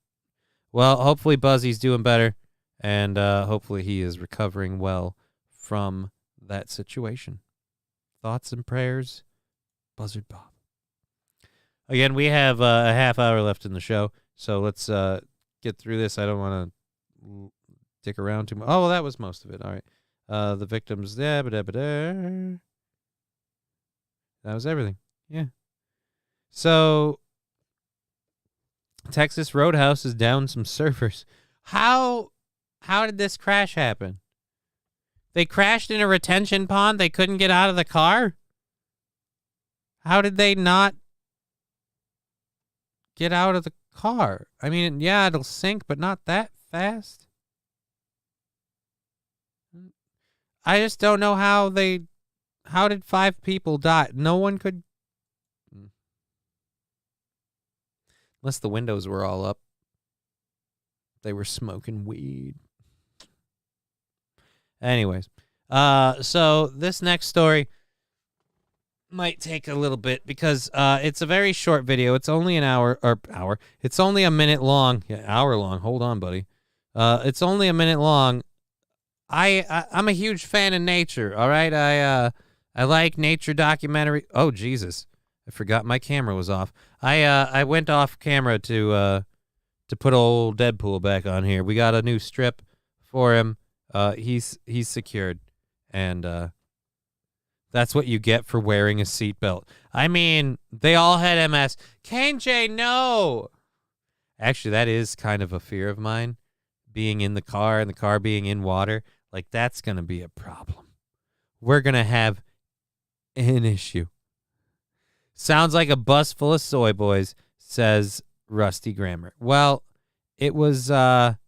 Well, hopefully Buzzy's doing better, and hopefully he is recovering well from that situation. Thoughts and prayers, Buzzard Bob. Again, we have a half hour left in the show, so let's get through this. I don't want to dick around too much. Oh, well, that was most of it. All right. The victims. That was everything. Yeah. So, Texas Roadhouse is down some servers. How did this crash happen? They crashed in a retention pond. They couldn't get out of the car. How did they not get out of the car? I mean, yeah, it'll sink, but not that fast. I just don't know how did 5 people die? No one could. Unless the windows were all up. They were smoking weed. Anyways, so this next story might take a little bit because it's a very short video. It's only an hour. It's only a minute long. Yeah, hour long. Hold on, buddy. It's only a minute long. I'm a huge fan of nature. All right, I like nature documentary. Oh Jesus, I forgot my camera was off. I went off camera to put old Deadpool back on here. We got a new strip for him. He's secured, and that's what you get for wearing a seatbelt. I mean, they all had MS. Kane J, no. Actually, that is kind of a fear of mine, being in the car and the car being in water. Like, that's going to be a problem. We're going to have an issue. Sounds like a bus full of soy boys, says Rusty Grammar. Well, it was, I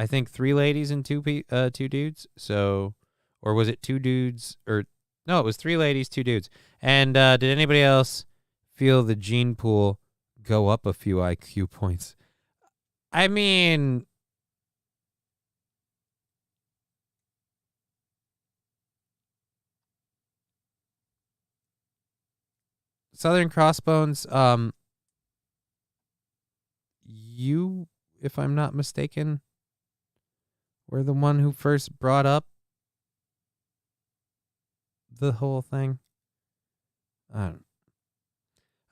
think 3 ladies and 2 dudes. So, or was it 2 dudes? Or no, it was 3 ladies, 2 dudes. And did anybody else feel the gene pool go up a few IQ points? I mean, Southern Crossbones, you, if I'm not mistaken, were the one who first brought up the whole thing. I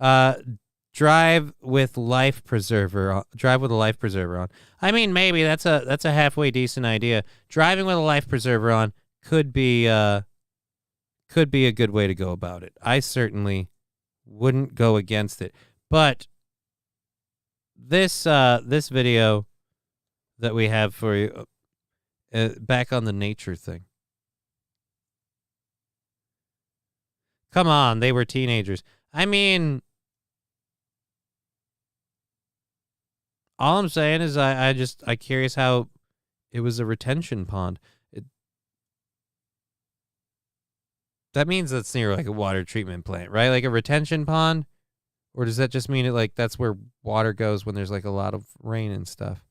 don't. Drive with life preserver. Drive with a life preserver on. I mean, maybe that's a halfway decent idea. Driving with a life preserver on could be a good way to go about it. I certainly wouldn't go against it. But this video that we have for you, back on the nature thing. Come on, they were teenagers. I mean, all I'm saying is I'm curious how it was a retention pond. That means that's near like a water treatment plant, right? Like a retention pond? Or does that just mean that's where water goes when there's like a lot of rain and stuff?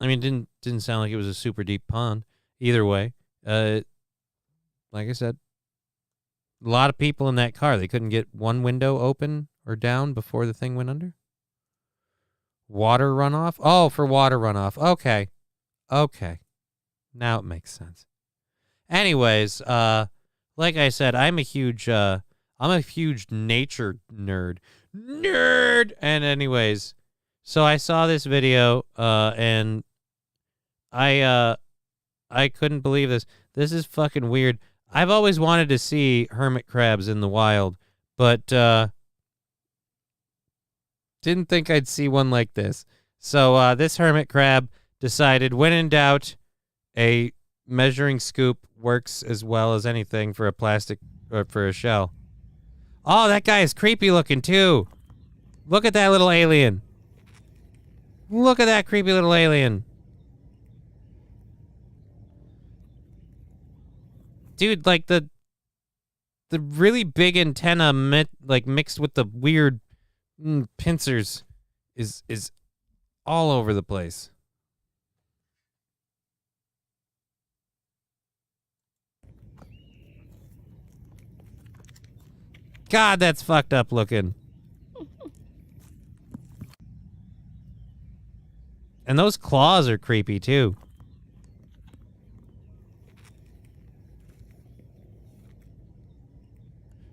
I mean, it didn't sound like it was a super deep pond. Either way, like I said, a lot of people in that car. They couldn't get one window open or down before the thing went under. Water runoff? Oh, for water runoff. Okay. Now it makes sense. Anyways, like I said, I'm a huge nature nerd. And anyways, so I saw this video, and I couldn't believe this. This is fucking weird. I've always wanted to see hermit crabs in the wild, but didn't think I'd see one like this. So this hermit crab decided, when in doubt, a measuring scoop works as well as anything for a plastic or for a shell. Oh, that guy is creepy looking too. Look at that little alien. Look at that creepy little alien. Dude, like the really big antenna mixed with the weird pincers is all over the place. God, that's fucked up looking. And those claws are creepy too.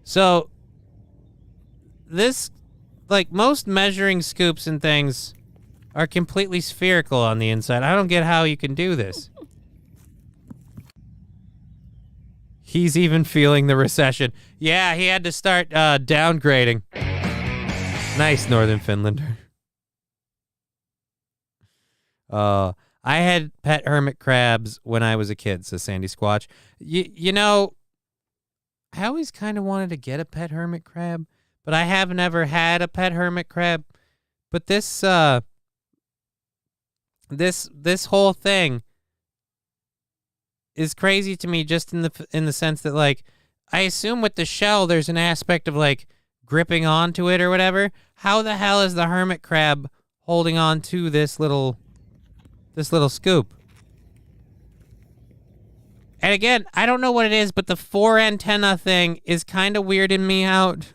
So, this, like most measuring scoops and things, are completely spherical on the inside. I don't get how you can do this. He's even feeling the recession. Yeah, he had to start downgrading. Nice, Northern Finlander. I had pet hermit crabs when I was a kid, says Sandy Squatch. You know, I always kind of wanted to get a pet hermit crab, but I have never had a pet hermit crab. But this whole thing is crazy to me, just in the sense that, like, I assume with the shell there's an aspect of like gripping onto it or whatever. How the hell is the hermit crab holding on to this little scoop? And again, I don't know what it is, but the 4 antenna thing is kind of weirding me out.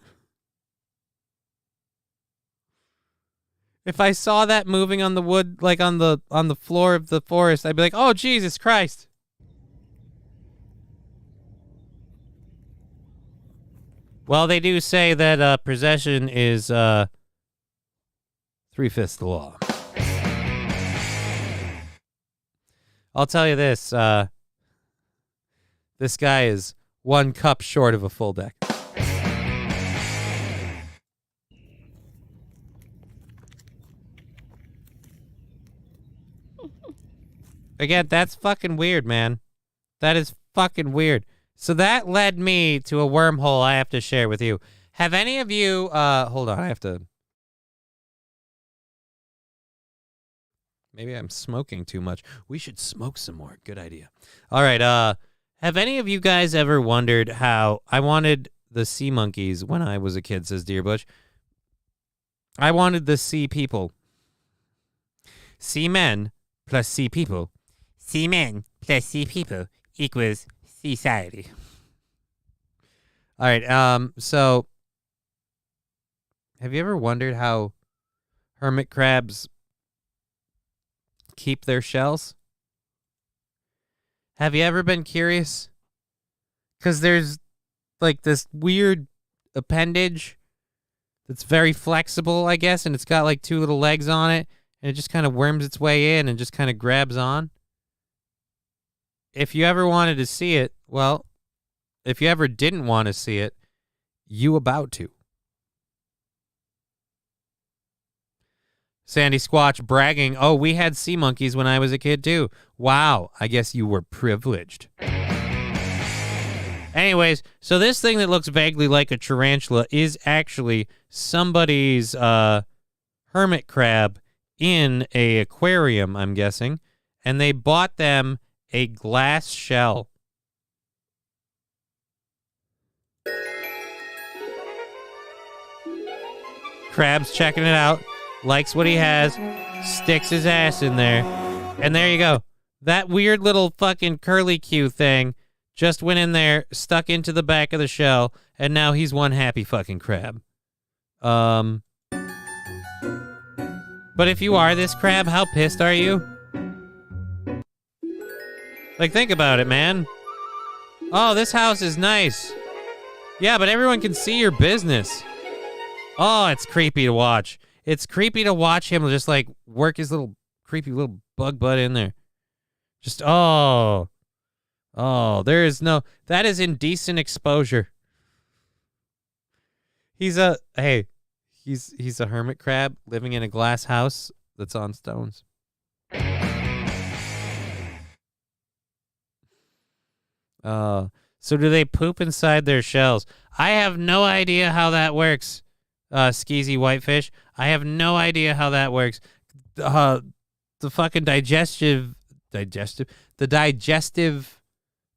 If I saw that moving on the wood, like on the floor of the forest, I'd be like, "Oh, Jesus Christ." Well, they do say that possession is 3/5 the law. I'll tell you this. This guy is 1 cup short of a full deck. Again, that's fucking weird, man. That is fucking weird. So that led me to a wormhole I have to share with you. Have any of you... hold on, I have to... Maybe I'm smoking too much. We should smoke some more. Good idea. All right, have any of you guys ever wondered how... I wanted the sea monkeys when I was a kid, says Deer Bush. I wanted the sea people. Sea men plus sea people. Sea men plus sea people equals society. All right, so have you ever wondered how hermit crabs keep their shells? Have you ever been curious? Because there's like this weird appendage that's very flexible, I guess, and it's got like 2 little legs on it, and it just kind of worms its way in and just kind of grabs on. If you ever wanted to see it, well, if you ever didn't want to see it, you about to. Sandy Squatch bragging, "Oh, we had sea monkeys when I was a kid too." Wow, I guess you were privileged. Anyways, so this thing that looks vaguely like a tarantula is actually somebody's hermit crab in a aquarium, I'm guessing, and they bought them a glass shell. Crab's checking it out, likes what he has, sticks his ass in there, and there you go. That weird little fucking curly-Q thing just went in there, stuck into the back of the shell, and now he's one happy fucking crab. But if you are this crab, how pissed are you? Like, think about it, man. Oh, this house is nice. Yeah, but everyone can see your business. Oh, it's creepy to watch. It's creepy to watch him just, like, work his little creepy little bug butt in there. Just, oh, there is no... That is indecent exposure. He's a hermit crab living in a glass house that's on stones. So do they poop inside their shells? I have no idea how that works, Skeezy Whitefish. I have no idea how that works. The fucking digestive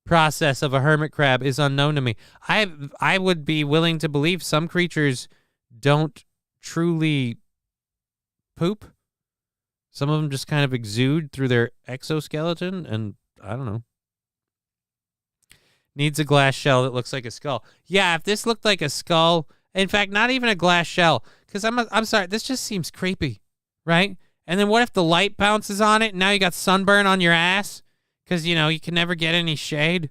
process of a hermit crab is unknown to me. I would be willing to believe some creatures don't truly poop. Some of them just kind of exude through their exoskeleton, and I don't know. Needs a glass shell that looks like a skull. Yeah, if this looked like a skull, in fact, not even a glass shell, because I'm sorry, this just seems creepy, right? And then what if the light bounces on it and now you got sunburn on your ass? Because, you know, you can never get any shade.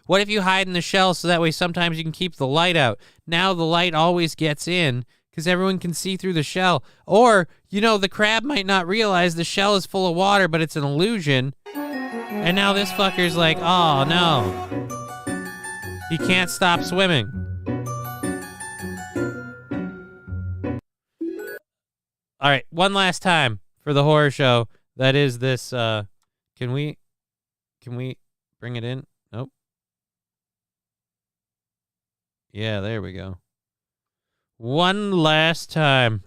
What if you hide in the shell so that way sometimes you can keep the light out? Now the light always gets in because everyone can see through the shell. Or, you know, the crab might not realize the shell is full of water, but it's an illusion. And now this fucker's like, oh no. He can't stop swimming. All right, one last time for the horror show. That is this. Can we bring it in? Nope. Yeah, there we go. One last time.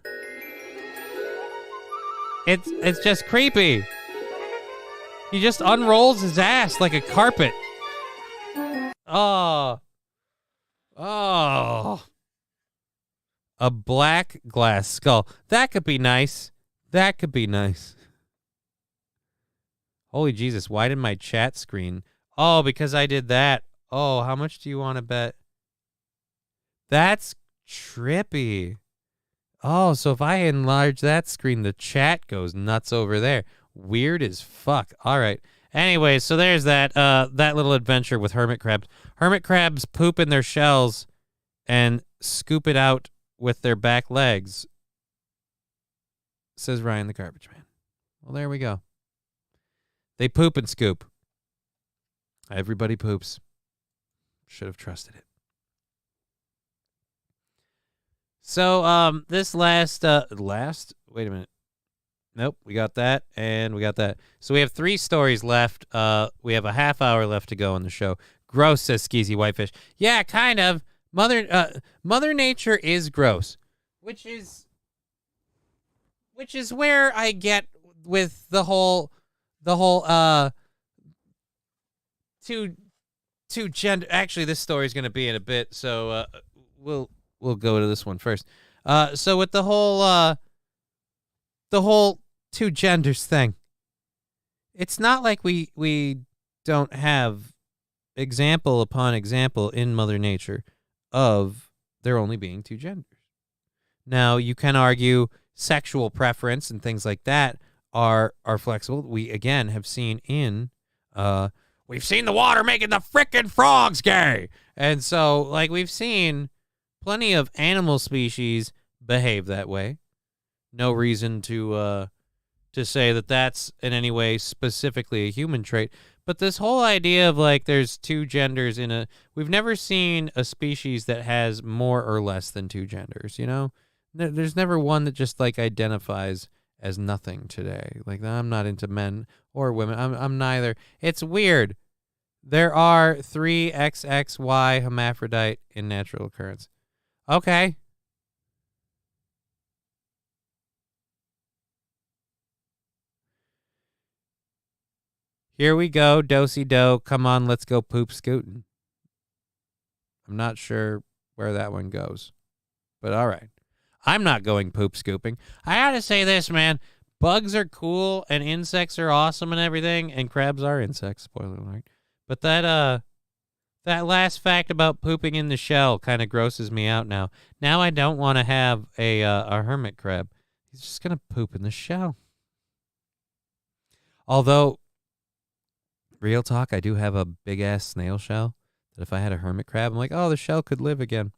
It's just creepy. He just unrolls his ass like a carpet. Oh. Oh. A black glass skull. That could be nice. That could be nice. Holy Jesus, why did my chat screen? Oh, because I did that. Oh, how much do you want to bet? That's trippy. Oh, so if I enlarge that screen, the chat goes nuts over there. Weird as fuck. All right. Anyway, so there's that little adventure with hermit crabs. Hermit crabs poop in their shells and scoop it out with their back legs, says Ryan the Garbage Man. Well, there we go. They poop and scoop. Everybody poops. Should have trusted it. So, this last, wait a minute. Nope, we got that, and we got that. So we have 3 stories left. We have a half hour left to go on the show. Gross, says Skeezy Whitefish. Yeah, kind of. Mother Nature is gross, which is where I get with the whole two gender. Actually, this story is going to be in a bit, so we'll go to this one first. So with the whole two genders thing, it's not like we don't have example upon example in Mother Nature of there only being 2 genders. Now, you can argue sexual preference and things like that are flexible. We, again, have seen we've seen the water making the frickin' frogs gay. And so, like, we've seen plenty of animal species behave that way. No reason to say that that's in any way specifically a human trait. But this whole idea of, like, there's 2 genders we've never seen a species that has more or less than 2 genders, you know? There's never one that just, like, identifies as nothing today. Like, I'm not into men or women. I'm neither. It's weird. There are 3 XXY hermaphrodite in natural occurrence. Okay. Here we go, do-si-do. Come on, let's go poop scooting. I'm not sure where that one goes, but all right. I'm not going poop scooping. I gotta say this, man. Bugs are cool, and insects are awesome and everything, and crabs are insects, spoiler alert. But that last fact about pooping in the shell kind of grosses me out now. Now I don't want to have a hermit crab. He's just gonna poop in the shell. Although, real talk, I do have a big-ass snail shell that if I had a hermit crab, I'm like, oh, the shell could live again.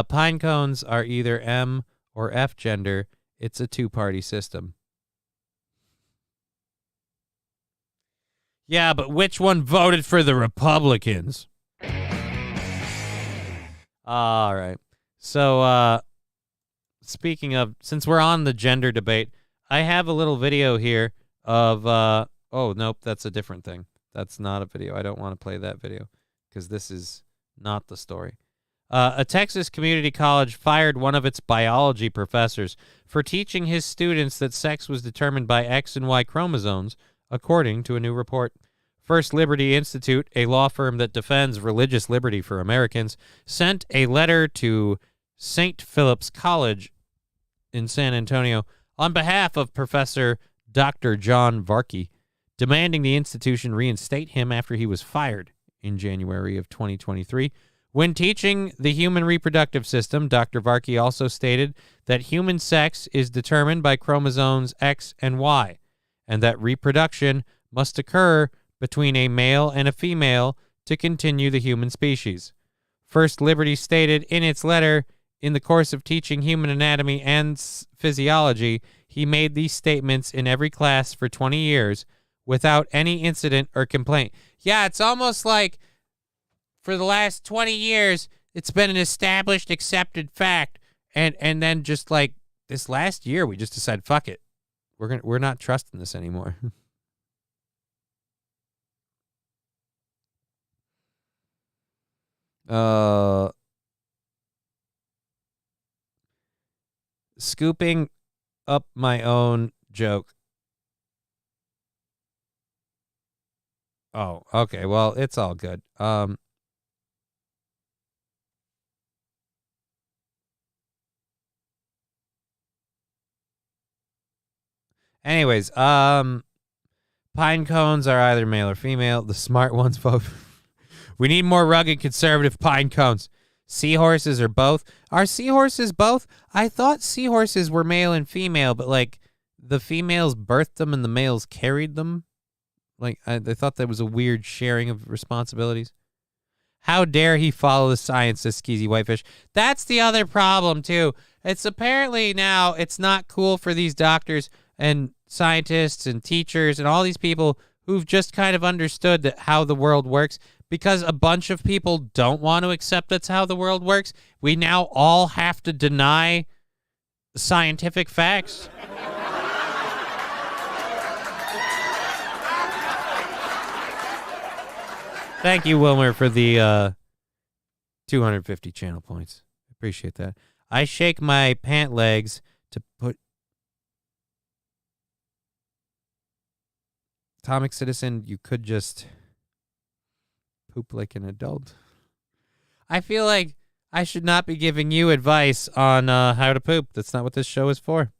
Pine cones are either M or F gender. It's a 2-party system. Yeah, but which one voted for the Republicans? All right. So, speaking of, since we're on the gender debate, I have a little video here of, oh, nope, that's a different thing. That's not a video. I don't want to play that video because this is not the story. A Texas community college fired one of its biology professors for teaching his students that sex was determined by X and Y chromosomes, according to a new report. First Liberty Institute, a law firm that defends religious liberty for Americans, sent a letter to St. Philip's College in San Antonio on behalf of Professor Dr. John Varkey, demanding the institution reinstate him after he was fired in January of 2023. When teaching the human reproductive system, Dr. Varkey also stated that human sex is determined by chromosomes X and Y, and that reproduction must occur between a male and a female to continue the human species. First Liberty stated in its letter, in the course of teaching human anatomy and physiology, he made these statements in every class for 20 years. without any incident or complaint. Yeah, it's almost like for the last 20 years, it's been an established, accepted fact. And then just like this last year, we just decided, fuck it. We're not trusting this anymore. Scooping up my own joke. Oh, okay. Well, it's all good. Anyways, pine cones are either male or female. The smart ones vote. We need more rugged conservative pine cones. Seahorses are both. Are seahorses both? I thought seahorses were male and female, but like the females birthed them and the males carried them. Like I thought that was a weird sharing of responsibilities. How dare he follow the science, says Skeezy Whitefish. That's the other problem too. It's apparently now it's not cool for these doctors and scientists and teachers and all these people who've just kind of understood that how the world works, because a bunch of people don't want to accept that's how the world works. We now all have to deny scientific facts. Thank you, Wilmer, for the 250 channel points. Appreciate that. I shake my pant legs to put... Atomic Citizen, you could just poop like an adult. I feel like I should not be giving you advice on how to poop. That's not what this show is for.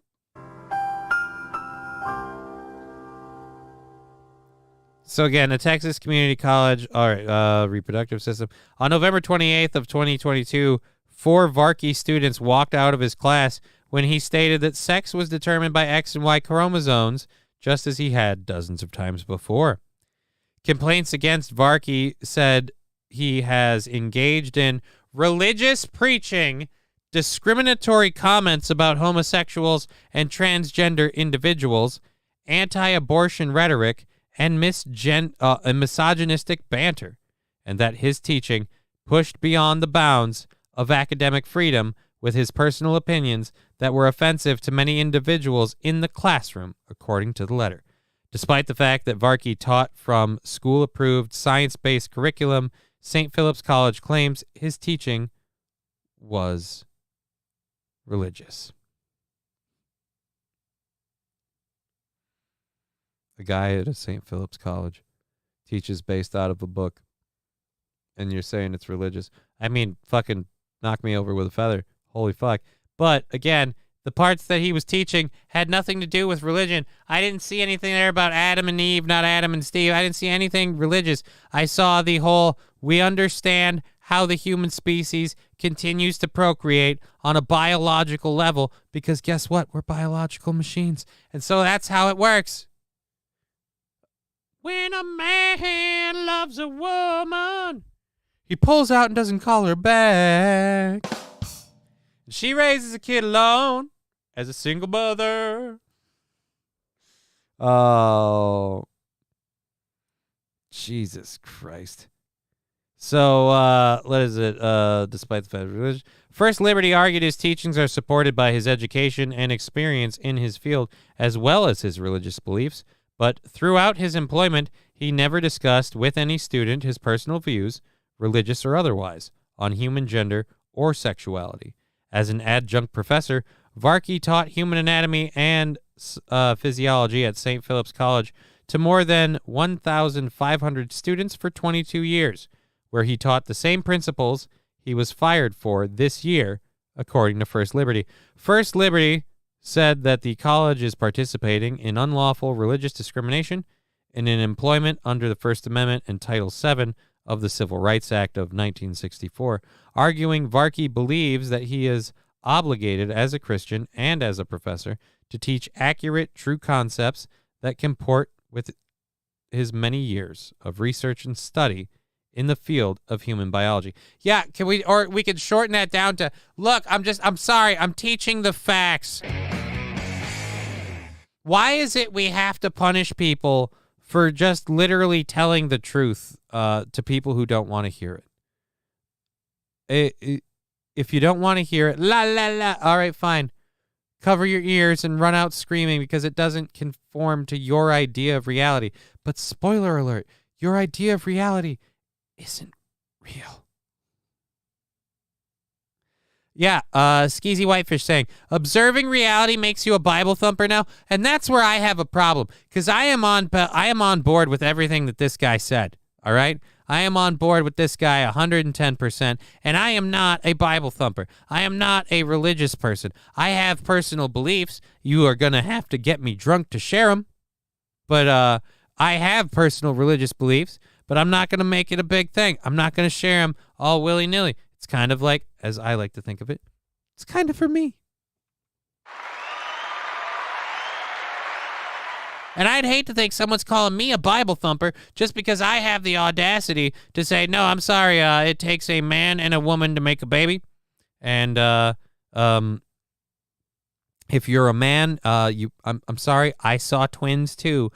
So again, a Texas community college, all right, reproductive system. On November 28th of 2022, 4 Varkey students walked out of his class when he stated that sex was determined by X and Y chromosomes, just as he had dozens of times before. Complaints against Varkey said he has engaged in religious preaching, discriminatory comments about homosexuals and transgender individuals, anti-abortion rhetoric, and misogynistic banter, and that his teaching pushed beyond the bounds of academic freedom with his personal opinions that were offensive to many individuals in the classroom, according to the letter. Despite the fact that Varkey taught from school-approved science-based curriculum, St. Philip's College claims his teaching was religious. A guy at a St. Philip's College teaches based out of a book, and you're saying it's religious. I mean, fucking knock me over with a feather. Holy fuck. But, again, the parts that he was teaching had nothing to do with religion. I didn't see anything there about Adam and Eve, not Adam and Steve. I didn't see anything religious. I saw the whole, we understand how the human species continues to procreate on a biological level, because guess what? We're biological machines. And so that's how it works. When a man loves a woman, he pulls out and doesn't call her back. She raises a kid alone as a single mother. Oh, Jesus Christ. So, what is it? Despite the fact of religion. First Liberty argued his teachings are supported by his education and experience in his field, as well as his religious beliefs. But throughout his employment, he never discussed with any student his personal views, religious or otherwise, on human gender or sexuality. As an adjunct professor, Varkey taught human anatomy and physiology at St. Philip's College to more than 1,500 students for 22 years, where he taught the same principles he was fired for this year, according to First Liberty. First Liberty said that the college is participating in unlawful religious discrimination and in employment under the First Amendment and Title VII of the Civil Rights Act of 1964, arguing Varkey believes that he is obligated as a Christian and as a professor to teach accurate, true concepts that comport with his many years of research and study in the field of human biology. Yeah, we could shorten that down to, look, I'm sorry, I'm teaching the facts. Why is it we have to punish people for just literally telling the truth to people who don't want to hear it. If you don't want to hear it, la, la, la, all right, fine. Cover your ears and run out screaming because it doesn't conform to your idea of reality. But spoiler alert, your idea of reality isn't real. Yeah, Skeezy Whitefish saying, observing reality makes you a Bible thumper now, and that's where I have a problem, because I am on board with everything that this guy said, all right? I am on board with this guy 110%, and I am not a Bible thumper. I am not a religious person. I have personal beliefs. You are going to have to get me drunk to share them, but I have personal religious beliefs, but I'm not going to make it a big thing. I'm not going to share them all willy-nilly. It's kind of like, as I like to think of it, it's kind of for me. And I'd hate to think someone's calling me a Bible thumper just because I have the audacity to say, no, I'm sorry, it takes a man and a woman to make a baby. And if you're a man, I'm sorry, I saw Twins too.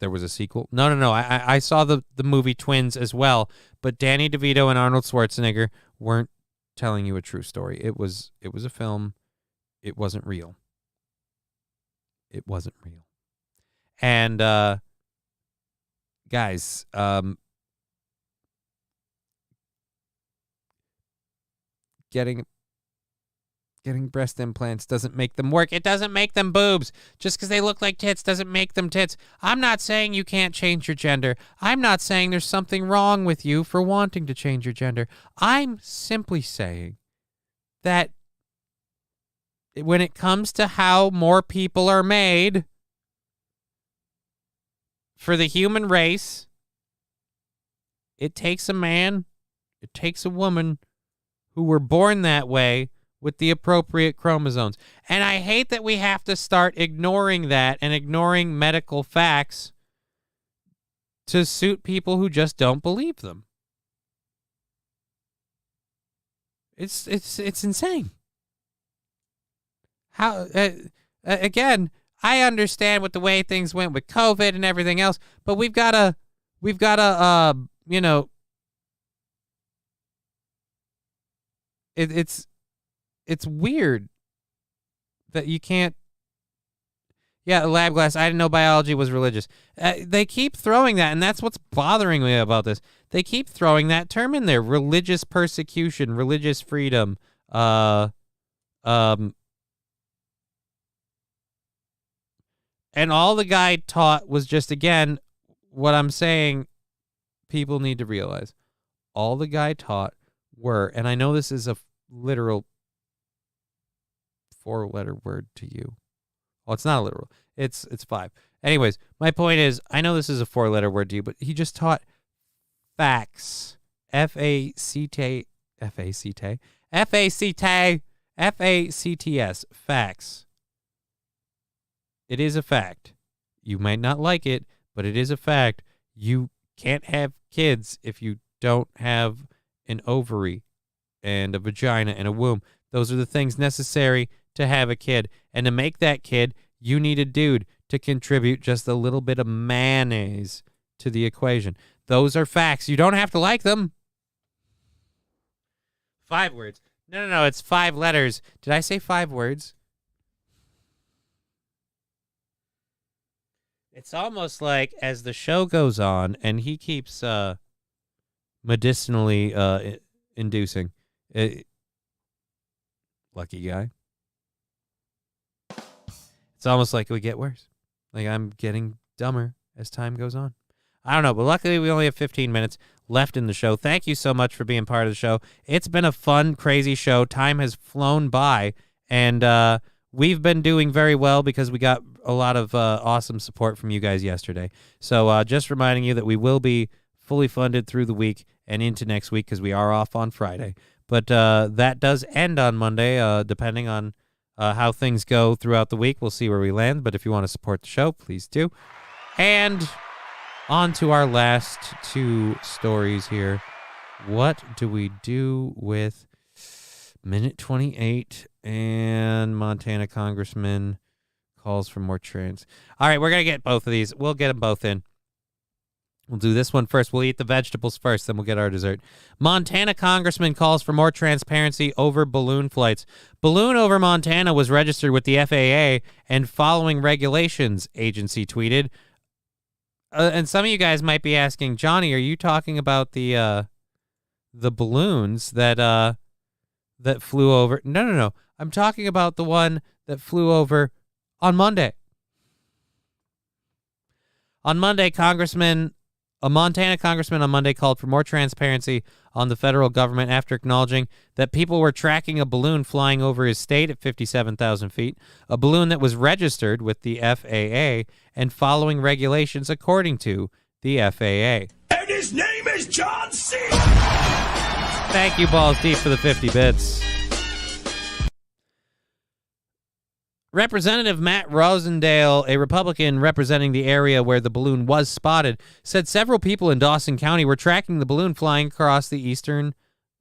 There was a sequel. No. I saw the movie Twins as well, but Danny DeVito and Arnold Schwarzenegger weren't telling you a true story. It was a film. It wasn't real. It wasn't real. And guys, getting breast implants doesn't make them work. It doesn't make them boobs. Just because they look like tits doesn't make them tits. I'm not saying you can't change your gender. I'm not saying there's something wrong with you for wanting to change your gender. I'm simply saying that when it comes to how more people are made for the human race, it takes a man, it takes a woman who were born that way with the appropriate chromosomes. And I hate that we have to start ignoring that and ignoring medical facts to suit people who just don't believe them. It's insane. How again, I understand with the way things went with COVID and everything else, but we've got to you know, it's weird that you can't. Yeah, lab glass. I didn't know biology was religious. They keep throwing that, and that's what's bothering me about this. They keep throwing that term in there: religious persecution, religious freedom. And all the guy taught was just, again, what I'm saying. People need to realize all the guy taught were, and I know this is a literal 4-letter word to you. Well, it's not a literal. It's 5. Anyways, my point is, I know this is a 4-letter word to you, but he just taught facts. F-A-C-T-S. Facts. It is a fact. You might not like it, but it is a fact. You can't have kids if you don't have an ovary and a vagina and a womb. Those are the things necessary to have a kid. And to make that kid, you need a dude to contribute just a little bit of mayonnaise to the equation. Those are facts. You don't have to like them. 5 words. No, it's 5 letters. Did I say 5 words? It's almost like as the show goes on and he keeps medicinally inducing. Lucky guy. It's almost like we get worse. Like I'm getting dumber as time goes on. I don't know, but luckily we only have 15 minutes left in the show. Thank you so much for being part of the show. It's been a fun, crazy show. Time has flown by, and we've been doing very well because we got a lot of awesome support from you guys yesterday. So just reminding you that we will be fully funded through the week and into next week because we are off on Friday. But that does end on Monday, depending on how things go throughout the week. We'll see where we land. But if you want to support the show, please do. And on to our last 2 stories here. What do we do with minute 28 and Montana Congressman calls for more trans. All right, we're going to get both of these. We'll get them both in. We'll do this one first. We'll eat the vegetables first, then we'll get our dessert. Montana congressman calls for more transparency over balloon flights. Balloon over Montana was registered with the FAA and following regulations, agency tweeted. And some of you guys might be asking, Johnny, are you talking about the balloons that flew over? No. I'm talking about the one that flew over on Monday. On Monday, a Montana congressman on Monday called for more transparency on the federal government after acknowledging that people were tracking a balloon flying over his state at 57,000 feet, a balloon that was registered with the FAA and following regulations according to the FAA. And his name is John C. Thank you, Balls Deep, for the 50 bits. Representative Matt Rosendale, a Republican representing the area where the balloon was spotted, said several people in Dawson County were tracking the balloon flying across the eastern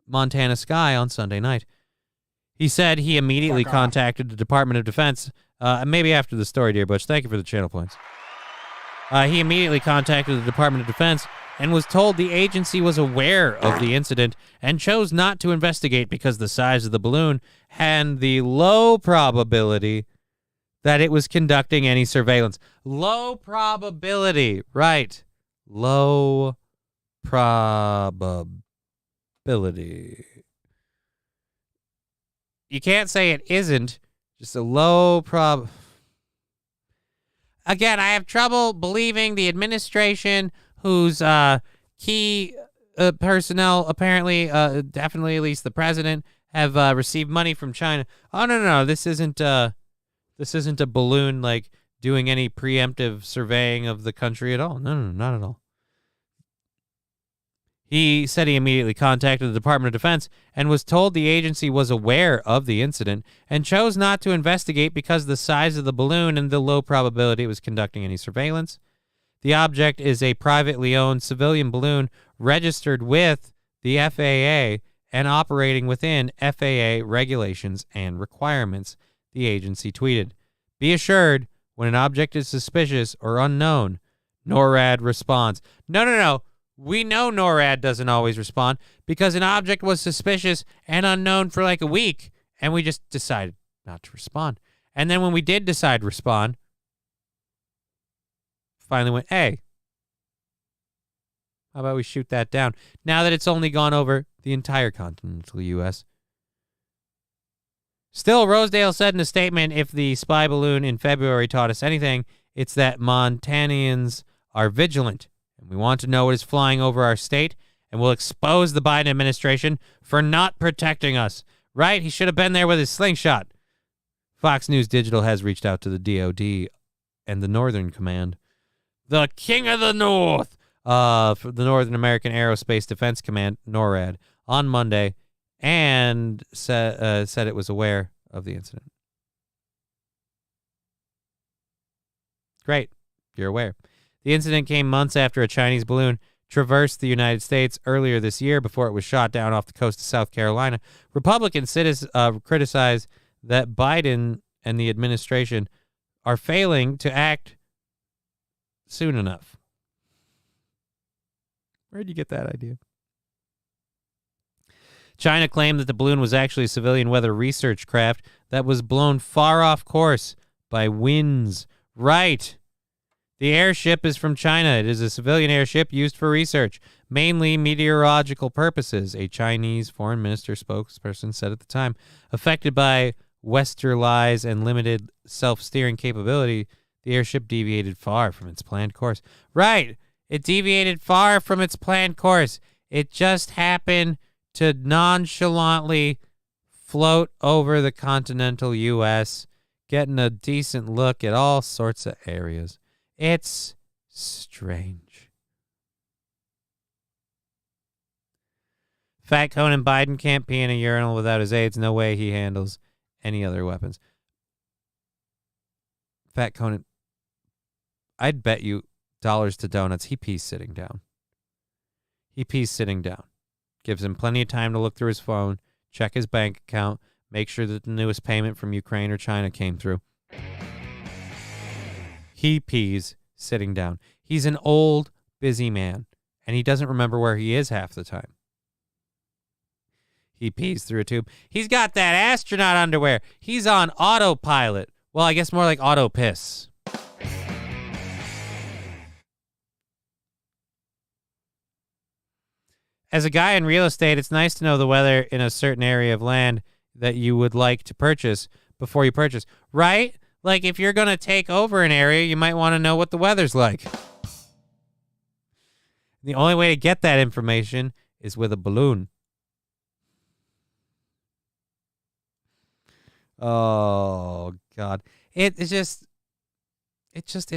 Montana sky on Sunday night. He said he immediately contacted the Department of Defense. Maybe after the story, dear Butch. Thank you for the channel points. He immediately contacted the Department of Defense and was told the agency was aware of the incident and chose not to investigate because the size of the balloon had the low probability that it was conducting any surveillance. Low probability, right. Low probability. You can't say it isn't, just a low prob. Again, I have trouble believing the administration whose key personnel, apparently, definitely at least the president, have received money from China. Oh, no, this isn't a balloon, like, doing any preemptive surveying of the country at all. No, not at all. He said he immediately contacted the Department of Defense and was told the agency was aware of the incident and chose not to investigate because of the size of the balloon and the low probability it was conducting any surveillance. The object is a privately owned civilian balloon registered with the FAA and operating within FAA regulations and requirements, the agency tweeted. Be assured, when an object is suspicious or unknown, NORAD responds. No. We know NORAD doesn't always respond because an object was suspicious and unknown for like a week, and we just decided not to respond. And then when we did decide to respond, finally went, hey, how about we shoot that down? Now that it's only gone over the entire continental U.S. Still, Rosedale said in a statement, if the spy balloon in February taught us anything, it's that Montanans are vigilant, and we want to know what is flying over our state, and we'll expose the Biden administration for not protecting us. Right? He should have been there with his slingshot. Fox News Digital has reached out to the DOD and the Northern Command. The King of the North, for the Northern American Aerospace Defense Command, NORAD, on Monday, and said it was aware of the incident. Great. You're aware. The incident came months after a Chinese balloon traversed the United States earlier this year before it was shot down off the coast of South Carolina. Republican citizens criticize that Biden and the administration are failing to act soon enough. Where'd you get that idea? China claimed that the balloon was actually a civilian weather research craft that was blown far off course by winds. Right. The airship is from China. It is a civilian airship used for research, mainly meteorological purposes, a Chinese foreign minister spokesperson said at the time. Affected by westerlies and limited self-steering capability, the airship deviated far from its planned course. Right. It deviated far from its planned course. It just happened to nonchalantly float over the continental U.S., getting a decent look at all sorts of areas. It's strange. Fat Conan Biden can't pee in a urinal without his aides. No way he handles any other weapons. Fat Conan, I'd bet you dollars to donuts he pees sitting down. He pees sitting down. Gives him plenty of time to look through his phone, check his bank account, make sure that the newest payment from Ukraine or China came through. He pees sitting down. He's an old, busy man, and he doesn't remember where he is half the time. He pees through a tube. He's got that astronaut underwear. He's on autopilot. Well, I guess more like auto piss. As a guy in real estate, it's nice to know the weather in a certain area of land that you would like to purchase before you purchase, right? Like if you're going to take over an area, you might want to know what the weather's like. The only way to get that information is with a balloon. Oh, God. It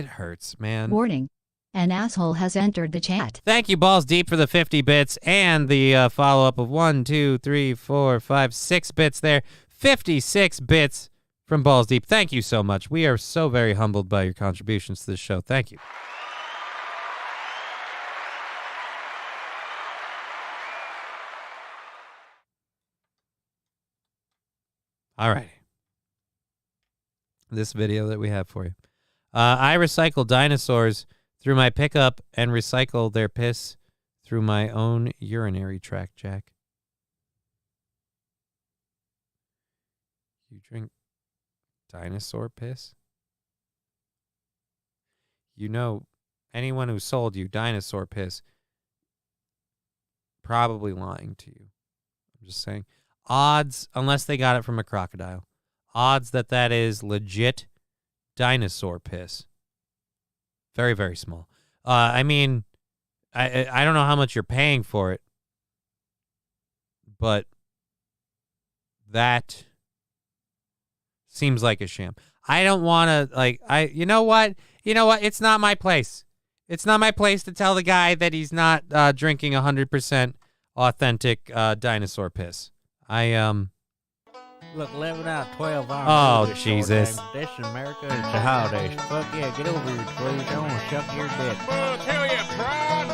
hurts, man. Warning. An asshole has entered the chat. Thank you, Balls Deep, for the 50 bits and the follow-up of 1, 2, 3, 4, 5, 6 bits there. 56 bits from Balls Deep. Thank you so much. We are so very humbled by your contributions to this show. Thank you. All right. This video that we have for you. I recycle dinosaurs through my pickup and recycle their piss through my own urinary tract, Jack. You drink dinosaur piss? You know, anyone who sold you dinosaur piss probably lying to you. I'm just saying. Odds, unless they got it from a crocodile, odds that is legit dinosaur piss. Very, very small. I mean, I don't know how much you're paying for it, but that seems like a sham. I don't want to, you know what? It's not my place. It's not my place to tell the guy that he's not drinking 100% authentic dinosaur piss. Look, 11 out of 12 hours. Oh, Jesus. This in America, it's the holidays. Fuck yeah, get over here, please. I want to suck your dick. Well, tell you, Pride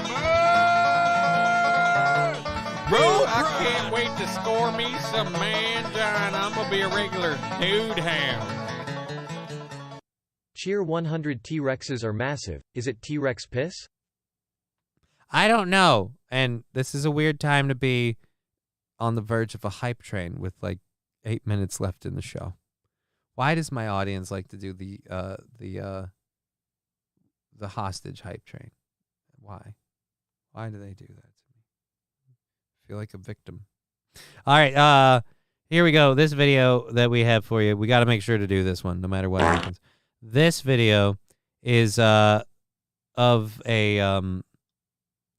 Bro, I can't wait to score me some mangine. I'm going to be a regular dude hound. Cheer 100 T-Rexes are massive. Is it T-Rex piss? I don't know. And this is a weird time to be on the verge of a hype train with 8 minutes left in the show. Why does my audience like to do the hostage hype train? Why? Why do they do that to me? I feel like a victim. All right, here we go. This video that we have for you, we got to make sure to do this one no matter what happens. This video is of a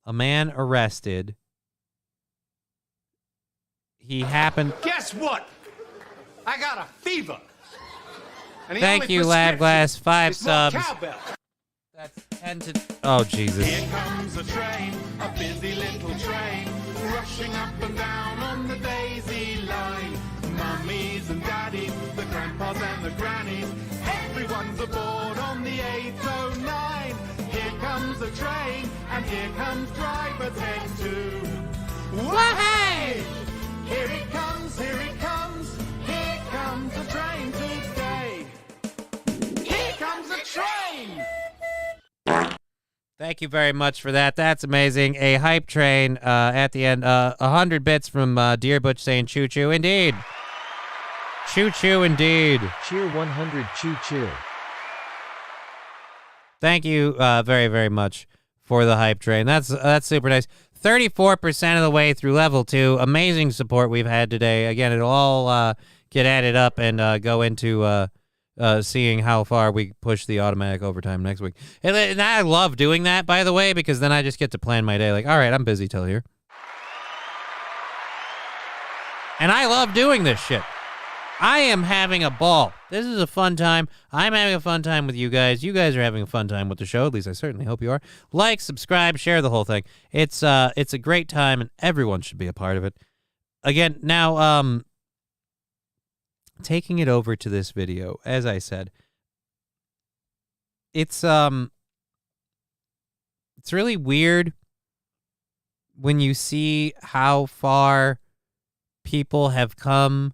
man arrested. He happened. Guess what? I got a fever. And the Thank only you, Lab Glass. 5 is more subs. cowbell. That's 10 to. Oh, Jesus. Here comes a train, a busy little train, rushing up and down on the daisy line. Mummies and daddies, the grandpas and the grannies, everyone's aboard on the 809. Here comes a train, and here comes driver 10-2. Wahey! Here it comes, here it comes, here comes a train today. Here comes a train! Thank you very much for that. That's amazing. A hype train at the end. 100 bits from Dear Butch saying choo choo indeed. Choo choo indeed. Cheer 100 choo choo. Thank you very, very much for the hype train. That's super nice. 34% of the way through level 2. Amazing support we've had today. Again, it'll all get added up and go into seeing how far we push the automatic overtime next week. And I love doing that, by the way, because then I just get to plan my day. Like, all right, I'm busy till here. And I love doing this shit. I am having a ball. This is a fun time. I'm having a fun time with you guys. You guys are having a fun time with the show. At least I certainly hope you are. Like, subscribe, share the whole thing. It's a great time, and everyone should be a part of it. Again, now, taking it over to this video, as I said, it's really weird when you see how far people have come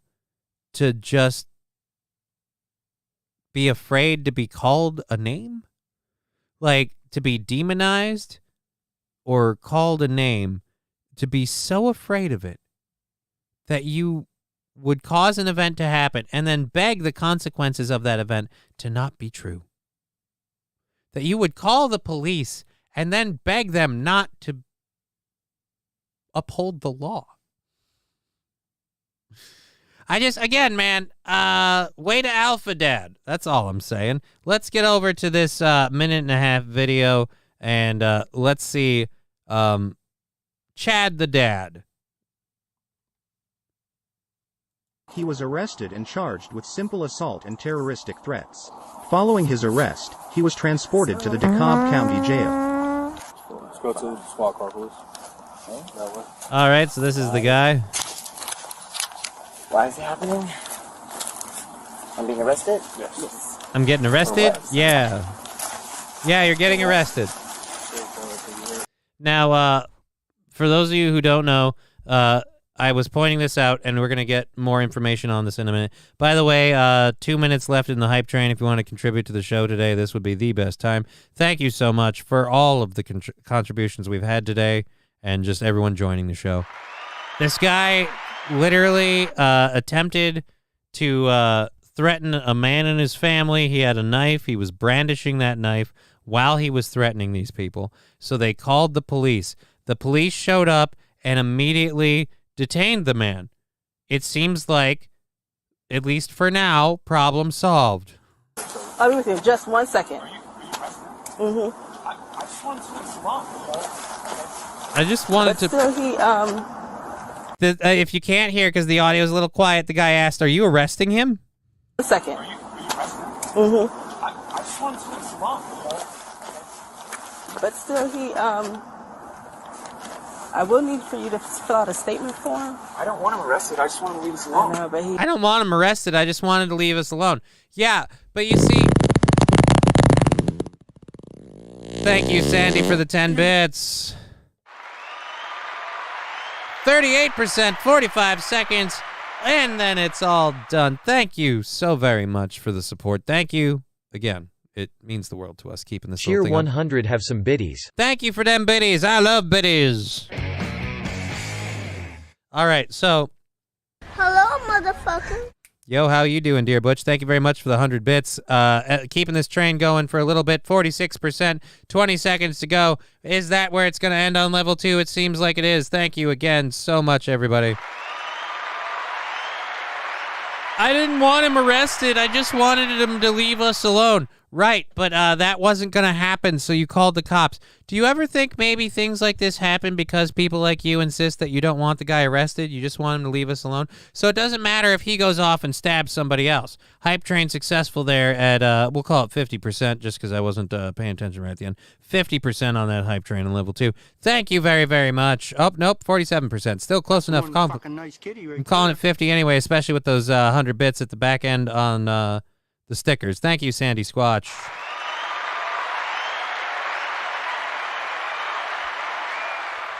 to just be afraid to be called a name. like, to be demonized or called a name, to be so afraid of it that you would cause an event to happen and then beg the consequences of that event to not be true. That you would call the police and then beg them not to uphold the law. Again, man, way to alpha dad. That's all I'm saying. Let's get over to this minute-and-a-half video, and let's see Chad the dad. He was arrested and charged with simple assault and terroristic threats. Following his arrest, he was transported to the DeKalb County Jail. Let's go to the SWAT car, please. All right, so this is the guy. Why is it happening? I'm being arrested? Yes. I'm getting arrested? Yeah. Yeah, you're getting arrested. Now, for those of you who don't know, I was pointing this out, and we're going to get more information on this in a minute. By the way, 2 minutes left in the hype train. If you want to contribute to the show today, this would be the best time. Thank you so much for all of the contributions we've had today and just everyone joining the show. This guy literally attempted to threaten a man and his family. He had a knife. He was brandishing that knife while he was threatening these people. So they called the police. The police showed up and immediately detained the man. It seems like, at least for now, problem solved. I'll be with you in just 1 second. I just wanted to... Still, he, if you can't hear because the audio is a little quiet, the guy asked, "Are you arresting him?" 1 second. But still, he, I will need for you to fill out a statement form. I don't want him arrested. I just want him to leave us alone. I know, but I don't want him arrested. I just wanted to leave us alone. Yeah, but you see... Thank you, Sandy, for the 10 bits. 38%, 45 seconds, and then it's all done. Thank you so very much for the support. Thank you. Again, it means the world to us keeping this Cheer whole thing 100 have some biddies. Thank you for them biddies. I love biddies. All right, so... Hello, motherfucker. Yo, how you doing, dear Butch? Thank you very much for the 100 bits. Keeping this train going for a little bit. 46%, 20 seconds to go. Is that where it's going to end on level 2? It seems like it is. Thank you again so much, everybody. I didn't want him arrested. I just wanted him to leave us alone. Right, but that wasn't going to happen, so you called the cops. Do you ever think maybe things like this happen because people like you insist that you don't want the guy arrested? You just want him to leave us alone? So it doesn't matter if he goes off and stabs somebody else. Hype train successful there at, we'll call it 50%, just because I wasn't paying attention right at the end. 50% on that hype train on level 2. Thank you very, very much. Oh, nope, 47%. Still close enough. I'm calling it 50 anyway, especially with those 100 bits at the back end on... the stickers. Thank you, Sandy Squatch.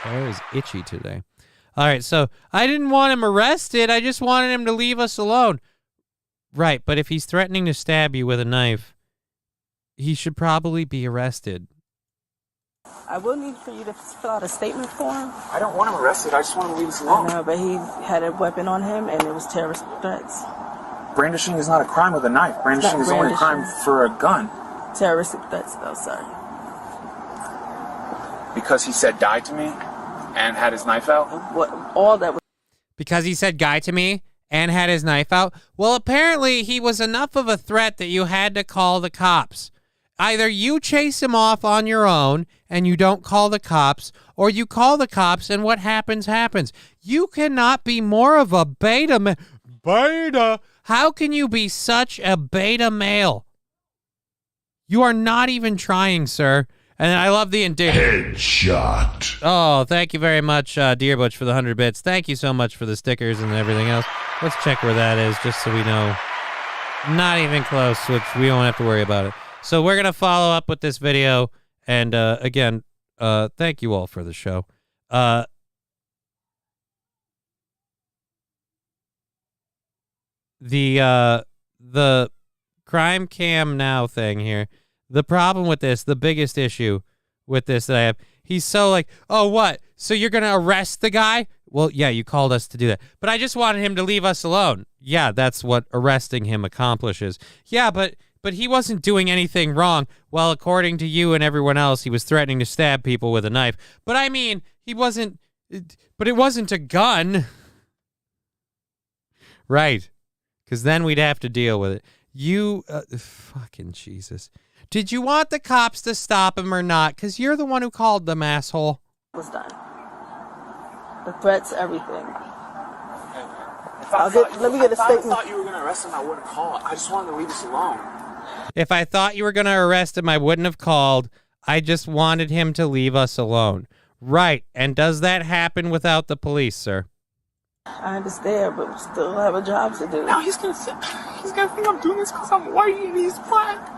Hair is itchy today. All right, so I didn't want him arrested. I just wanted him to leave us alone. Right, but if he's threatening to stab you with a knife, he should probably be arrested. I will need for you to fill out a statement form. I don't want him arrested. I just want him to leave us alone. I know, but he had a weapon on him, and it was terrorist threats. Brandishing is not a crime with a knife. Brandishing is only a crime for a gun. Terroristic threats, though, sorry. Because he said die to me and had his knife out? All that was... Because he said guy to me and had his knife out? Well, apparently he was enough of a threat that you had to call the cops. Either you chase him off on your own and you don't call the cops, or you call the cops and what happens, happens. You cannot be more of a beta man. Beta? How can you be such a beta male? You are not even trying, sir. And I love the headshot. Oh, thank you very much, Dear Butch, for the 100 bits. Thank you so much for the stickers and everything else. Let's check where that is, just so we know. Not even close, which we don't have to worry about it. So we're going to follow up with this video. And again, thank you all for the show. The crime cam now thing here, The problem with this, the biggest issue with this that I have, he's so like, oh, what? So you're going to arrest the guy? Well, yeah, you called us to do that. But I just wanted him to leave us alone. Yeah, that's what arresting him accomplishes. Yeah, but he wasn't doing anything wrong. Well, according to you and everyone else, he was threatening to stab people with a knife. But I mean, he wasn't, but it wasn't a gun. Right. Because then we'd have to deal with it. You, fucking Jesus. Did you want the cops to stop him or not? Because you're the one who called them, asshole. Was done. The threats, everything. Let me get a statement. If I thought you were going to arrest him, I wouldn't call. I just wanted to leave us alone. If I thought you were going to arrest him, I wouldn't have called. I just wanted him to leave us alone. Right. And does that happen without the police, sir? I understand, but we still have a job to do. Now he's gonna think I'm doing this because I'm white and he's black.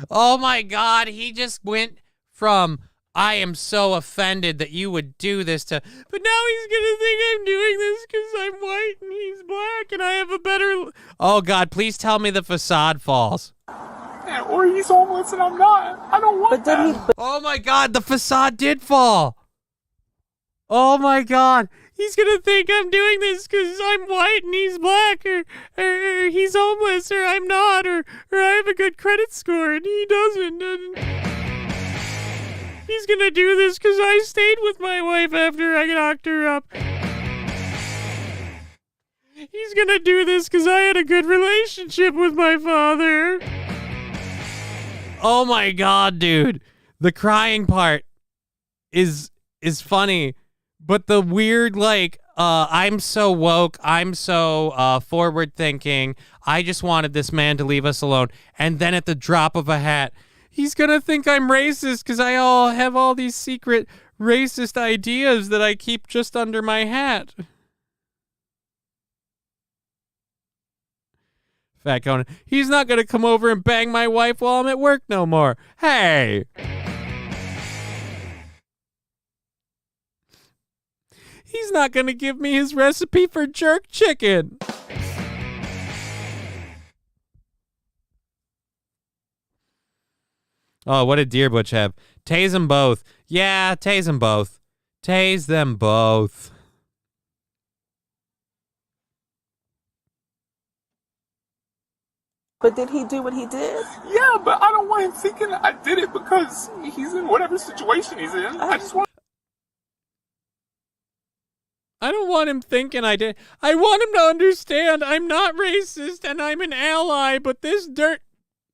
Oh my God, he just went from, I am so offended that you would do this to, but now he's gonna think I'm doing this because I'm white and he's black and I have a better, oh God, please tell me the facade falls. Yeah, or he's homeless and I'm not. I don't want that. Oh my God, the facade did fall. Oh my God. He's going to think I'm doing this because I'm white and he's black, or he's homeless, or I'm not, or I have a good credit score and he doesn't. And he's going to do this because I stayed with my wife after I knocked her up. He's going to do this because I had a good relationship with my father. Oh my God, dude. The crying part is funny. But the weird, like, I'm so woke, I'm so forward-thinking, I just wanted this man to leave us alone. And then at the drop of a hat, he's going to think I'm racist because I have all these secret racist ideas that I keep just under my hat. Fat Conan, he's not going to come over and bang my wife while I'm at work no more. Hey! He's not going to give me his recipe for jerk chicken. Oh, what did Deer Butch have? Tase them both. Yeah, tase them both. Tase them both. But did he do what he did? Yeah, but I don't want him thinking I did it because he's in whatever situation he's in. I just want... I don't want him thinking I did. I want him to understand I'm not racist and I'm an ally, but this dirt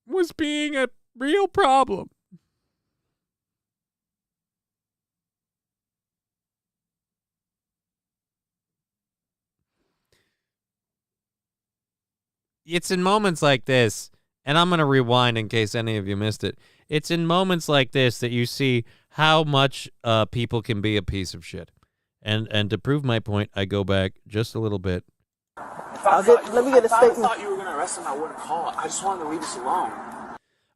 was being a real problem. It's in moments like this, and I'm going to rewind in case any of you missed it. It's in moments like this that you see how much people can be a piece of shit. And to prove my point, I go back just a little bit. Let me get a statement. If I thought you were going to arrest him, I wouldn't call. I just wanted to leave us alone.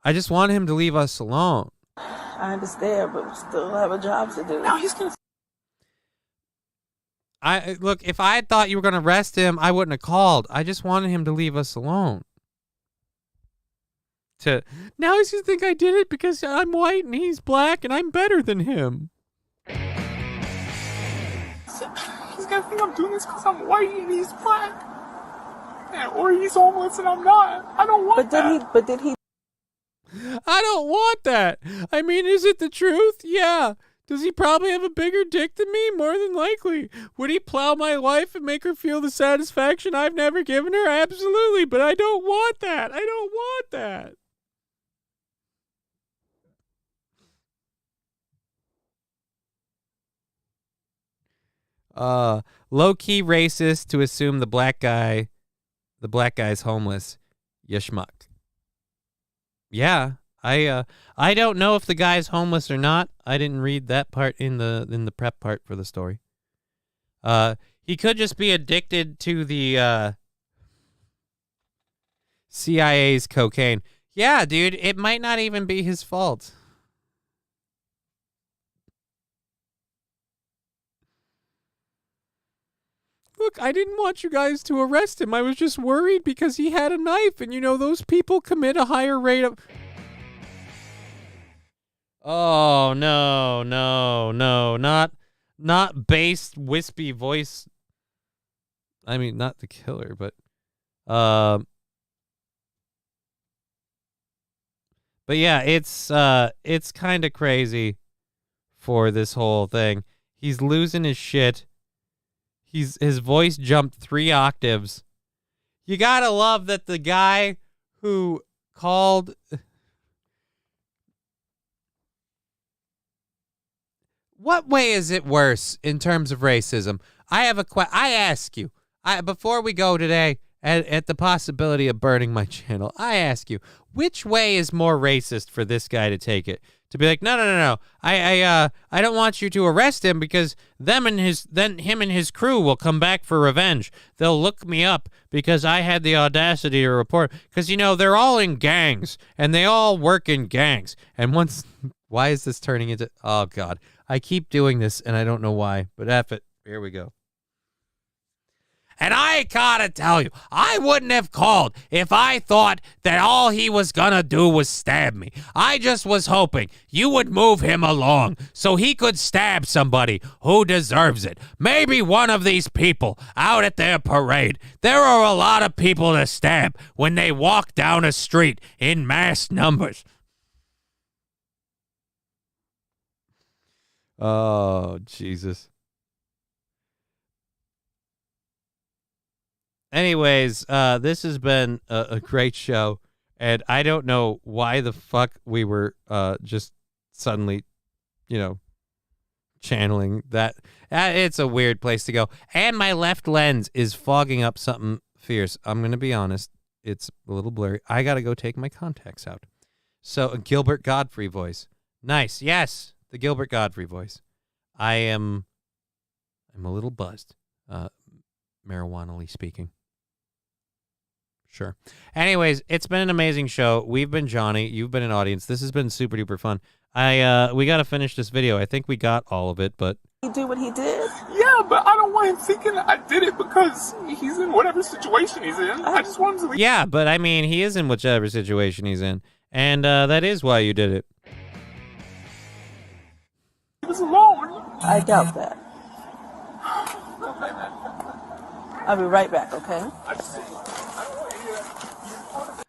I just want him to leave us alone. I understand, but we still have a job to do. Now he's going to... Look, if I had thought you were going to arrest him, I wouldn't have called. I just wanted him to leave us alone. Now he's going to think I did it because I'm white and he's black and I'm better than him. He's gonna think I'm doing this because I'm white and he's black. Yeah, or he's homeless and I'm not. I don't want that. But did he? I don't want that. I mean, is it the truth? Yeah. Does he probably have a bigger dick than me? More than likely. Would he plow my wife and make her feel the satisfaction I've never given her? Absolutely. But I don't want that. I don't want that. Low-key racist to assume the black guy's homeless. You schmuck. Yeah, I don't know if the guy's homeless or not. I didn't read that part in the prep part for the story. He could just be addicted to the CIA's cocaine. Yeah, dude, it might not even be his fault. Look, I didn't want you guys to arrest him. I was just worried because he had a knife, and you know those people commit a higher rate of... Oh, no, not bass, wispy voice. I mean, not the killer, but yeah, it's kind of crazy for this whole thing. He's losing his shit. His voice jumped 3 octaves. You gotta love that the guy who called. What way is it worse in terms of racism? I have I ask you. Before we go today, at the possibility of burning my channel, I ask you, which way is more racist for this guy to take it? To be like, no. I don't want you to arrest him because him and his crew will come back for revenge. They'll look me up because I had the audacity to report. Because, they're all in gangs, and they all work in gangs. And once, why is this turning into, oh, God. I keep doing this, and I don't know why, but F it. Here we go. And I gotta tell you, I wouldn't have called if I thought that all he was gonna do was stab me. I just was hoping you would move him along so he could stab somebody who deserves it. Maybe one of these people out at their parade. There are a lot of people to stab when they walk down a street in mass numbers. Oh, Jesus. Anyways, this has been a great show, and I don't know why the fuck we were just suddenly, channeling that. It's a weird place to go. And my left lens is fogging up something fierce. I'm going to be honest. It's a little blurry. I got to go take my contacts out. So, a Gilbert Godfrey voice. Nice. Yes, the Gilbert Godfrey voice. I'm a little buzzed, marijuana-ly speaking. Sure. Anyways, it's been an amazing show. We've been Johnny. You've been an audience. This has been super duper fun. We got to finish this video. I think we got all of it, but He do what he did? Yeah, but I don't want him thinking I did it because he's in whatever situation he's in. I just want him to leave. Yeah, but I mean, he is in whichever situation he's in, and that is why you did it. He was alone. I doubt that. I'll be right back, okay?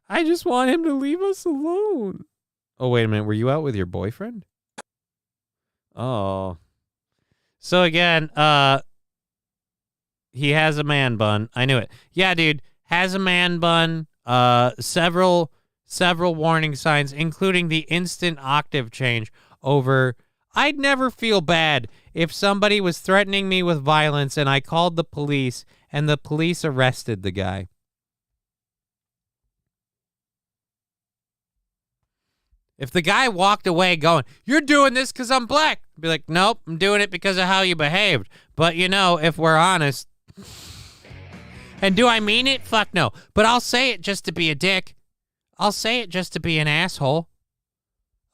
I just want him to leave us alone. Oh, wait a minute. Were you out with your boyfriend? Oh. So again, he has a man bun. I knew it. Yeah, dude. Has a man bun. Several warning signs, including the instant octave change over. I'd never feel bad if somebody was threatening me with violence and I called the police and the police arrested the guy. If the guy walked away going, "You're doing this because I'm black," I'd be like, "Nope, I'm doing it because of how you behaved." But, if we're honest. And do I mean it? Fuck no. But I'll say it just to be a dick. I'll say it just to be an asshole.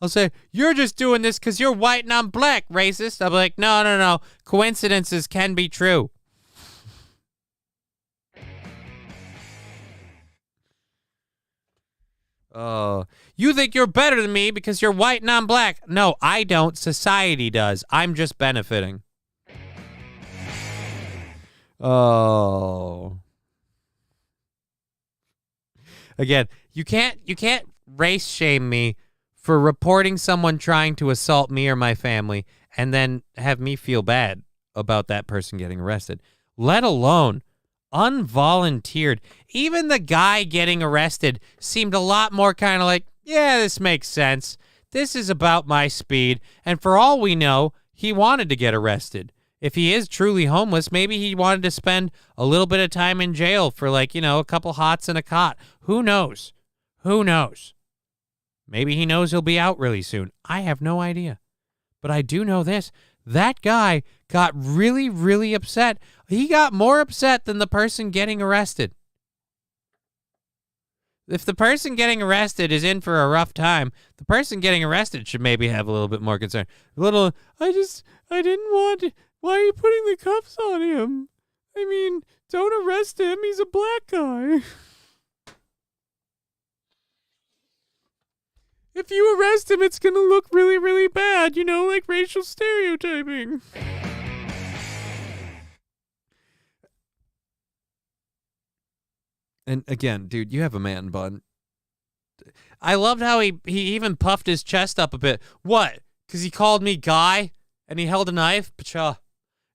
I'll say, "You're just doing this because you're white and I'm black, racist." I'll be like, no. Coincidences can be true. Oh, you think you're better than me because you're white and I'm black. No, I don't. Society does. I'm just benefiting. Oh. Again, you can't race shame me for reporting someone trying to assault me or my family and then have me feel bad about that person getting arrested, let alone unvolunteered. Even the guy getting arrested seemed a lot more kind of like, yeah, this makes sense. This is about my speed. And for all we know, he wanted to get arrested. If he is truly homeless, maybe he wanted to spend a little bit of time in jail for a couple hots and a cot. Who knows? Who knows? Maybe he knows he'll be out really soon. I have no idea. But I do know this. That guy got really, really upset. He got more upset than the person getting arrested. If the person getting arrested is in for a rough time, the person getting arrested should maybe have a little bit more concern. I didn't want to. Why are you putting the cuffs on him? I mean, don't arrest him. He's a black guy. If you arrest him, it's going to look really, really bad, you know, like racial stereotyping. And again, dude, you have a man bun. I loved how he even puffed his chest up a bit. What? Because he called me Guy and he held a knife? Pacha.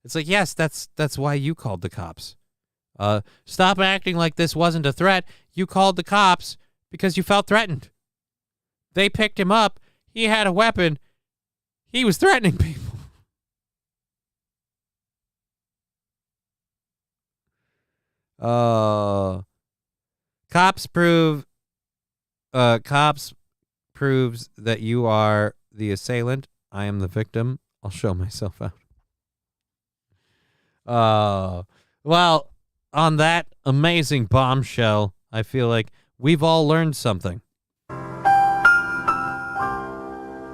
It's like, yes, that's why you called the cops. Stop acting like this wasn't a threat. You called the cops because you felt threatened. They picked him up. He had a weapon. He was threatening people. Cops proves that you are the assailant. I am the victim. I'll show myself out. Well, on that amazing bombshell, I feel like we've all learned something.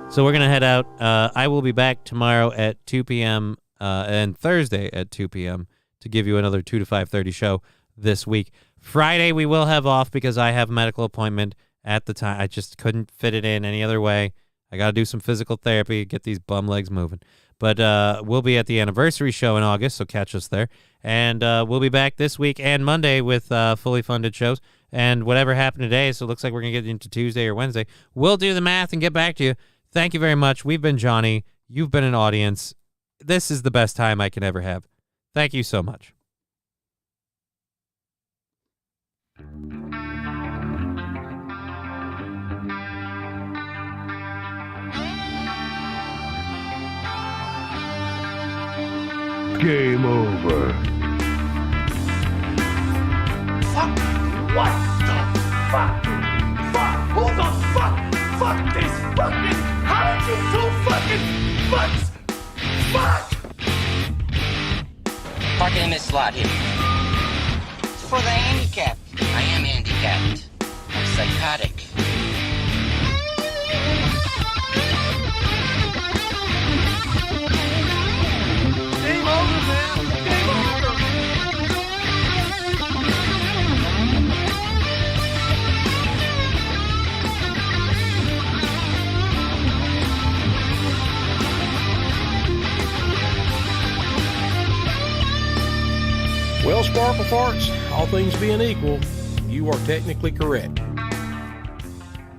So we're going to head out. I will be back tomorrow at 2 p.m. And Thursday at 2 p.m. to give you another 2 to 5:30 show this week. Friday we will have off because I have a medical appointment at the time. I just couldn't fit it in any other way. I got to do some physical therapy, get these bum legs moving. But we'll be at the anniversary show in August, so catch us there. And we'll be back this week and Monday with fully funded shows. And whatever happened today, so it looks like we're going to get into Tuesday or Wednesday. We'll do the math and get back to you. Thank you very much. We've been Johnny. You've been an audience. This is the best time I can ever have. Thank you so much. Game over. Fuck! What the fuck? Fuck! Who the fuck? Fuck this fucking! How did you two fucking fucks? Fuck! Parking in this slot here. It's for the handicapped. I am handicapped. I'm psychotic. Game over, man. Game over. Well, Sparkle Farts, all things being equal, you are technically correct.